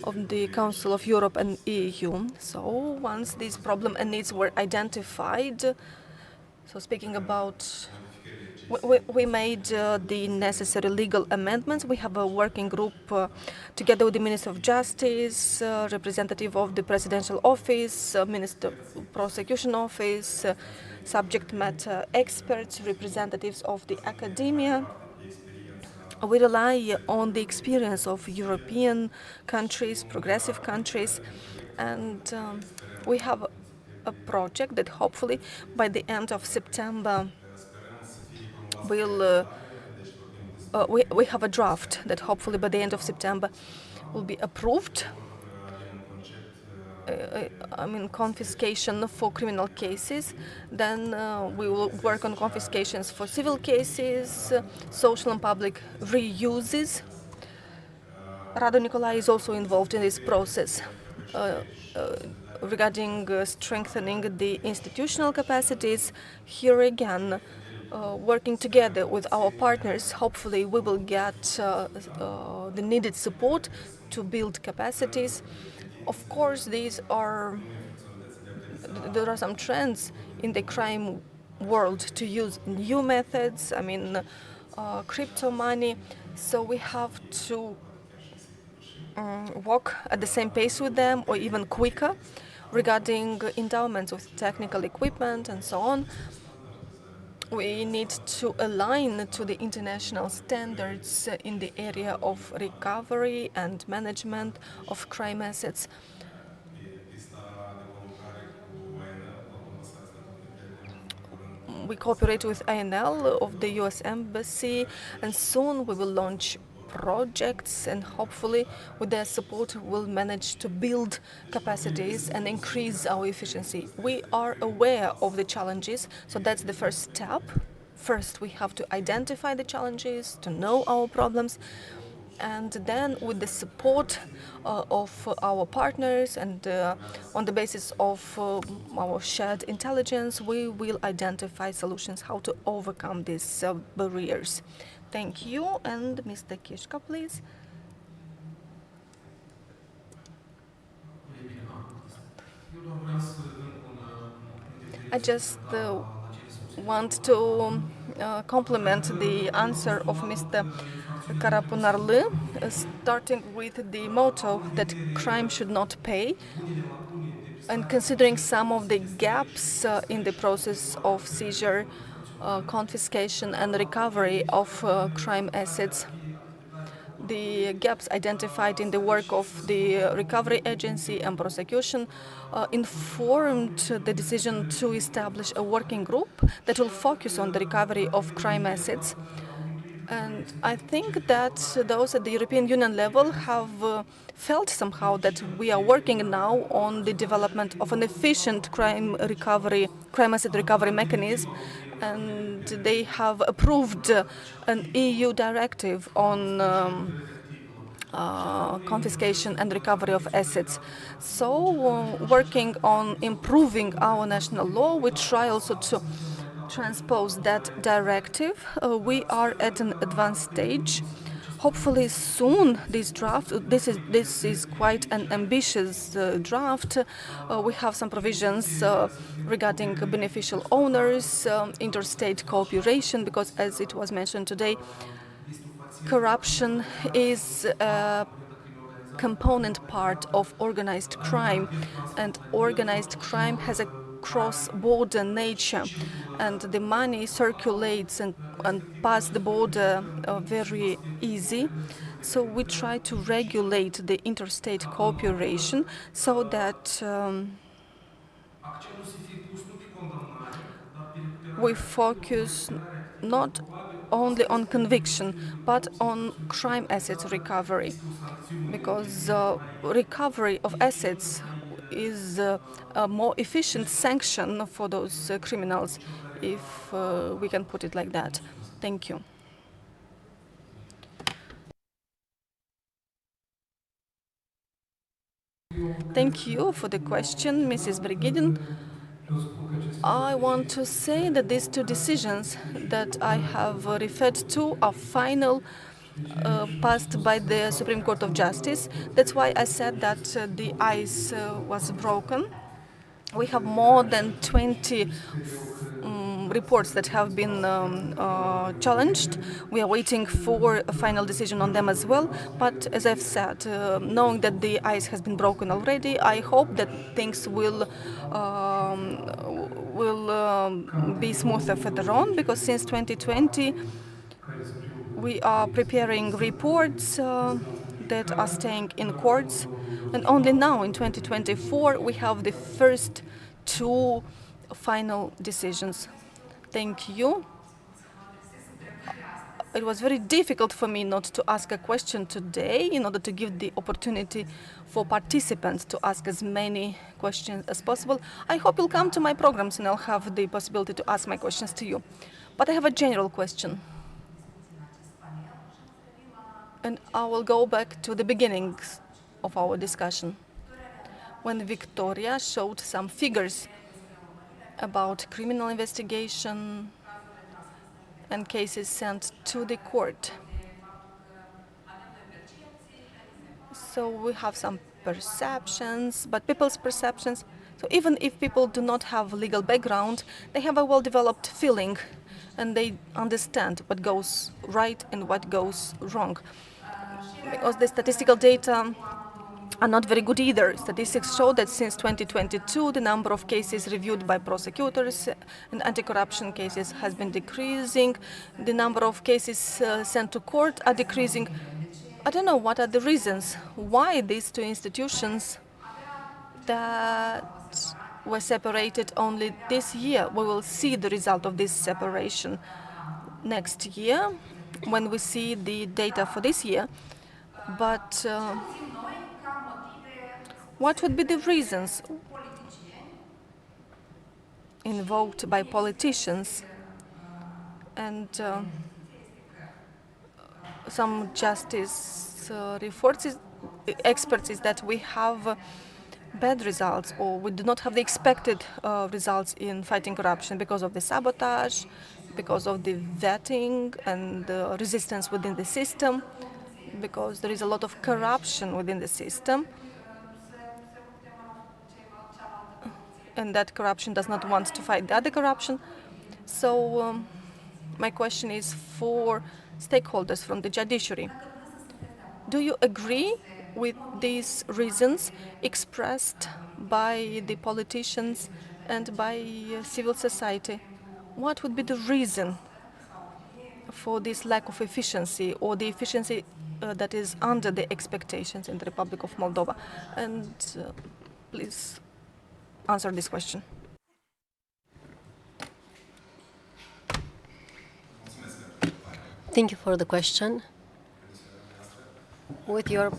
of the Council of Europe and EU. So once these problems and needs were identified, so speaking about, we made the necessary legal amendments. We have a working group together with the Minister of Justice, representative of the Presidential Office, Minister of Prosecution Office, subject matter experts, representatives of the academia. We rely on the experience of European countries, progressive countries, and we have a project that hopefully by the end of September will we have a draft that hopefully by the end of September will be approved. I mean, confiscation for criminal cases. Then we will work on confiscations for civil cases, social and public reuses. Radu Nicolae is also involved in this process regarding strengthening the institutional capacities. Here again, working together with our partners, hopefully we will get the needed support to build capacities. Of course, there are some trends in the crime world to use new methods, I mean, crypto money. So we have to walk at the same pace with them or even quicker regarding endowments with technical equipment and so on. We need to align to the international standards in the area of recovery and management of crime assets. We cooperate with INL of the US Embassy, and soon we will launch projects, and hopefully with their support we'll manage to build capacities and increase our efficiency. We are aware of the challenges, so that's the first step. First, we have to identify the challenges, to know our problems, and then with the support of our partners and on the basis of our shared intelligence, we will identify solutions how to overcome these barriers. Thank you. And Mr. Kishka, please. I just want to complement the answer of Mr. Karapunarlı, starting with the motto that crime should not pay, and considering some of the gaps in the process of seizure, confiscation and recovery of crime assets. The gaps identified in the work of the recovery agency and prosecution informed the decision to establish a working group that will focus on the recovery of crime assets. And I think that those at the European Union level have felt somehow that we are working now on the development of an efficient crime asset recovery mechanism, and they have approved an EU directive on confiscation and recovery of assets. So, working on improving our national law, we try also to transpose that directive. We are at an advanced stage. Hopefully soon this draft, this is quite an ambitious draft. We have some provisions regarding beneficial owners, interstate cooperation, because as it was mentioned today, corruption is a component part of organized crime, and organized crime has a cross-border nature, and the money circulates and pass the border very easy. So we try to regulate the interstate cooperation so that we focus not only on conviction but on crime assets recovery, because recovery of assets is a more efficient sanction for those criminals, if we can put it like that. Thank you. Thank you for the question, Mrs. Brigidin. I want to say that these two decisions that I have referred to are final passed by the Supreme Court of Justice. That's why I said that the ice was broken. We have more than 20 reports that have been challenged. We are waiting for a final decision on them as well. But as I've said, knowing that the ice has been broken already, I hope that things will be smoother further on, because since 2020 we are preparing reports that are staying in courts, and only now in 2024 we have the first two final decisions. Thank you. It was very difficult for me not to ask a question today in order to give the opportunity for participants to ask as many questions as possible. I hope you'll come to my programs and I'll have the possibility to ask my questions to you. But I have a general question. And I will go back to the beginnings of our discussion, when Victoria showed some figures about criminal investigation and cases sent to the court. So we have some perceptions, but people's perceptions, so even if people do not have legal background, they have a well-developed feeling and they understand what goes right and what goes wrong. Because the statistical data are not very good either. Statistics show that since 2022, the number of cases reviewed by prosecutors and anti-corruption cases has been decreasing. The number of cases sent to court are decreasing. I don't know what are the reasons why these two institutions that were separated only this year. We will see the result of this separation next year when we see the data for this year. But what would be the reasons invoked by politicians and some justice experts is that we have bad results, or we do not have the expected results in fighting corruption because of the sabotage, because of the vetting and the resistance within the system, because there is a lot of corruption within the system, and that corruption does not want to fight the other corruption. So my question is for stakeholders from the judiciary. Do you agree with these reasons expressed by the politicians and by civil society? What would be the reason for this lack of efficiency, or the efficiency that is under the expectations in the Republic of Moldova? And please answer this question. Thank you for the question. With your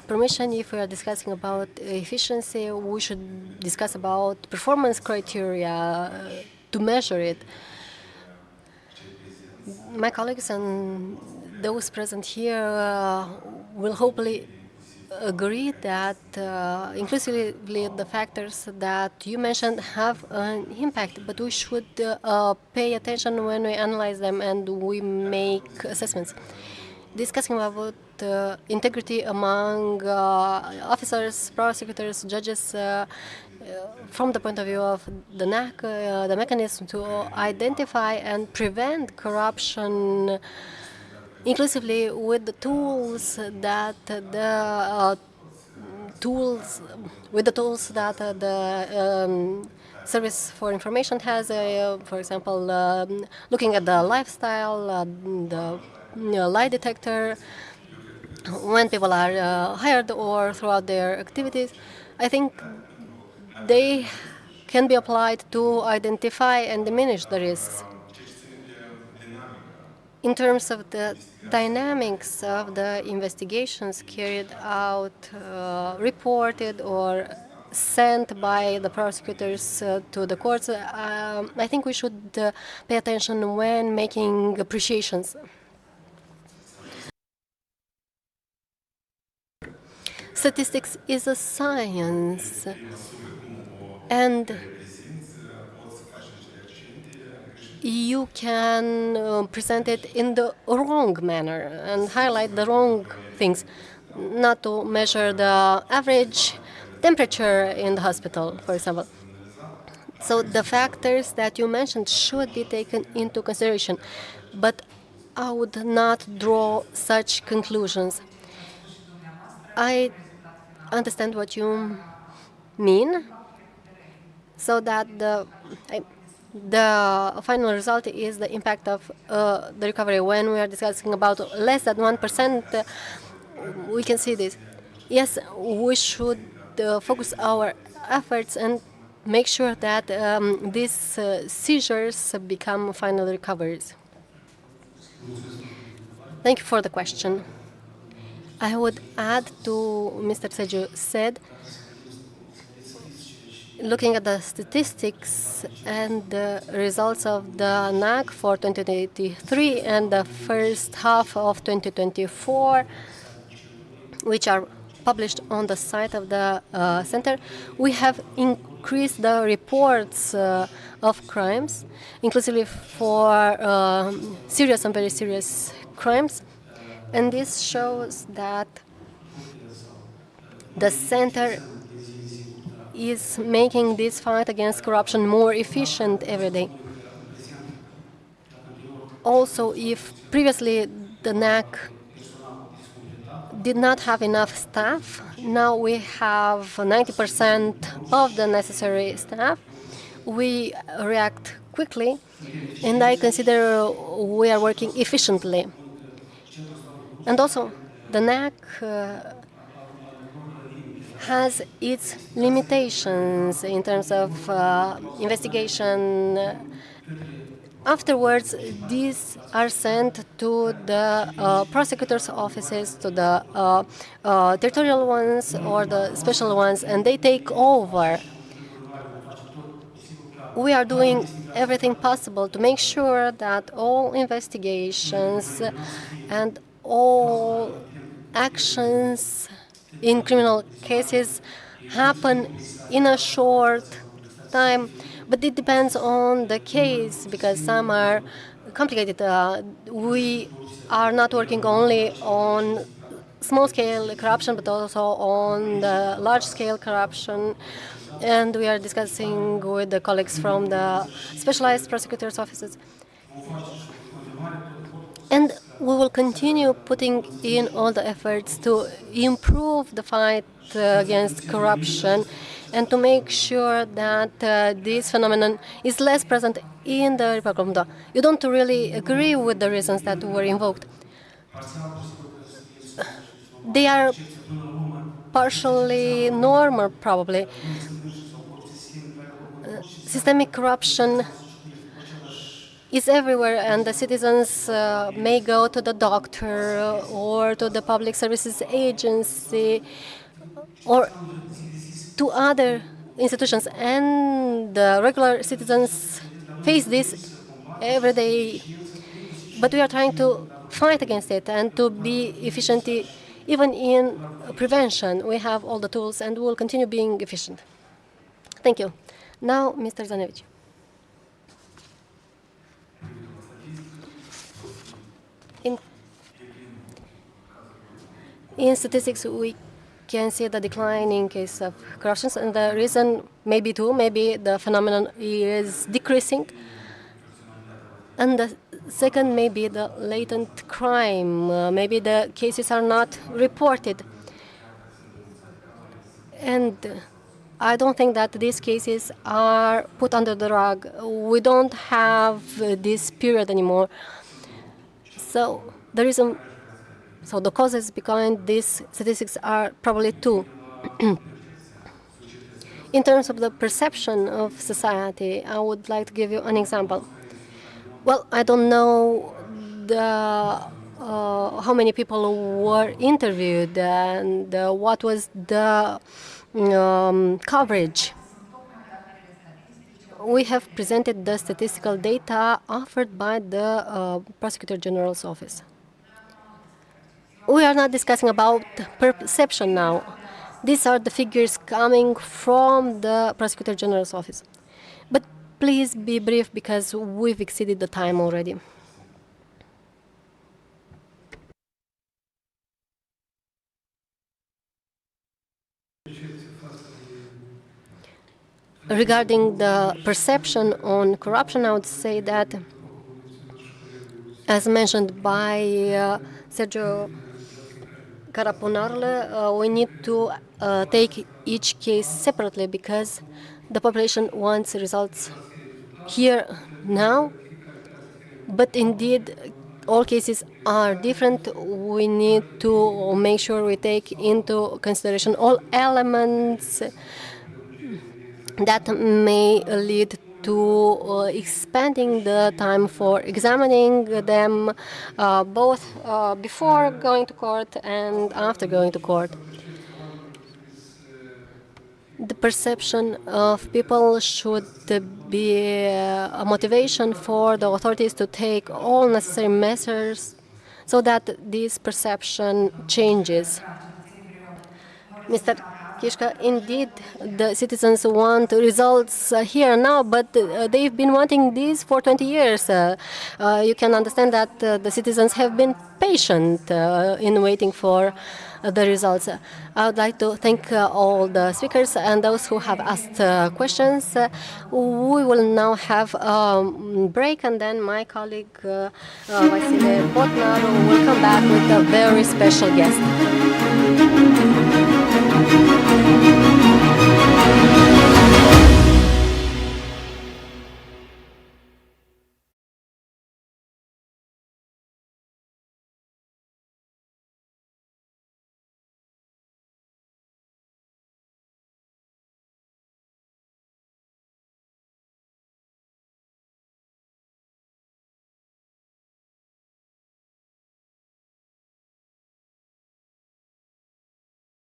permission, if we are discussing about efficiency, we should discuss about performance criteria to measure it. My colleagues and those present here will hopefully agree that inclusively the factors that you mentioned have an impact, but we should pay attention when we analyze them and we make assessments. Discussing about integrity among officers, prosecutors, judges, from the point of view of the NAC, the mechanism to identify and prevent corruption inclusively with the tools that the Service for Information has, for example, looking at the lifestyle, the lie detector, when people are hired or throughout their activities. I think they can be applied to identify and diminish the risks. In terms of the dynamics of the investigations carried out, reported or sent by the prosecutors to the courts, I think we should pay attention when making appreciations. Statistics is a science, and you can present it in the wrong manner and highlight the wrong things, not to measure the average temperature in the hospital, for example. So the factors that you mentioned should be taken into consideration, but I would not draw such conclusions. I understand what you mean, so that the final result is the impact of the recovery. When we are discussing about less than 1%, we can see this. Yes, we should focus our efforts and make sure that these seizures become final recoveries. Thank you for the question. I would add to Mr. Tseju said, looking at the statistics and the results of the NAC for 2023 and the first half of 2024, which are published on the site of the center, we have increased the reports of crimes, inclusively for serious and very serious crimes. And this shows that the center is making this fight against corruption more efficient every day. Also, if previously the NAC did not have enough staff, now we have 90% of the necessary staff. We react quickly, and I consider we are working efficiently. And also, the NAC has its limitations in terms of investigation. Afterwards, these are sent to the prosecutor's offices, to the territorial ones or the special ones, and they take over. We are doing everything possible to make sure that all investigations and all actions in criminal cases happen in a short time, but it depends on the case because some are complicated. We are not working only on small-scale corruption, but also on the large-scale corruption. And we are discussing with the colleagues from the specialized prosecutors' offices. And we will continue putting in all the efforts to improve the fight against corruption and to make sure that this phenomenon is less present in the Republic of Moldova. You don't really agree with the reasons that were invoked. They are partially normal, probably. Systemic corruption is everywhere, and the citizens may go to the doctor or to the public services agency or to other institutions, and the regular citizens face this every day. But we are trying to fight against it and to be efficient even in prevention. We have all the tools and we will continue being efficient. Thank you. Now, Mr. Zanevich. In statistics, we can see the decline in case of corruption, and the reason maybe the phenomenon is decreasing, and the second maybe the latent crime, maybe the cases are not reported, and I don't think that these cases are put under the rug. We don't have this period anymore. So the causes behind these statistics are probably two. In terms of the perception of society, I would like to give you an example. Well, I don't know how many people were interviewed and what was the coverage. We have presented the statistical data offered by the Prosecutor General's office. We are not discussing about perception now. These are the figures coming from the Prosecutor General's office. But Please be brief because we've exceeded the time already. Regarding the perception on corruption, I would say that, as mentioned by Sergio Caraponarle, we need to take each case separately because the population wants results here now. But indeed, all cases are different. We need to make sure we take into consideration all elements that may lead to expanding the time for examining them both before going to court and after going to court. The perception of people should be a motivation for the authorities to take all necessary measures so that this perception changes. Mr. Kishka, indeed, the citizens want results here and now, but they've been wanting these for 20 years. You can understand that the citizens have been patient in waiting for the results. I would like to thank all the speakers and those who have asked questions. We will now have a break, and then my colleague Vasile Botnar will come back with a very special guest.